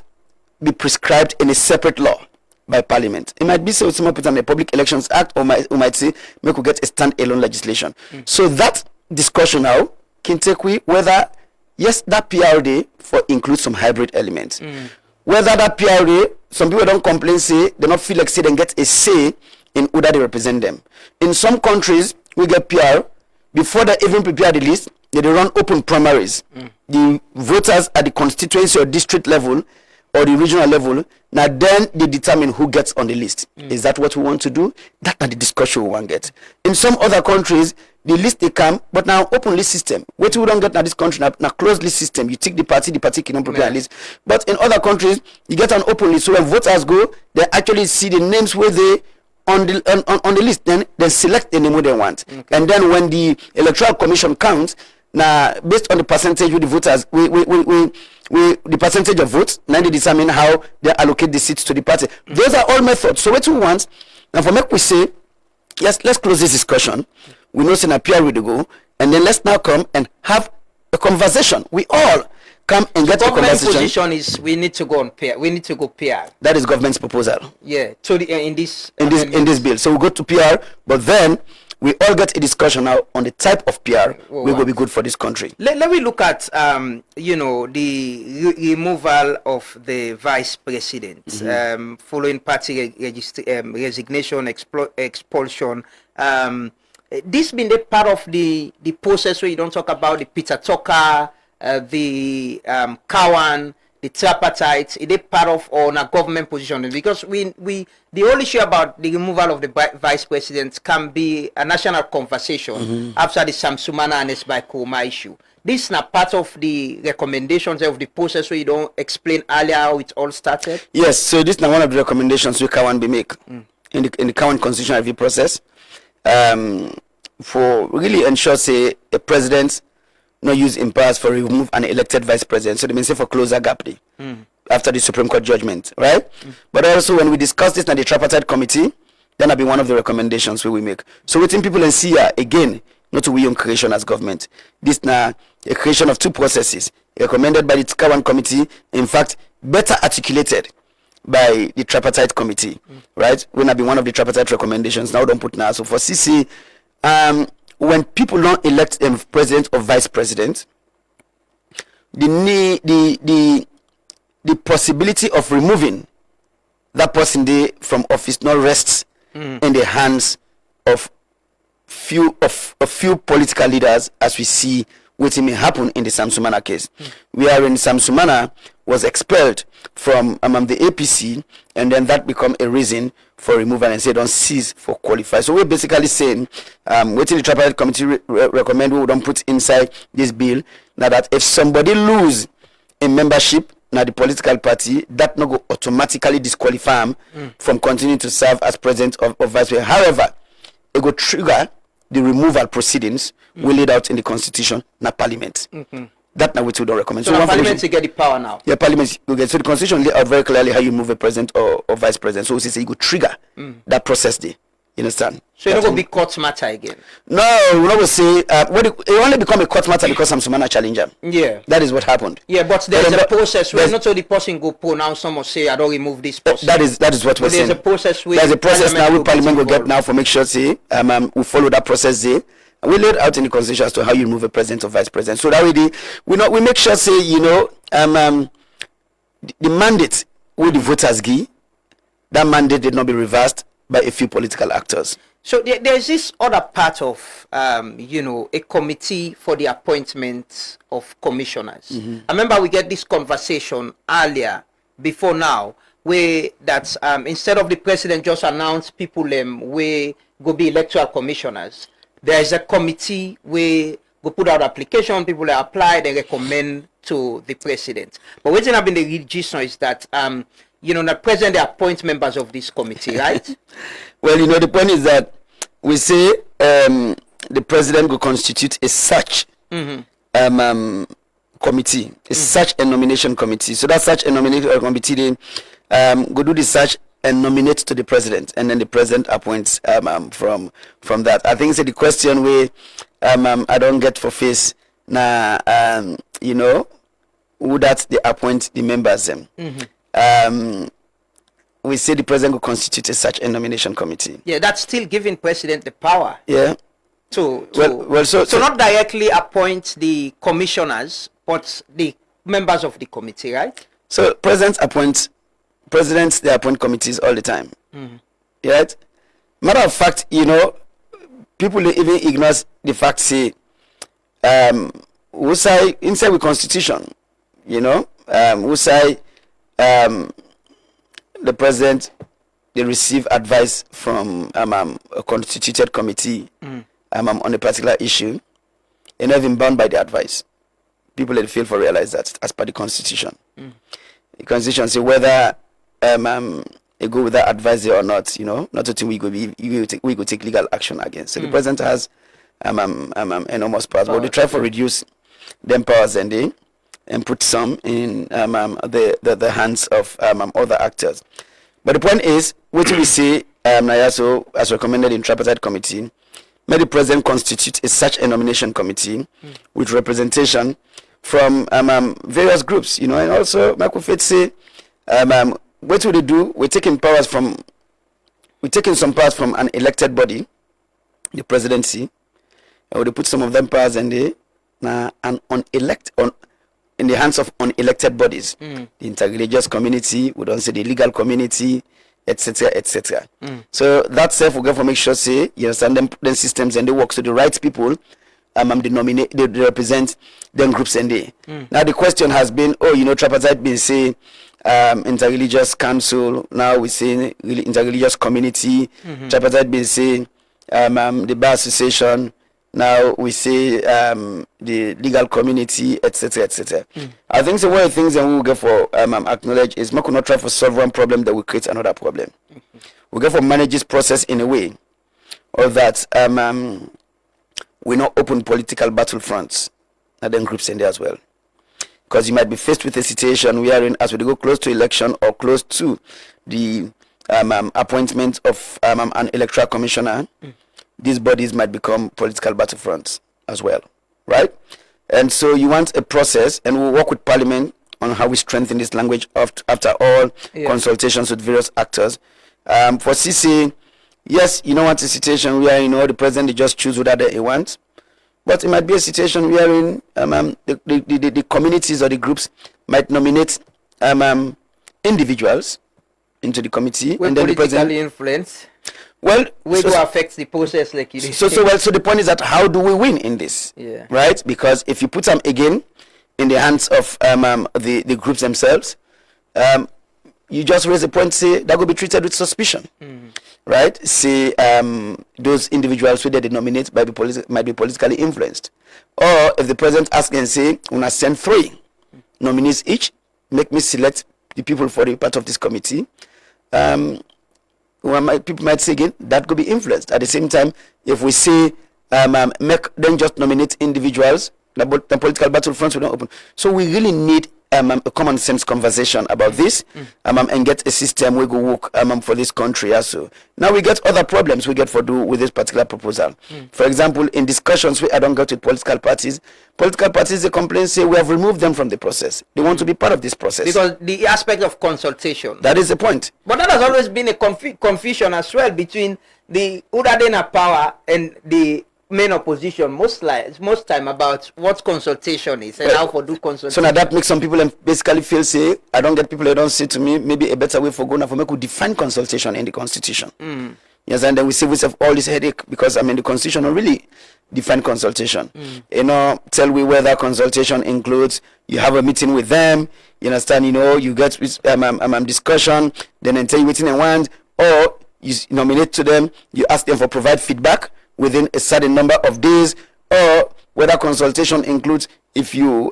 be prescribed in a separate law by parliament. It might be so someone put on the Public Elections Act, or might say make we get a stand-alone legislation. So that discussion now can take we whether yes that PRD for include some hybrid elements. Whether that PRD, some people don't complain say they not feel like say they get a say in who that they represent them. In some countries we get PR before they even prepare the list, they run open primaries. The voters at the constituency or district level or the regional level, now then they determine who gets on the list. Is that what we want to do? That's the discussion we want to get. In some other countries, the list they come, but now open list system. What we don't get now this country, now closed list system. You take the party can prepare a list. But in other countries, you get an open list. So when voters go, they actually see the names where they on the list, then they select the name they want. And then when the Electoral Commission counts, now based on the percentage with the voters, we the percentage of votes, now they determine how they allocate the seats to the party. Those are all methods. So what we want, and for make we say, yes, let's close this discussion. We know in a PR we go, and then let's now come and have a conversation. We all come and get a conversation. Position is we need to go on PR. We need to go PR. That is government's proposal. Yeah. So in this bill. So we go to PR, but then we all get a discussion now on the type of PR we will be good for this country. Let me look at the removal of the vice president following party resignation, expulsion. This been the part of the process where you don't talk about the Peter Tucker, the Cowan, the tripartite. Is they part of on a government position? Because the whole issue about the removal of the vice president can be a national conversation after the Samsumana and Esbai-Kurma issue. This is not part of the recommendations of the process where you don't explain earlier how it all started? Yes, so this is one of the recommendations we can make in the current constitutional review process. For really ensure say a president no use in powers for remove an elected vice president. So they may say for closer gap day after the Supreme Court judgment, right? But also when we discuss this in the tripartite committee, then that'll be one of the recommendations we will make. So within people and see again, not to we on creation as government. This now a creation of two processes recommended by the Kawan committee, in fact, better articulated by the tripartite committee, right? Will not be one of the tripartite recommendations. Now don't put now. So for CC, when people don't elect a president or vice president, the possibility of removing that person there from office not rests in the hands of few political leaders, as we see what may happen in the Samsumana case. Wherein Samsumana was expelled from the APC, and then that become a reason for removal and say don't cease for qualify. So we're basically saying, waiting the tripartite committee recommend we don't put inside this bill now that if somebody lose a membership now the political party, that not go automatically disqualify him from continuing to serve as president of vice president. However, it go trigger the removal proceedings we laid out in the constitution na parliament. That now we too don't recommend. So one Parliament to get the power now. Yeah, Parliament. Okay, so the Constitution lay out very clearly how you move a president or vice president. So we say you could trigger that process there. You understand? So it's not going to be court matter again. No, we not say it only become a court matter because some Sumana challenger. Yeah. That is what happened. Yeah, but there's a process where not only person go pronounce some or say I don't remove this person. That is what we're saying. There's a process where there's a process now with Parliament will get now for make sure say we follow that process there. And we laid out in the Constitution as to how you remove a president or vice president. So that way we make sure say the mandate with the voters give, that mandate did not be reversed by a few political actors. So there's this other part of, a committee for the appointment of commissioners. I remember we get this conversation earlier, before now, where that instead of the president just announce people where go be electoral commissioners, there is a committee where go put out application, people apply, they recommend to the president. But what's happening in the register is that the president they appoint members of this committee, right? Well, the point is that we say the president will constitute a search committee, a search and nomination committee. So that search and nomination committee then go do the search and nominate to the president, and then the president appoints from that. I think it's the question where I don't get for face now. Who that they appoint the members we say the president will constitute a search and nomination committee. Yeah, that's still giving president the power. Yeah. So not directly appoint the commissioners, but the members of the committee, right? So presidents they appoint committees all the time. Right? Matter of fact, people even ignore the fact say we say inside the constitution, we say the president they receive advice from a constituted committee on a particular issue and not even bound by the advice. People that fail to realize that as per the constitution. The constitution say whether they go with that advice or not, not until we go take legal action against. So the president has enormous powers, but they try to reduce them powers and put some in the hands of other actors. But the point is, what we say, Nayaso, as recommended in tripartite committee, may the president constitute a search and nomination committee with representation from various groups, and also Michael Fate say, what will they do? We're taking some powers from an elected body, the presidency, and we put some of them powers in the in the hands of unelected bodies, the interreligious community, we don't say the legal community, etc., etc. So that self will go for make sure say you understand them systems and they work so the right people they represent them groups and they. Now the question has been, tripartite been say interreligious council, now we say interreligious community, tripartite been say the bar association, now we say the legal community, etc., etc. I think so. One of the things that we will get for acknowledge is we could not try for solve one problem that will create another problem. We get for manage this process in a way, or that we not open political battlefronts and then groups in there as well, because you might be faced with a situation wherein as we go close to election or close to the appointment of an electoral commissioner. These bodies might become political battlefronts as well, right? And so you want a process, and we'll work with Parliament on how we strengthen this language after all consultations with various actors. For CC, yes, you don't want a situation where the president just choose whatever he wants, but it might be a situation wherein the communities or the groups might nominate individuals into the committee, when and then the politically president influenced. Well, we do affect the process like you so the point is that how do we win in this? Yeah. Right? Because if you put them again in the hands of the groups themselves, you just raise a point, say that will be treated with suspicion. Right? Say those individuals who they nominate might be politically influenced. Or if the president asks and say, "Una send 3 nominees each, make me select the people for the part of this committee." People might say again that could be influenced. At the same time, if we say make them just nominate individuals the political battlefronts will not open. So we really need a common sense conversation about this and get a system we go work for this country also. Now we get other problems we get for do with this particular proposal. For example, in discussions I don't get with political parties they complain, say we have removed them from the process. They want to be part of this process. Because the aspect of consultation. That is the point. But that has always been a confusion as well between the Udadena power and the main opposition most time about what consultation is and how to do consultation. So now that makes some people basically feel, say, I don't get people that don't say to me, maybe a better way for going for me could define consultation in the constitution. Yes, and then we save ourselves all this headache because the constitution don't really define consultation. Tell we whether consultation includes you have a meeting with them, you understand, you get discussion, then tell you what they want, or you nominate to them, you ask them for provide feedback within a certain number of days, or whether consultation includes if you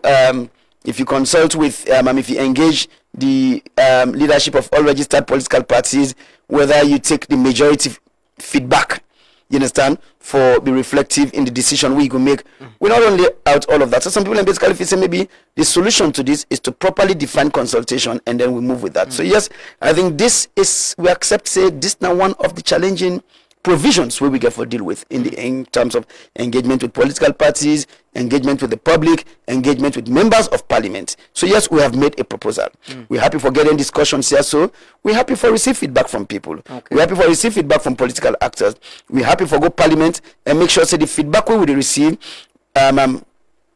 consult with if you engage the leadership of all registered political parties, whether you take the majority feedback, you understand, for be reflective in the decision we go make. We not only out all of that. So some people basically say maybe the solution to this is to properly define consultation and then we move with that. So yes, I think this is, we accept, say this now one of the challenging provisions where we get for deal with in terms of engagement with political parties, engagement with the public, engagement with members of parliament. So yes, we have made a proposal. We're happy for getting discussions here. So we're happy for receive feedback from people. We're happy for receive feedback from political actors. We're happy for go parliament and make sure say the feedback we will receive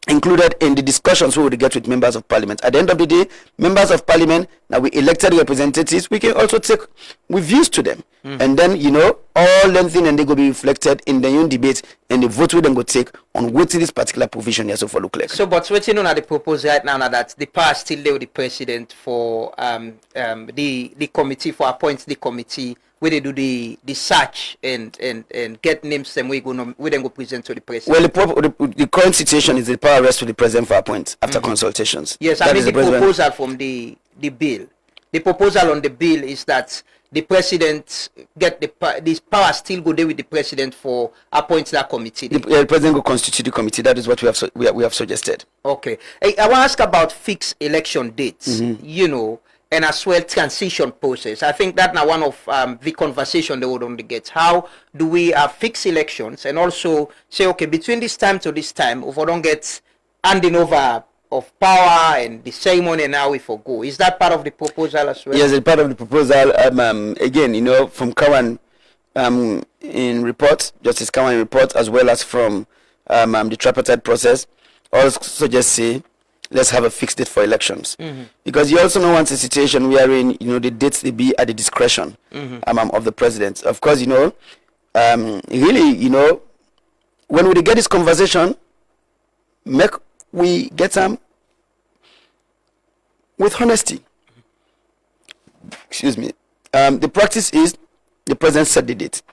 included in the discussions we would get with members of parliament. At the end of the day, members of parliament, now we elected representatives, we can also take with views to them. And then, all them things and they go be reflected in the own debate and the vote we then go take on what this particular provision here so for look like. So, but what's on the proposal right now that the power still there with the president for the committee, for appoint the committee where they do the search and get names them we then go present to the president. Well, the current situation is the power rests with the president for appoint after consultations. Yes, I mean the proposal from the bill. The proposal on the bill is that the president get this power still go there with the president for appoint that committee. The president go constitute the committee. That is what we have suggested. Okay. I want to ask about fixed election dates. And as well transition process. I think that now one of the conversation they would only get. How do we fix elections and also say, okay, between this time to this time, if we don't get handing over of power and the ceremony and how we forgo. Is that part of the proposal as well? Yes, it's part of the proposal. Again, from Kawan in report, Justice Kawan in report, as well as from the tripartite process, also just say, let's have a fixed date for elections. Because you also know once a situation wherein, the dates they be at the discretion of the president. Of course, really, when we get this conversation, we get them with honesty. Excuse me. The practice is the president set the date.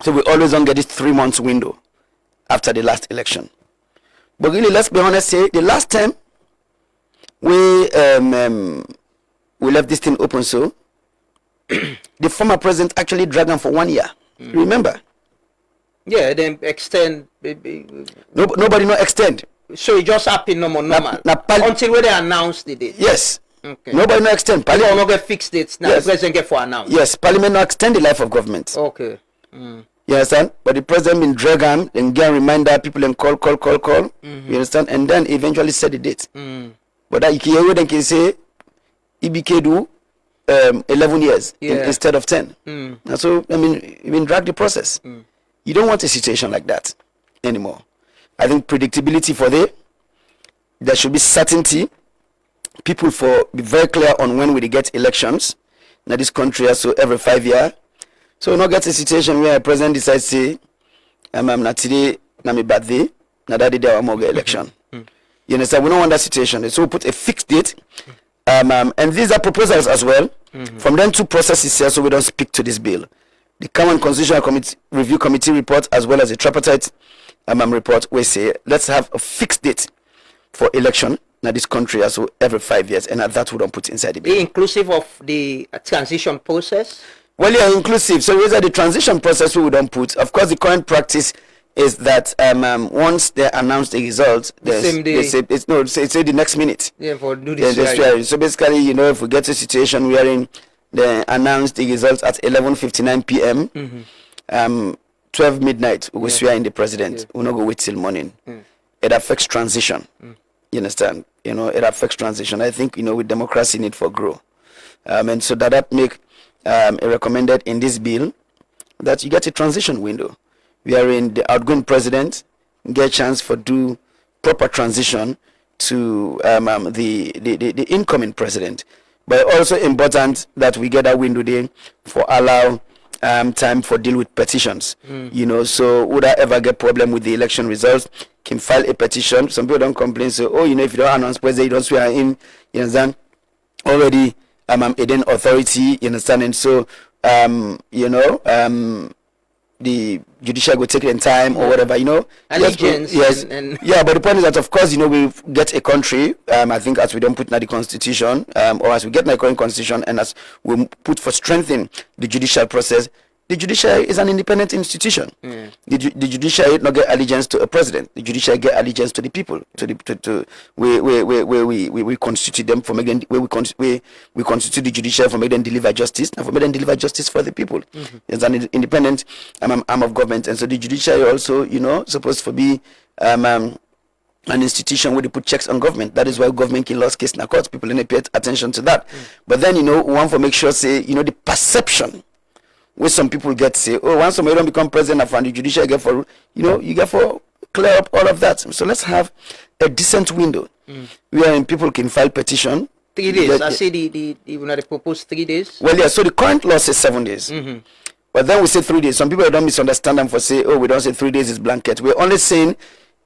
So we always don't get this 3 months window after the last election. But really, let's be honest, say the last time we left this thing open, so the former president actually dragged them for 1 year. Remember? Yeah, then extend. Nobody no extend. So it just happened normal. Until when they announced the date. Yes. Okay. Nobody no extend. Parliament no get fixed dates now. Yes. The president get for announce. Yes, Parliament no extend the life of government. Okay. You understand? But the president been drag him and get a reminder, people and call. You understand? And then eventually set the date. But that you can say EBK do 11 years instead of 10. And so you been drag the process. You don't want a situation like that anymore. I think predictability for there should be certainty. People be very clear on when we get elections. Now this country so every 5 years. So not get a situation where a president decides say, I'm not today, na my birthday, na that day I will get election. You understand? We don't want that situation. So we put a fixed date. And these are proposals as well. From them two processes here, so we don't speak to this bill. The Common Constitutional Review Committee report as well as the tripartite report, we say let's have a fixed date for election in this country so every 5 years, and that we don't put inside the bill. Inclusive of the transition process? Well, yeah, inclusive. So these are the transition process we don't put. Of course, the current practice is that once they announce the results, same day. they say the next minute. Yeah, for do Yeah, this. the swearing. So basically, you know, if we get to a situation wherein they announce the results at 11:59 p.m., 12 midnight, we will swear in the president. We'll not go wait till morning. It affects transition. You understand? You know, it affects transition. I think, you know, with democracy need for grow. And so that make recommended in this bill that you get a transition window wherein the outgoing president get a chance for do proper transition to the incoming president. But also important that we get that window there for allow time for deal with petitions. You know, so would I ever get problem with the election results, can file a petition. Some people don't complain, so you know, if you don't announce president, you don't swear in, you understand, already in authority, you understand, and so you know, the judiciary will take it in time or whatever, you know. Allegiance. Yes. And Yeah, but the point is that, of course, you know, we get a country, I think, as we don't put in the constitution, or as we get in the current constitution, and as we put for strengthening the judicial process, the judiciary is an independent institution. The judiciary not get allegiance to a president. The judiciary get allegiance to the people. We constitute them for making we constitute the judiciary for making them deliver justice, and for making them deliver justice for the people. It's an independent arm of government, and so the judiciary also, you know, supposed to be an institution where they put checks on government. That is why government can lose case in the courts. People didn't pay attention to that. But then, you know, we want to make sure, say, you know, the perception where some people get say, oh, once somebody don't become president of the judiciary get for, you know, you get for clear up all of that. So let's have a decent window where people can file petition. 3 days. I say the proposed 3 days. Well, yeah. So the current law says 7 days. But then we say 3 days. Some people don't misunderstand them for say, oh, we don't say 3 days is blanket. We're only saying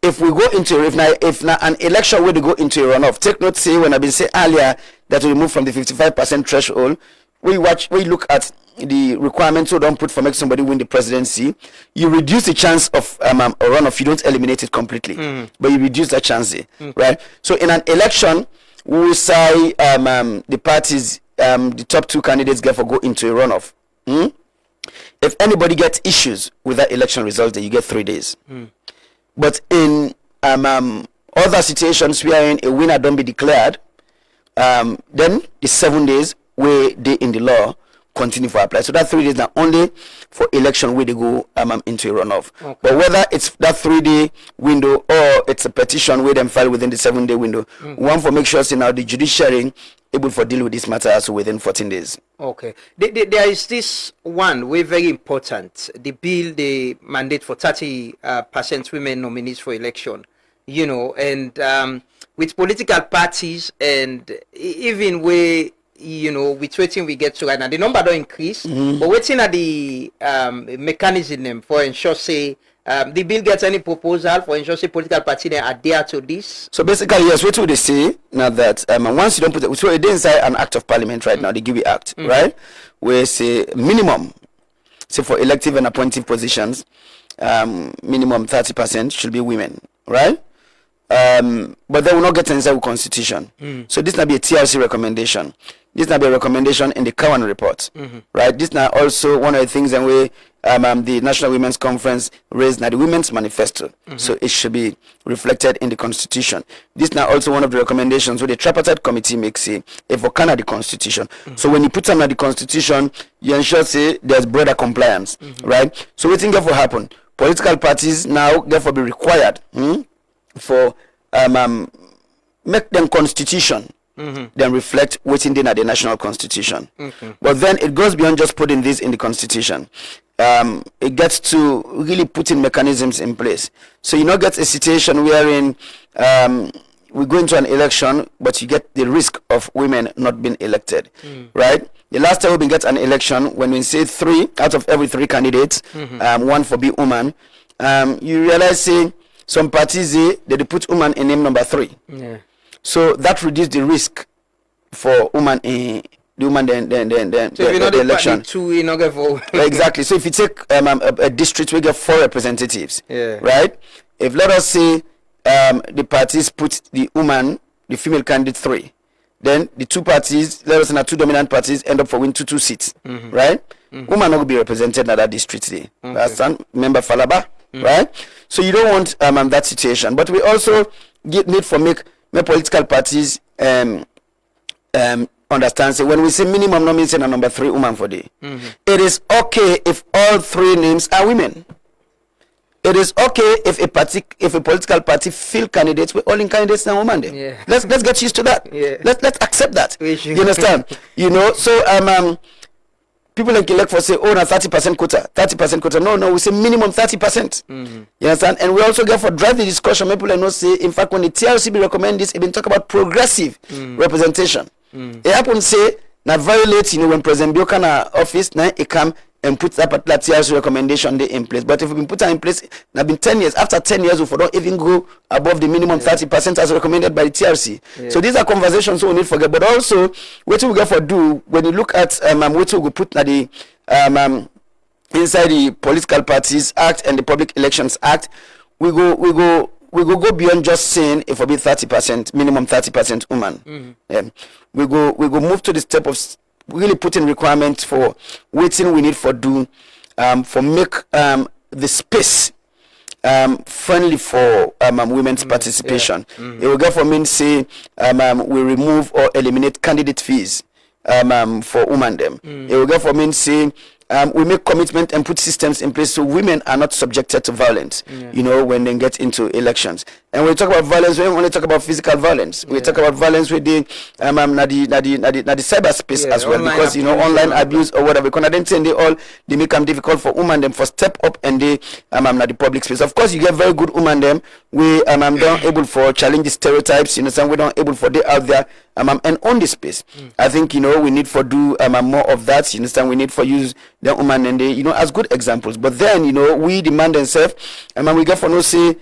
if we go into if now an election where they go into a runoff. Take note, say when I've been saying earlier that we remove from the 55% threshold. We look at the requirements so don't put for make somebody win the presidency. You reduce the chance of a runoff. You don't eliminate it completely, but you reduce the chance, right? So in an election, we will say the parties, the top two candidates get for go into a runoff. If anybody gets issues with that election result, then you get 3 days. But in other situations wherein a winner don't be declared, then the 7 days where they in the law continue for apply. So that 3 days now only for election where they go into a runoff. But whether it's that 3 day window or it's a petition where them file within the 7 day window, we want to make sure say now the judiciary able for deal with this matter also within 14 days. Okay. There is this one way very important. The bill, the mandate for 30% women nominees for election. You know, and with political parties and even where, you know, with waiting we get to right now, the number don't increase, but waiting at the mechanism for ensure say the bill gets any proposal for ensure say political party they adhere to this. So basically, yes, what would they say now that once you don't put it, so it inside an act of parliament right now, the Give Act, right, where say minimum, say for elective and appointive positions, minimum 30% should be women, right? But they will not get inside the constitution. So this might be a TRC recommendation. This might be a recommendation in the Cowan report, right? This now also one of the things that we the National Women's Conference raised now the Women's Manifesto. So it should be reflected in the constitution. This now also one of the recommendations where the tripartite committee makes a Canada the constitution. So when you put them at the constitution, you ensure say there's broader compliance, right? So what thing will happen? Political parties now therefore be required for make them constitution then reflect what's in the national constitution. But then it goes beyond just putting this in the constitution. It gets to really putting mechanisms in place. So you not get a situation wherein we go into an election, but you get the risk of women not being elected, right? The last time we get an election, when we say 3 out of every 3 candidates, 1 for be woman, you realize say some parties they put woman in name number 3. So that reduces the risk for woman in the woman then so if you know the election. Two, you know, get for Exactly. So if you take a district, we get 4 representatives, Yeah. right? If let us say the parties put the woman, the female candidate 3, then the 2 parties, let us say 2 dominant parties end up for win 2 seats, right? Woman not will be represented in that district today. Member Falaba right? So you don't want that situation. But we also need for make political parties understand. So when we say minimum, no means a number 3 woman for day. It is okay if all 3 names are women. It is okay if a political party field candidates with all in candidates and women. Yeah. Let's get used to that. Yeah. Let's accept that. You understand? So people like elect for say, oh, na 30% quota. No, we say minimum 30%. You understand? And we also get for drive the discussion. People like no say, in fact, when the TRC be recommend this, it been talk about progressive representation. It happen say, na violate, when President Bioka na office, na it come and put that particular TRC recommendation there in place. But if we been put that in place, now been 10 years. After 10 years, we don't even go above the minimum 30% as recommended by the TRC. So these are conversations we need to forget. But also, what we get for do when you look at what we put na the inside the Political Parties Act and the Public Elections Act, we go beyond just saying if we be 30%, minimum 30% woman. We go move to the step of really putting requirements for waiting we need for do for make the space friendly for women's participation. It will get for mean say we remove or eliminate candidate fees for women them. It will get for mean say we make commitment and put systems in place so women are not subjected to violence, when they get into elections. And when we talk about violence, we don't only talk about physical violence. We talk about violence with the cyberspace as well, because online abuse or whatever. Because I didn't say they make them difficult for women them for step up and they the public space. Of course, you get very good women them. We don't able for challenge the stereotypes. We don't able for they out there and own the space. I think we need for do more of that. You understand? We need for use the woman and they as good examples. But then we demand themselves. We get for no say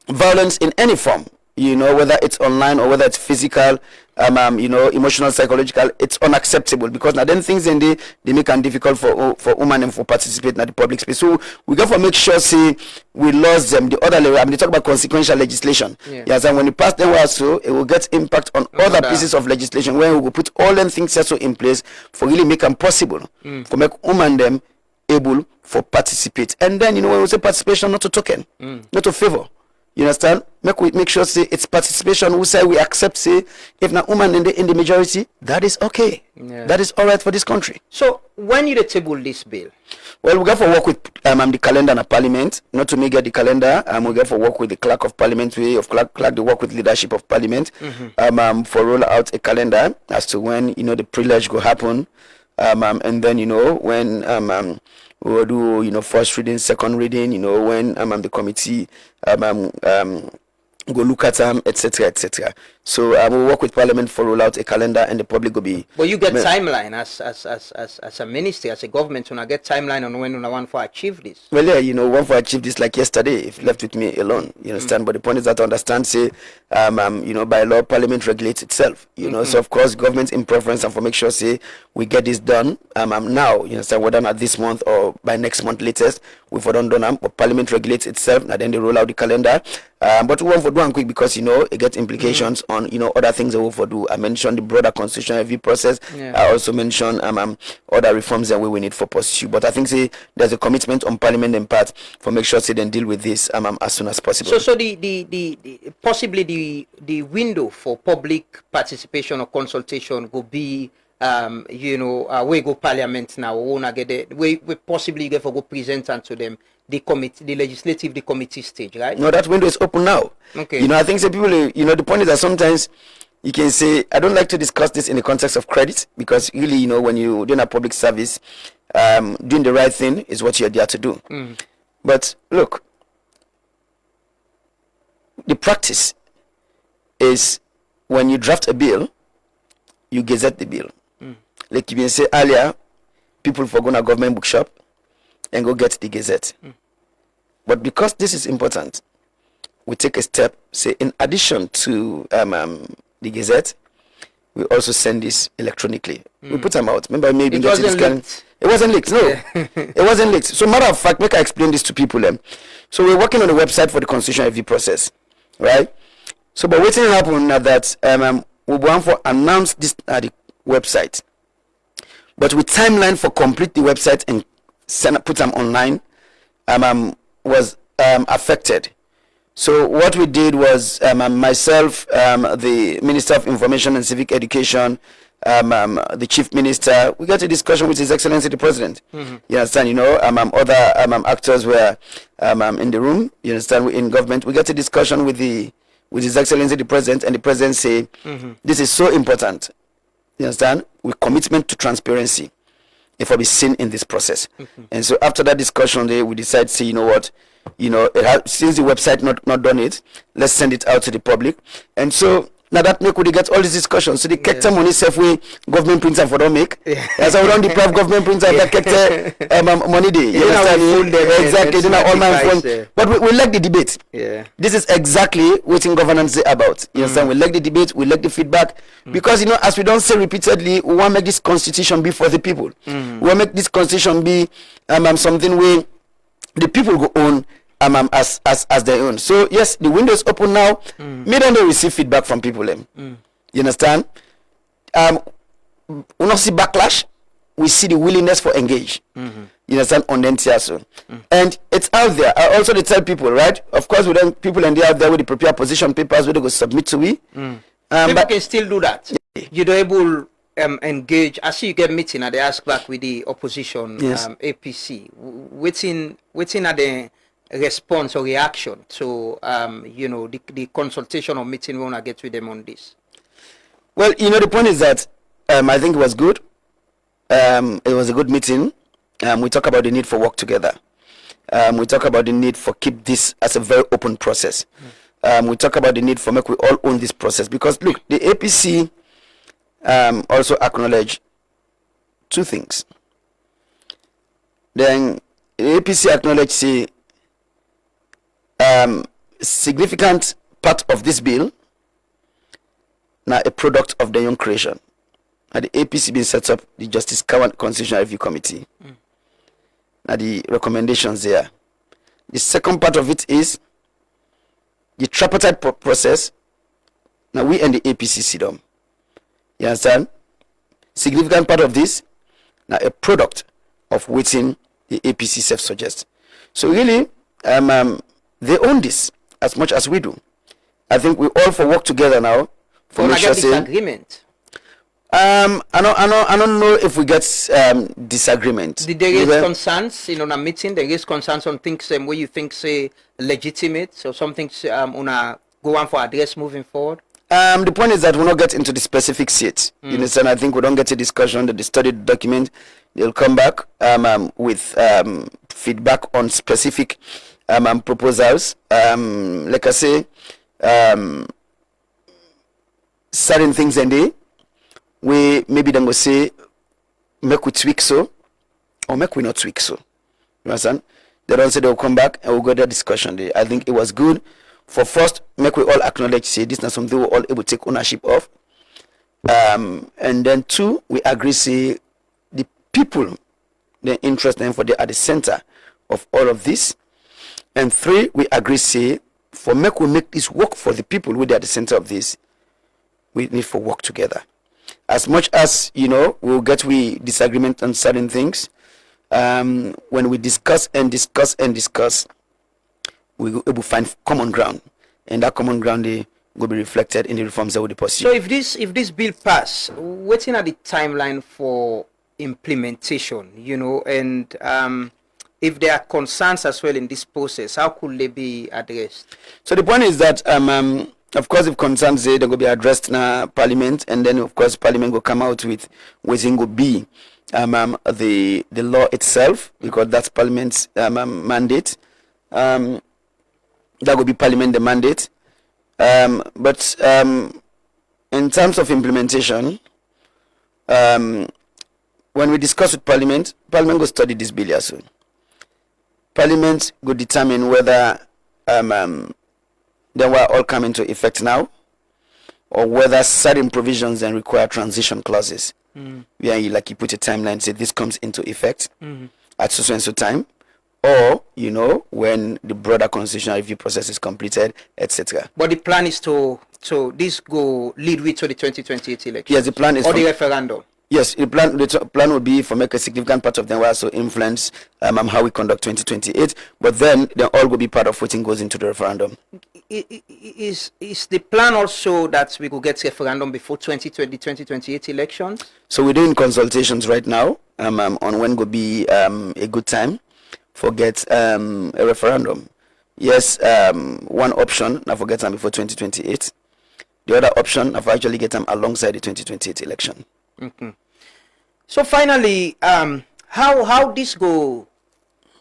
violence in any form, whether it's online or whether it's physical, emotional, psychological, it's unacceptable because now then things then they make it difficult for women and for participating in the public space. So we got to make sure say we lost them the other level. They talk about consequential legislation. Yes, and when you pass them also it will get impact on other pieces of legislation where we will put all them things also in place for really make them possible for make women them able for participate. And then when we say participation, not to token, not to favor. You understand? Make sure say it's participation. We say we accept say if na woman in the majority, that is okay. That is all right for this country. So when you table this bill? Well, we got to work with the calendar and Parliament. Not to make the calendar. We got to work with the clerk of Parliament. Clerk they work with leadership of Parliament. For roll out a calendar as to when the privilege go happen. And then when we will do first reading, second reading, when the committee go look at them, etc. So we'll work with Parliament for roll out a calendar and the public will be. But you get timeline as a ministry, as a government, when I get timeline on when I want to achieve this. Well, yeah, one for achieve this like yesterday, if left with me alone, you understand. But the point is that to understand, say, by law, Parliament regulates itself, So of course, government's in preference and for make sure, say, we get this done now, you understand, whether not this month or by next month latest, we've done them. But Parliament regulates itself, and then they roll out the calendar. But we want to do one quick because it gets implications on other things that we want to do. I mentioned the broader constitutional review process. I also mentioned other reforms that we need for pursue. But I think say there's a commitment on Parliament and part for make sure they then deal with this as soon as possible. So the possibly the window for public participation or consultation will be we go Parliament now. We possibly get for go present to them. The committee, the legislative, the committee stage, right? No, that window is open now. Okay. I think people, the point is that sometimes you can say, I don't like to discuss this in the context of credit because really, when you're doing a public service, doing the right thing is what you're there to do. But look, the practice is when you draft a bill, you gazette the bill. Like you been say earlier, people for going to government bookshop and go get the gazette. But because this is important, we take a step, say in addition to the gazette, we also send this electronically. We put them out. Remember maybe it wasn't leaked. It wasn't leaked. No, it wasn't leaked. So matter of fact, make I explain this to people. So we're working on the website for the constitutional review process, right? So but waiting happen now that we want for announce this at the website, but with timeline for complete the website and put them online was affected. So what we did was myself, the Minister of Information and Civic Education, the Chief Minister, we got a discussion with His Excellency the President. You understand? You know, other actors were in the room. You understand? In government, we got a discussion with His Excellency the President, and the President say, this is so important. You understand? With commitment to transparency, if I be seen in this process. And so after that discussion, we decide, say, you know what? You know, since the website not done it, let's send it out to the public. And so now that make we get all these discussions. So the character money self we government printer for don't make. As I don't deprive government printer of that character money day. You understand? Exactly. Then all my phone. But we like the debate. Yeah. This is exactly what in governance is about. You understand? We like the debate. We like the feedback because you know, as we don't say repeatedly, we want to make this constitution be for the people. We want to make this constitution be something where the people go on as their own. So yes, the window is open now. Me don't receive feedback from people. You understand? We not see backlash. We see the willingness for engage. You understand? On the NTSO. And it's out there. I also tell people, right? Of course, we don't people and they out there with the prepare position papers where they go submit to we. People can still do that. You don't able engage. I see you get meeting and they ask back with the opposition, APC. Waiting at the response or reaction to you know, the consultation or meeting we want to get with them on this. Well, you know, the point is that I think it was good. It was a good meeting. We talk about the need for work together. We talk about the need for keep this as a very open process. We talk about the need for make we all own this process because look, the APC also acknowledge two things. Then the APC acknowledge say significant part of this bill now a product of the young creation. And the APC been set up the Justice Kawan Constitutional Review Committee. Now the recommendations there. The second part of it is the tripartite process. Now we and the APC sit down. You understand? Significant part of this now a product of waiting the APC self suggests. So really, they own this as much as we do. I think we all for work together now. For make sure disagreement. I don't know if we get disagreement. Did they raise concerns in a meeting? They raise concerns on things where you think say legitimate, so something on go on for address moving forward. The point is that we'll not get into the specifics yet. You understand? I think we don't get a discussion that the studied document. They'll come back with feedback on specific proposals. Like I say, certain things and they we maybe then go say make we tweak so or make we not tweak so. You understand? They don't say they'll come back and we'll go that discussion there. I think it was good. For first, make we all acknowledge say this is not something we're all able to take ownership of. And then two, we agree say the people, the interest them for they are the center of all of this. And three, we agree say for make we make this work for the people who they are the center of this, we need for work together. As much as you know, we'll get we disagreement on certain things. When we discuss, we will able to find common ground, and that common ground will be reflected in the reforms that we pursue. So if this bill pass, waiting at the timeline for implementation, you know, and if there are concerns as well in this process, how could they be addressed? So the point is that of course, if concerns they're going to be addressed in Parliament, and then of course Parliament will come out with waiting will be the law itself, because that's Parliament's mandate. That will be Parliament the mandate. But in terms of implementation, when we discuss with Parliament will study this bill soon. Parliament will determine whether they were all coming into effect now, or whether certain provisions then require transition clauses. Where you put a timeline, say this comes into effect at so and so time, or you know when the broader constitutional review process is completed, etc. But the plan is to this go lead with to the 2028 election. Yes, the plan is or the referendum. Yes, the plan will be for make a significant part of them will also influence how we conduct 2028, but then they all will be part of what goes into the referendum. Is the plan also that we could get referendum before 2028 elections? So we're doing consultations right now on when will be a good time for get a referendum. Yes, one option I forget them before 2028. The other option I've actually get them alongside the 2028 election. Mm-hmm. So finally, how this go?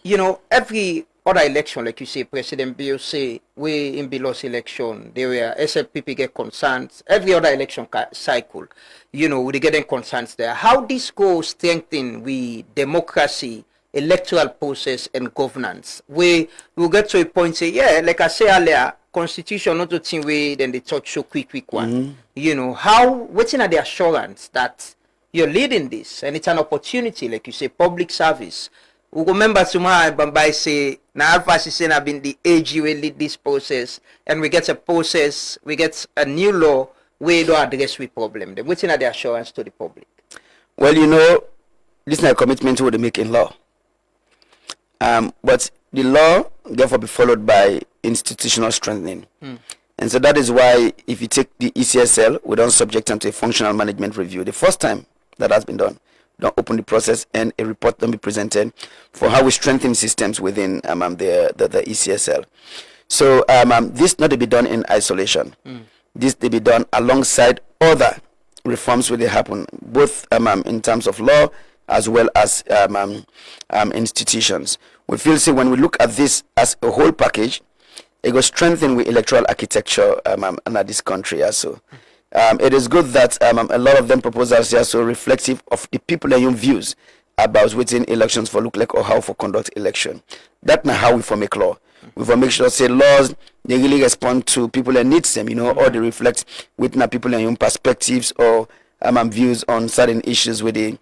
You know, every other election, like you say, President Bill say, we in Bilow's election, there were SLPP get concerns. Every other election cycle, you know, we getting concerns there. How this go strengthen we democracy, electoral process, and governance? We will get to a point say, yeah, like I say earlier, constitution not to think way then they touch so quick one. Mm-hmm. You know, how waiting at the assurance that you're leading this and it's an opportunity, like you say, public service. We remember tomorrow Bambai say now Alpha Sisen have been the AG will lead this process, and we get a process, we get a new law where do address we problem. They're waiting at the assurance to the public. Well, you know, this is a commitment to the making law. But the law therefore be followed by institutional strengthening. And so that is why if you take the ECSL, we don't subject them to a functional management review. The first time that has been done, don't open the process and a report don't be presented for how we strengthen systems within the ECSL. So this not to be done in isolation. This to be done alongside other reforms will happen, both in terms of law as well as institutions. We feel say when we look at this as a whole package, it will strengthen the electoral architecture in this country also. It is good that a lot of them proposals are so reflective of the people and your views about within elections for look like or how for conduct election. That's not how we for make law. We for make sure say laws they really respond to people and needs them, you know, or they reflect within people and your perspectives or views on certain issues where they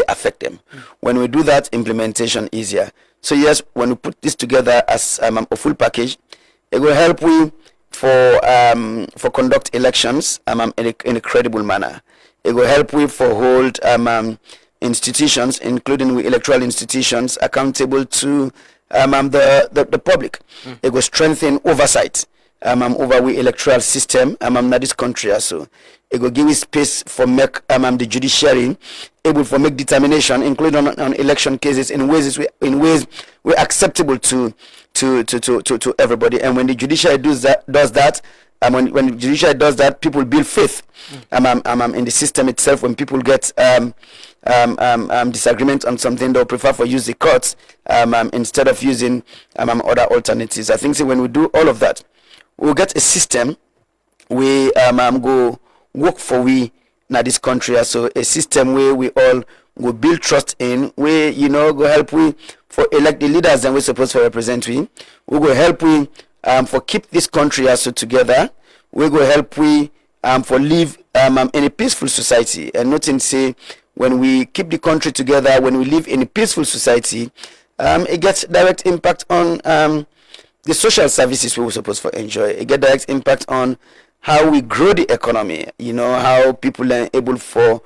affect them. When we do that, implementation easier. So yes, when we put this together as a full package, it will help we for conduct elections in a credible manner. It will help we for hold institutions, including we electoral institutions, accountable to the public. It will strengthen oversight over the electoral system in this country also. It will give space for make the judiciary able for make determination, including on election cases in ways we acceptable to everybody. And when the judiciary does that, when the judiciary does that, people build faith in the system itself. When people get disagreement on something, they'll prefer for use the courts instead of using other alternatives. I think so when we do all of that, we'll get a system we go work for we in this country. So a system where we all will build trust in, where go help we for elect the leaders and we're supposed to represent we. We will help we for keep this country also together. We will help we for live in a peaceful society. And nothing say when we keep the country together, when we live in a peaceful society, it gets direct impact on the social services we were supposed to enjoy. It gets direct impact on how we grow the economy, how people are able for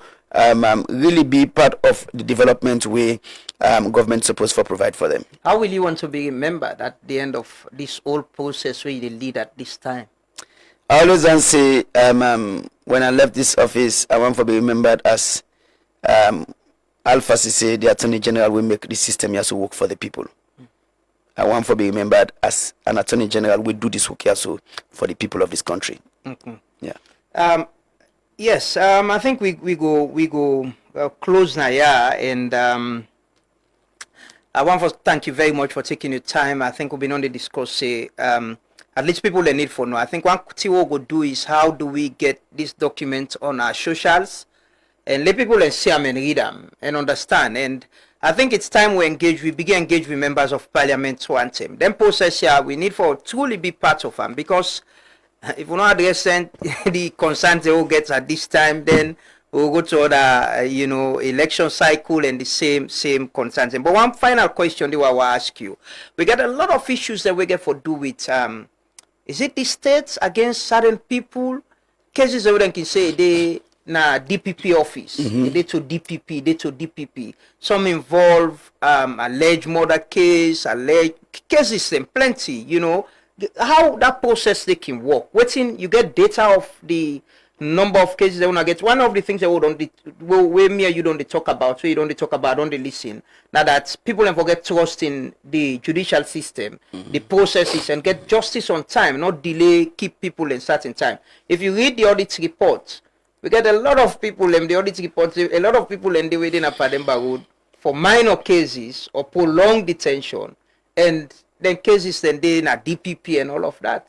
really be part of the development we government supposed to provide for them. How will you want to be remembered at the end of this whole process where you lead at this time? I always say when I left this office, I want to be remembered as Alpha Sise, the Attorney General, will make the system here to work for the people. I want to be remembered as an Attorney General. We do this work here so for the people of this country. Yeah. Yes. I think we go close now. Yeah, and I want to thank you very much for taking your time. I think we've been on the discuss. At least people they need for now. I think one thing we'll go do is how do we get this document on our socials and let people see them and read them and understand. And I think it's time we begin engage with members of parliament to answer them. Then process here, we need for truly be part of them, because if we're not addressing the concerns they will get at this time, then we'll go to other, election cycle and the same concerns. But one final question that I will ask you. We get a lot of issues that we get for do with, is it the states against certain people? Cases that we can say na DPP office. They to DPP. Some involve alleged murder case, alleged cases, and plenty. You know how that process they can work. Waiting, you get data of the number of cases they wanna get. One of the things that we me and you don't talk about, so you don't talk about, don't listen. Now that people don't forget trust in the judicial system, the processes, and get justice on time, not delay, keep people in certain time. If you read the audit report, we get a lot of people in the audit report, a lot of people in the within a Pademba Road for minor cases or prolonged detention, and then cases then they in a DPP and all of that.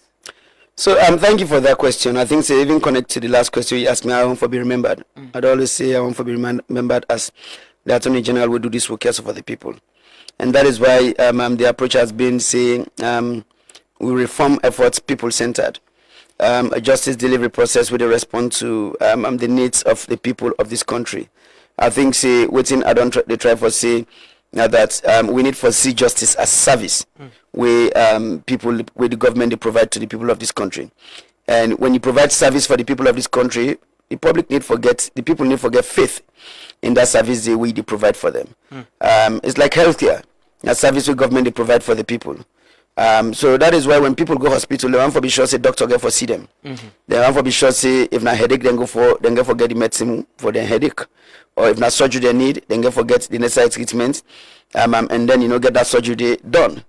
So thank you for that question. I think so even connect to the last question you asked me, I want to be remembered. I'd always say I want to be remembered as the Attorney General will do this work also for the people. And that is why the approach has been saying we reform efforts people-centered. A justice delivery process with a response to the needs of the people of this country. I think say within they try for say that we need for see justice as service where people where the government they provide to the people of this country. And when you provide service for the people of this country, the public the people need forget faith in that service they provide for them. It's like healthcare, a service where government they provide for the people. So that is why when people go hospital, they want to be sure say doctor get for see them. They want to be sure say if na headache then get for get the medicine for their headache, or if na surgery they need, then get for get the necessary treatment, and then get that surgery done.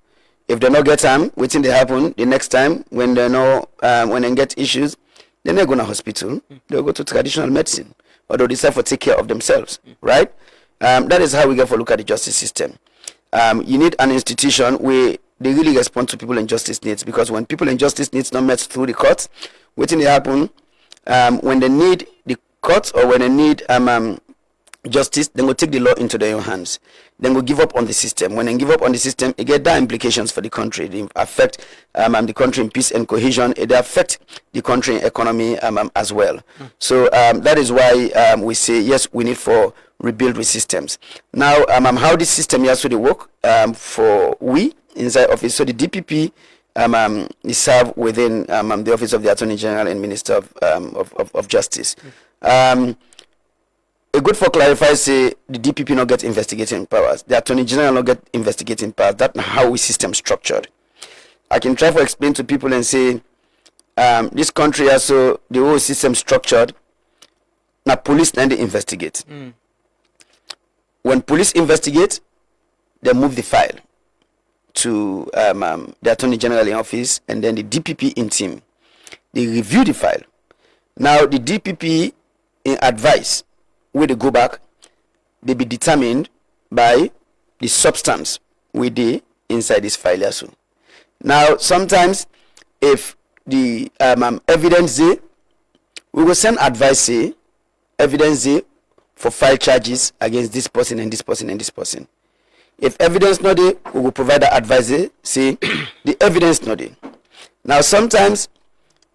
If they not get time, waiting they happen the next time when they know when they get issues, then they go to hospital. They'll go to traditional medicine, or they'll decide to take care of themselves, right? That is how we get for look at the justice system. You need an institution where they really respond to people in justice needs, because when people in justice needs not met through the courts, waiting they happen when they need the courts or when they need justice, then go take the law into their own hands. Then go give up on the system. When they give up on the system, it get that implications for the country. They affect the country in peace and cohesion. It affect the country economy as well. So that is why we say yes, we need for rebuild with systems. Now, how this system has to work for we inside office. So the DPP is served within the office of the Attorney General and Minister of Justice. A good for clarify say the DPP not get investigating powers. The Attorney General not get investigating powers. That's how we system structured. I can try to explain to people and say this country also the whole system structured. Now police then they investigate. When police investigate, they move the file to the Attorney General in office, and then the DPP in team. They review the file. Now the DPP in advice, where they go back, they be determined by the substance we did inside this file also. Now sometimes if the evidence there, we will send advice say, evidence there for file charges against this person and this person and this person. If evidence not there, we will provide the advice say the evidence not there. Now sometimes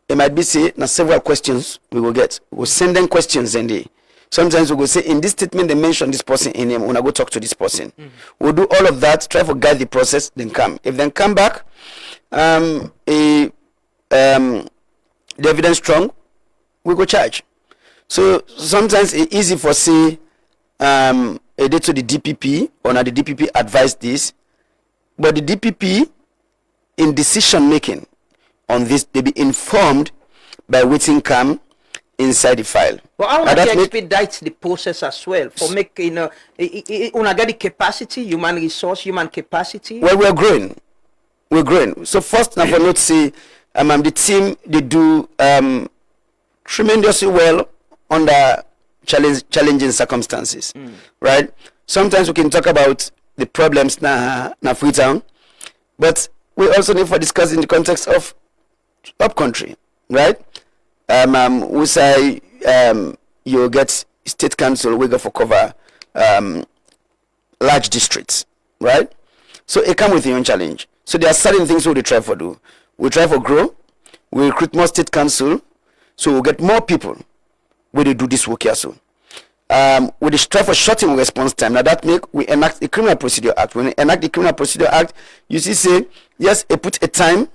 it might be say now several questions we will get. We'll send them questions and they. Sometimes we will say in this statement they mention this person in name. When I go talk to this person, we'll do all of that, try to guide the process, then come. If then come back, the evidence strong, we go charge. So sometimes it's easy for say a day to the DPP or now the DPP advise this, but the DPP in decision making on this they be informed by waiting come inside the file. Well, I want to expedite the process as well for making get the capacity, human resource, human capacity. Well, we're growing. So first, now for note say the team they do tremendously well under challenging circumstances, right? Sometimes we can talk about the problems na Freetown, but we also need to discuss in the context of upcountry, right? We say you get state council we go for cover large districts, right? So it comes with your own challenge. So there are certain things we try for do. We try for grow, we recruit more state council, so we'll get more people when they do this work here soon. we strive for shortening response time. Now that make we enact the Criminal Procedure Act. When we enact the Criminal Procedure Act, you see say yes, it put a time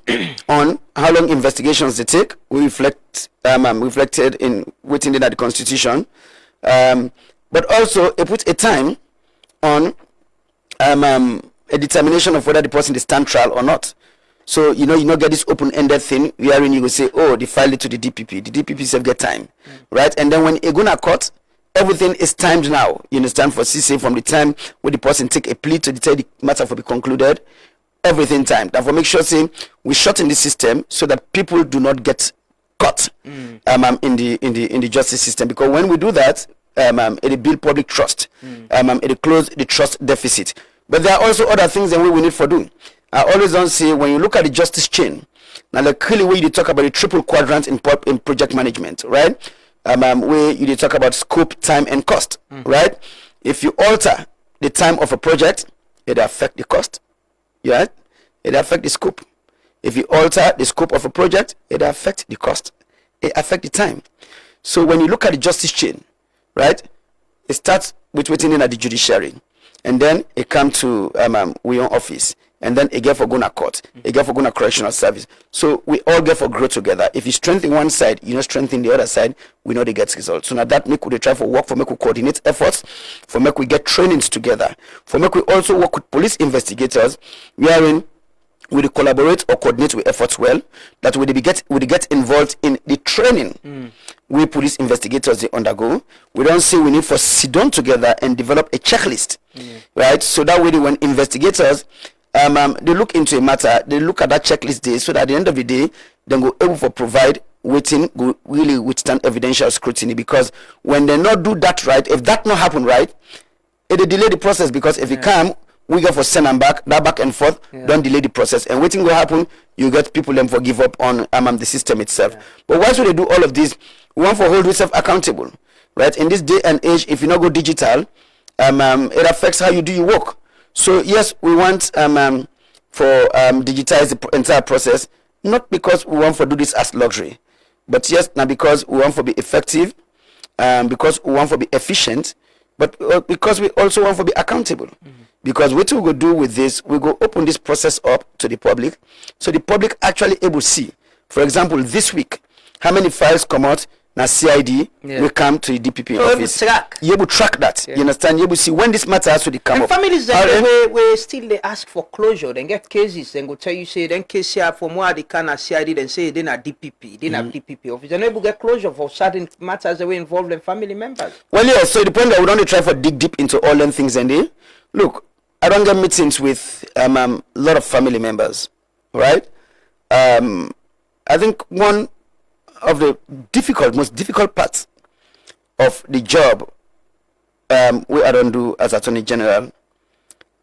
on how long investigations they take. We reflected in within the Constitution, but also it put a time on a determination of whether the person is stand trial or not. So you not get this open-ended thing wherein you will say, oh, they filed it to the DPP. The DPP self get time, right? And then when it go to court, everything is timed now. You understand? For CC from the time when the person take a plea to the matter for be concluded, everything timed. Therefore, make sure say we shorten the system so that people do not get caught in the justice system. Because when we do that, it build public trust. It close the trust deficit. But there are also other things that we need for doing. I always don't say when you look at the justice chain. Now, the clearly way you talk about the triple quadrant in project management, right? Where you talk about scope, time, and cost, right? If you alter the time of a project, it affect the cost, right? It affect the scope. If you alter the scope of a project, it affect the cost. It affect the time. So when you look at the justice chain, right, it starts with waiting in at the judiciary, and then it comes to we own office. And then it get for going to court, it get for going to correctional service. So we all get for grow together. If you strengthen one side, strengthen the other side, we know they get results. So now that make we try for work, for make we coordinate efforts, for make we get trainings together, for make we also work with police investigators, wherein we collaborate or coordinate with efforts well, that we get involved in the training we police investigators they undergo. We don't say we need for sit down together and develop a checklist, right? So that way when investigators they look into a matter, they look at that checklist day, so that at the end of the day, they go able to provide go really withstand evidential scrutiny. Because when they not do that right, if that not happen right, it delay the process. Because if it come, we go for send and back and forth, don't delay the process. And waiting will happen, you get people them for give up on the system itself. But once we do all of this, we want to hold yourself accountable, right? In this day and age, if you not go digital, it affects how you do your work. So yes, we want for digitize the entire process, not because we want to do this as luxury, but yes, now because we want to be effective, because we want to be efficient, but because we also want to be accountable. Because what we go do with this, we go open this process up to the public, so the public actually able to see. For example, this week, how many files come out? Now CID will come to the DPP office. You able track that. You understand? You able see when this matter has to come and up. Families then we still they ask for closure. Then get cases. Then go tell you say then case here for more they can CID. Then say then a DPP. Then a DPP office. Then able get closure for certain matters that we involve them family members. Well, yeah. So the point that we don't try for dig deep into all them things and they look. I don't get meetings with a lot of family members, right? I think one of the most difficult parts of the job we I don't do as Attorney General.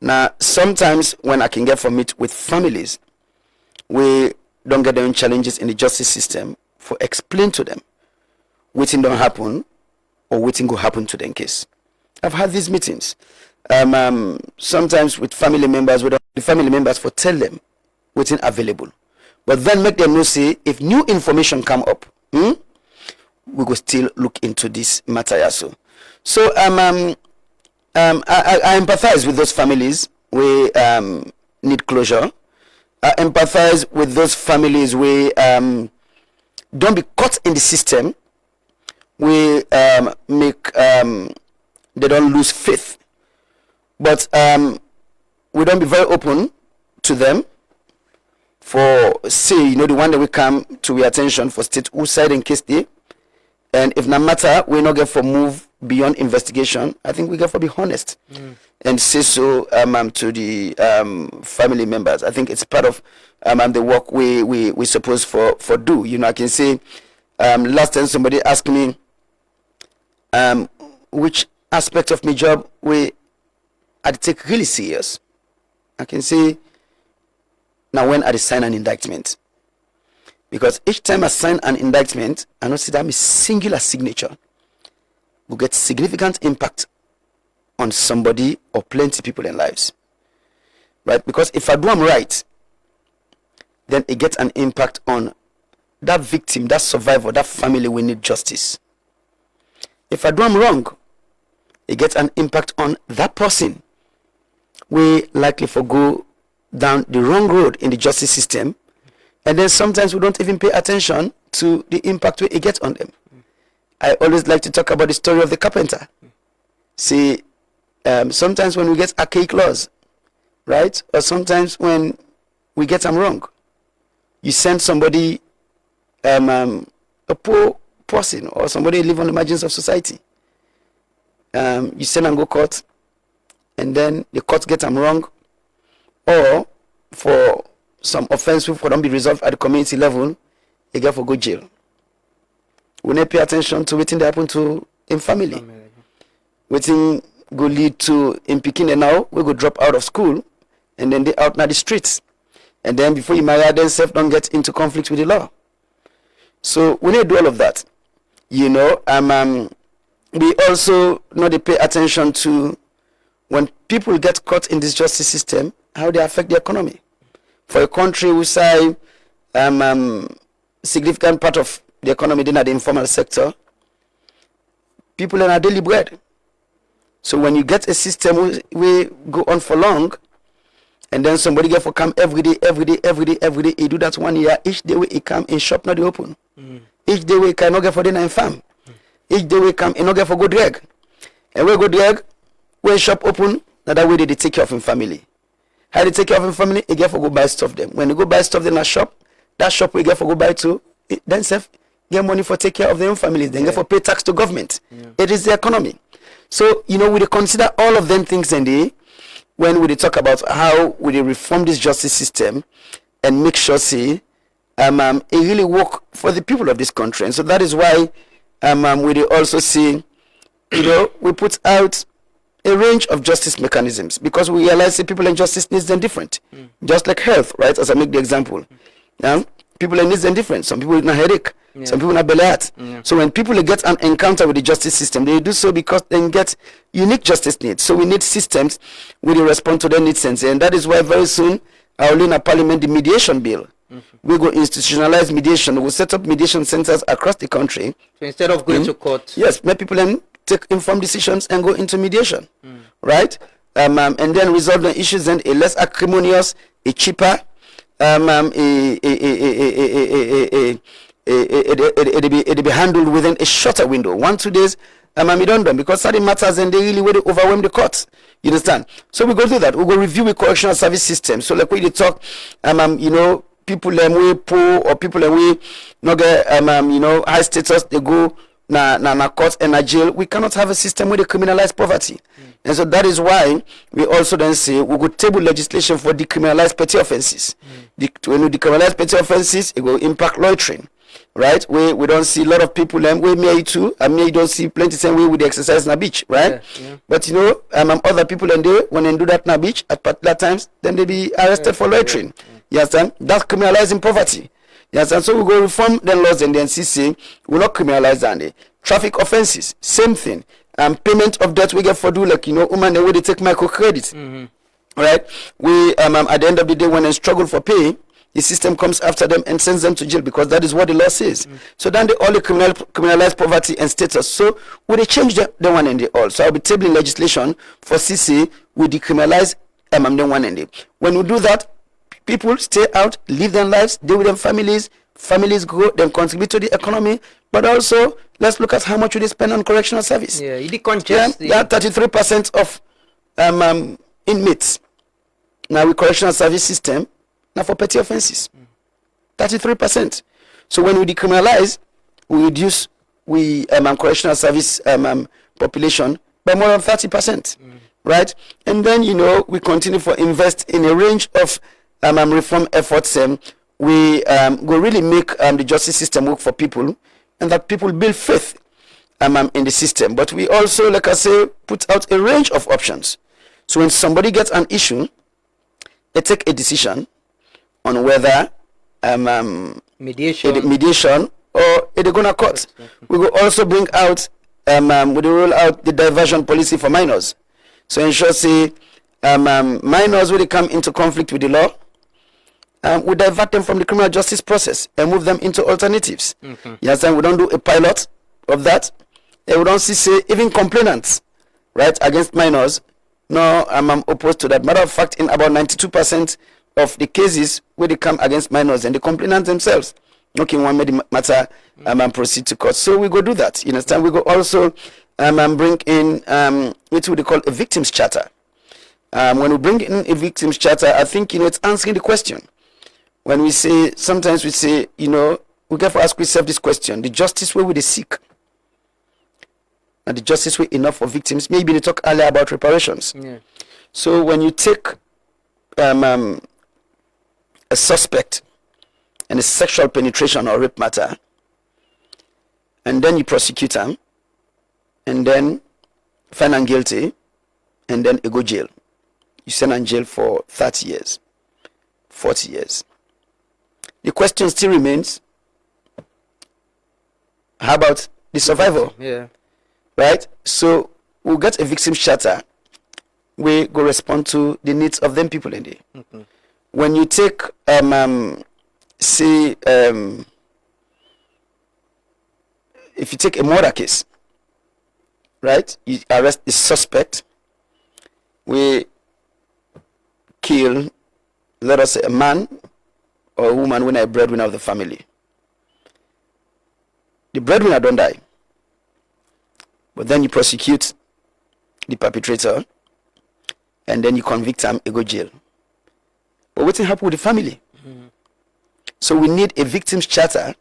Now, sometimes when I can get for meet with families, we don't get their own challenges in the justice system for explain to them waiting don't happen or waiting go happen to them case. I've had these meetings. Sometimes with family members, we don't the family members for tell them waiting available. But then make them know say if new information come up, we will still look into this matter also. So I empathize with those families we need closure. I empathize with those families we don't be caught in the system. We make they don't lose faith. But we don't be very open to them. For say, the one that we come to your attention for state who side in case they, and if no matter we not get for move beyond investigation, I think we get for be honest and say so to the family members. I think it's part of the work we supposed for do. I can say last time somebody asked me which aspect of my job I take really serious. I can say now when I sign an indictment, because each time I sign an indictment, I know see that my singular signature will get significant impact on somebody or plenty people in lives, right? Because if I do them right, then it gets an impact on that victim, that survivor, that family. We need justice. If I do them wrong, it gets an impact on that person. We likely go down the wrong road in the justice system, and then sometimes we don't even pay attention to the impact it gets on them. I always like to talk about the story of the carpenter. See, sometimes when we get archaic laws, right, or sometimes when we get them wrong, you send somebody, a poor person or somebody live on the margins of society, you send and go court, and then the court gets them wrong, or for some offense which don't be resolved at the community level, they get for go jail. We need to pay attention to what happen to in family. What go lead to in Pekin now, we go drop out of school, and then they out now the streets. And then before you marry, themselves don't get into conflict with the law. So we need to do all of that. You know, we also need to pay attention to when people get caught in this justice system, how they affect the economy. For a country we say significant part of the economy in the informal sector, people are daily bread. So when you get a system we go on for long, and then somebody get for come every day, he do that 1 year, each day we come in shop not open. Each day we cannot get for dinner in farm. Each day we come and not get for good drag. And we go drag, when shop open, now that way they take care of him family. How they take care of him family, they get for go buy stuff them. When they go buy stuff in a shop, that shop we get for go buy to, then self get money for take care of their own families, then get for pay tax to government. It is the economy. So, you know, we consider all of them things and when we talk about how we reform this justice system and make sure it really work for the people of this country. And so that is why we also see, you know, we put out a range of justice mechanisms because we realize that people in justice needs them different. Just like health, right? As I make the example. People in needs them different. Some people with a headache. Some people have belly heart. So when people get an encounter with the justice system, they do so because they get unique justice needs. So we need systems which respond to their needs. And that is why very soon I will in a parliament the mediation bill. We go institutionalize mediation. We will set up mediation centers across the country. So instead of going to court. Yes, make people then take informed decisions and go into mediation. Right? And then resolve the issues and a less acrimonious, a cheaper, it'll be handled within a shorter window, 1-2 days. We don't done because certain matters and they really will overwhelm the courts. You understand? So we go through that. We go review the correctional service system. So like we talk, you know, people we poor or people we not get you know, high status, they go na court and na jail. We cannot have a system where they criminalize poverty. And so that is why we also then say we could table legislation for decriminalize petty offenses. When we decriminalize petty offenses, it will impact loitering. Right? We don't see a lot of people we may too. I mean, you don't see plenty same way with the exercise in a beach, right? But you know, other people and they when they do that in a beach at particular times, then they be arrested for loitering. Yes, that's criminalizing poverty. Yes, and so we go reform the laws and the NCC will not criminalize that. Traffic offenses, same thing. Payment of debt we get for do like you know, woman the way they take microcredit. Right? We at the end of the day when they struggle for pay, the system comes after them and sends them to jail because that is what the law says. So then they only criminalize poverty and status. So we they change the one and the all. So I'll be tabling legislation for CC we decriminalize the one and the. When we do that, people stay out, live their lives, deal with their families grow, then contribute to the economy. But also let's look at how much we spend on correctional service. Yeah, it congest. That 33% of inmates now with correctional service system. Now for petty offenses, 33%. So when we decriminalize, we reduce correctional service population by more than 30%, right? And then you know we continue to invest in a range of reform efforts. We will really make the justice system work for people, and that people build faith in the system. But we also, like I say, put out a range of options. So when somebody gets an issue, they take a decision on whether mediation or they're gonna court. We will also bring out we will roll out the diversion policy for minors. So ensure say minors when they come into conflict with the law, we divert them from the criminal justice process and move them into alternatives. You understand? We don't do a pilot of that. And we don't see say even complainants right, against minors. No, I'm opposed to that. Matter of fact, in about 92% of the cases where they come against minors and the complainants themselves, okay, one made the matter proceed to court. So we go do that. You understand? We go also bring in what we call a victims charter. When we bring in a victims charter, I think it's answering the question. When we say, sometimes we say, we have to ask ourselves this question: the justice where we they seek, and the justice way enough for victims. Maybe they talk earlier about reparations. Yeah. So when you take a suspect in a sexual penetration or rape matter, and then you prosecute him, and then find him guilty, and then you go jail. You send him jail for 30 years, 40 years. The question still remains, how about the survivor? Yeah. Right? So we'll get a victims charter. We go respond to the needs of them people in there. Mm-hmm. When you take say if you take a murder case, right? You arrest a suspect. We kill, let us say, a man or a woman when a breadwinner of the family. The breadwinner don't die. But then you prosecute the perpetrator, and then you convict him, you go jail. But what will happen with the family? Mm-hmm. So we need a victims charter.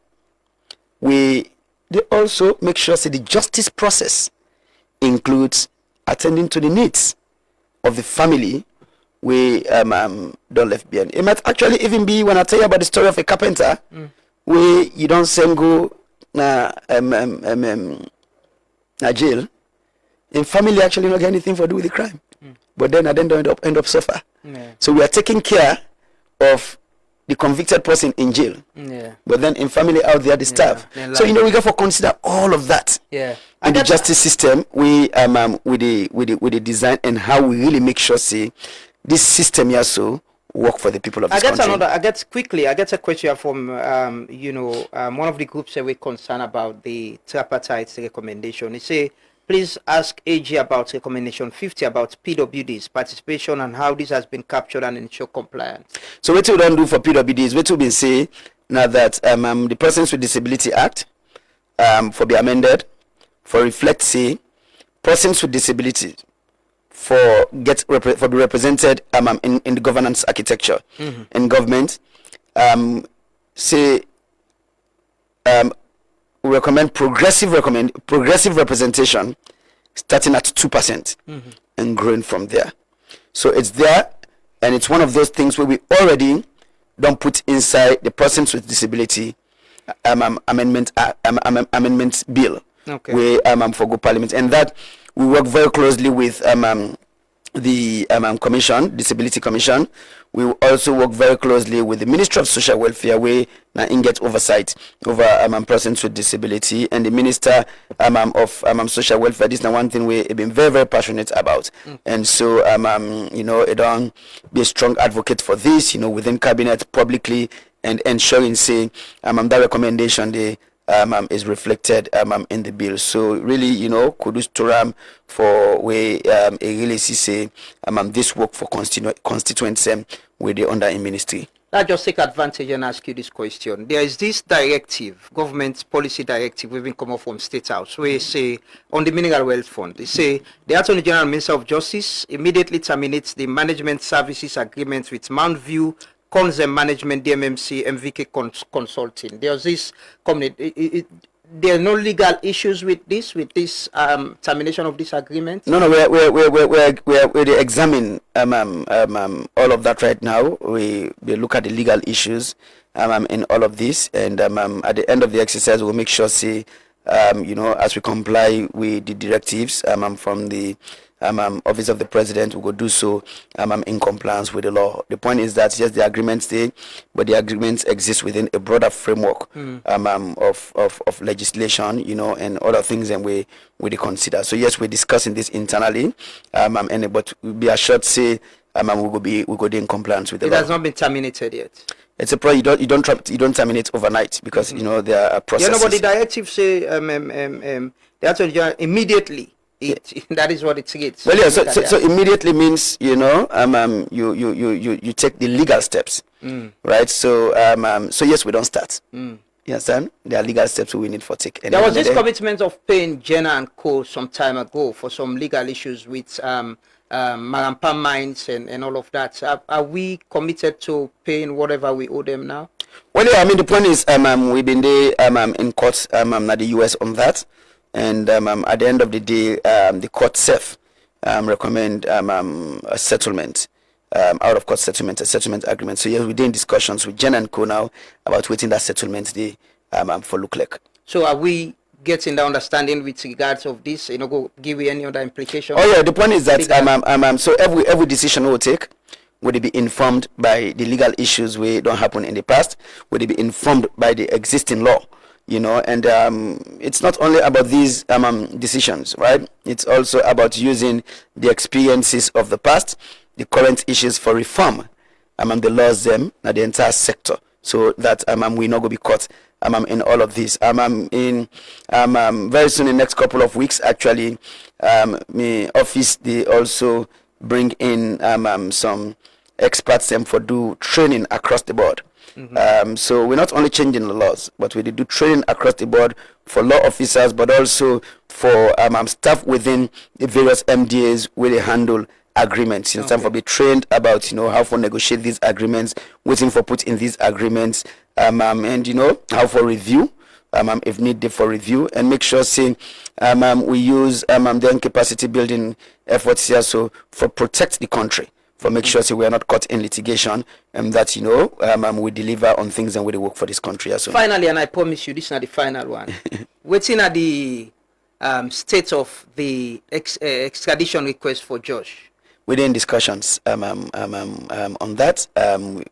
They also make sure that the justice process includes attending to the needs of the family we don't left behind. It might actually even be, when I tell you about the story of a carpenter, where you don't send go na jail, and family actually not get anything for do with the crime. But then I then don't end up suffer. Yeah. So we are taking care of the convicted person in jail. Yeah. But then in family out there, the staff. Yeah, so we got to consider all of that. Yeah. In the justice system, we with the design and how we really make sure say this system here so work for the people of this country. I get a question from one of the groups that we're concerned about the tripartite recommendation. They say, please ask AG about recommendation 50 about PWD's participation and how this has been captured and ensure compliance. So what we don't do for PWDs, what we been say now that the Persons with Disability Act for be amended for reflect say persons with disability for be represented in the governance architecture in government. We recommend progressive representation starting at 2% and growing from there. So it's there, and it's one of those things where we already don't put inside the Persons with Disability amendment bill. Okay. We for good parliament, and that we work very closely with the Disability Commission. We will also work very closely with the Ministry of Social Welfare, where now get oversight over persons with disability, and the Minister of Social Welfare. This is one thing we've been very, very passionate about, and so it don't be a strong advocate for this, within cabinet publicly, and ensuring say that recommendation they is reflected in the bill. So really, kudos to Ram for where really say this work for constituents where they under in ministry. I'll just take advantage and ask you this question. There is this directive, government policy directive, we've been coming from State House, where say on the Mineral Wealth Fund, they say the Attorney General Minister of Justice immediately terminates the management services agreement with Mount View Consent Management, DMMC, MVK Consulting. There's this community. There are no legal issues with this termination of this agreement. No, we examine all of that right now. We look at the legal issues in all of this, and at the end of the exercise, we'll make sure as we comply with the directives from the Office of the President, we will do so in compliance with the law. The point is that yes, the agreements stay, but the agreements exist within a broader framework of legislation, and other things, and we consider. So yes, we're discussing this internally, but be assured, say we go in compliance with the law. It has not been terminated yet. It's a you don't terminate overnight, because there are processes. But the directive say the Attorney General immediately That is what it is. Well, yeah. So immediately means you take the legal steps, right? So so yes, we don't start. You understand? There are legal steps we need for take. There was this commitment of paying Jenna and Co. some time ago for some legal issues with Marampa mines and all of that. Are we committed to paying whatever we owe them now? Well, yeah. I mean, the point is, we've been there in court at the US on that, and at the end of the day, the court self recommend a settlement. Out of court settlement, a settlement agreement. So yes, we're doing discussions with Jen and Co now about waiting that settlement day for look like. So are we getting the understanding with regards of this? Go give you any other implication? Oh yeah, the point is that so every decision we'll take, would it be informed by the legal issues we don't happen in the past? Would it be informed by the existing law? And it's not only about these decisions, right? It's also about using the experiences of the past, the current issues for reform the laws the entire sector, so that we not go be caught in all of this. In very soon, in the next couple of weeks, actually, my office they also bring in some experts for do training across the board. So we're not only changing the laws, but we do training across the board for law officers, but also for staff within the various MDAs where they handle agreements. Time for be trained about how to negotiate these agreements, waiting for put in these agreements, and how for review, if needed for review, and make sure we use then capacity building efforts here, so for protect the country, for make sure we are not caught in litigation, and that we deliver on things and we work for this country. So finally, and I promise you, this is not the final one. Waiting at the state of the extradition request for Josh. Within discussions on that.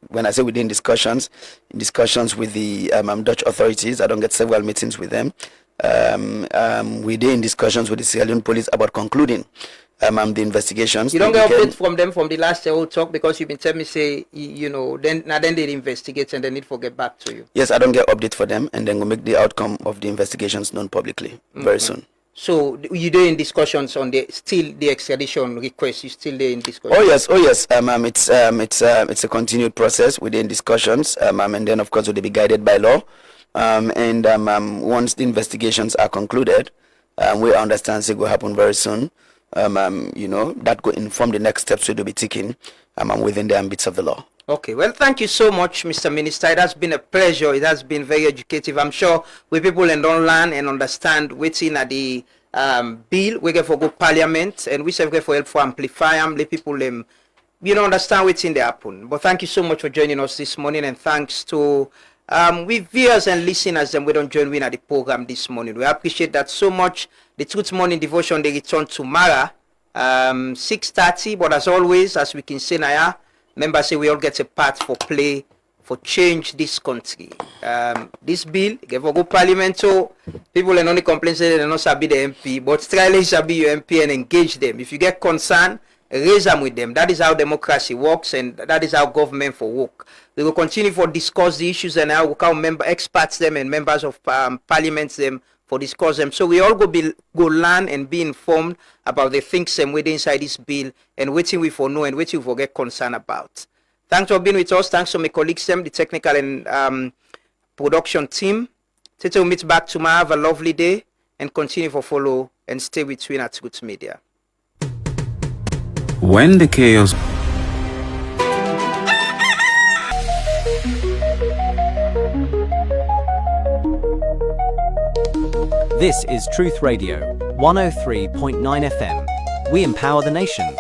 When I say within discussions with the Dutch authorities, I don't get several meetings with them. Within discussions with the Sierra Leone police about concluding the investigations. You don't get updates from them from the last whole talk, because you've been telling me say then they investigate and they need to get back to you. Yes, I don't get update for them, and then we'll make the outcome of the investigations known publicly very soon. So you doing discussions on the extradition request? You still there in discussion? Oh yes. It's a continued process within discussions, and then of course will be guided by law. And once the investigations are concluded, we understand it will happen very soon. That will inform the next steps we will be taking within the ambits of the law. Okay, well, thank you so much, Mr. Minister. It has been a pleasure. It has been very educative. I'm sure we people and don't learn and understand waiting at the bill we get for go parliament, and we say we for help for amplify them, let people understand what's in the happen. But thank you so much for joining us this morning, and thanks to we viewers and listeners and we don't join at the program this morning. We appreciate that so much. The Truth Morning Devotion they return tomorrow 6:30, but as always, as we can say now, remember say we all get a part for play for change this country. This bill gave go parliament, so people are only complaining say they not be the MP, but try to be your MP and engage them. If you get concerned, raise them with them. That is how democracy works, and that is how government for work. We will continue for discuss the issues, and I will call member experts them and members of parliaments them for discuss them. So we all go learn and be informed about the things within inside this bill, and waiting we for know and waiting we for get concerned about. Thanks for being with us. Thanks to my colleagues, the technical and production team. We'll meet back tomorrow. Have a lovely day and continue for follow and stay with Twin at Truth Media. When the chaos This is Truth Radio, 103.9 FM. We empower the nation.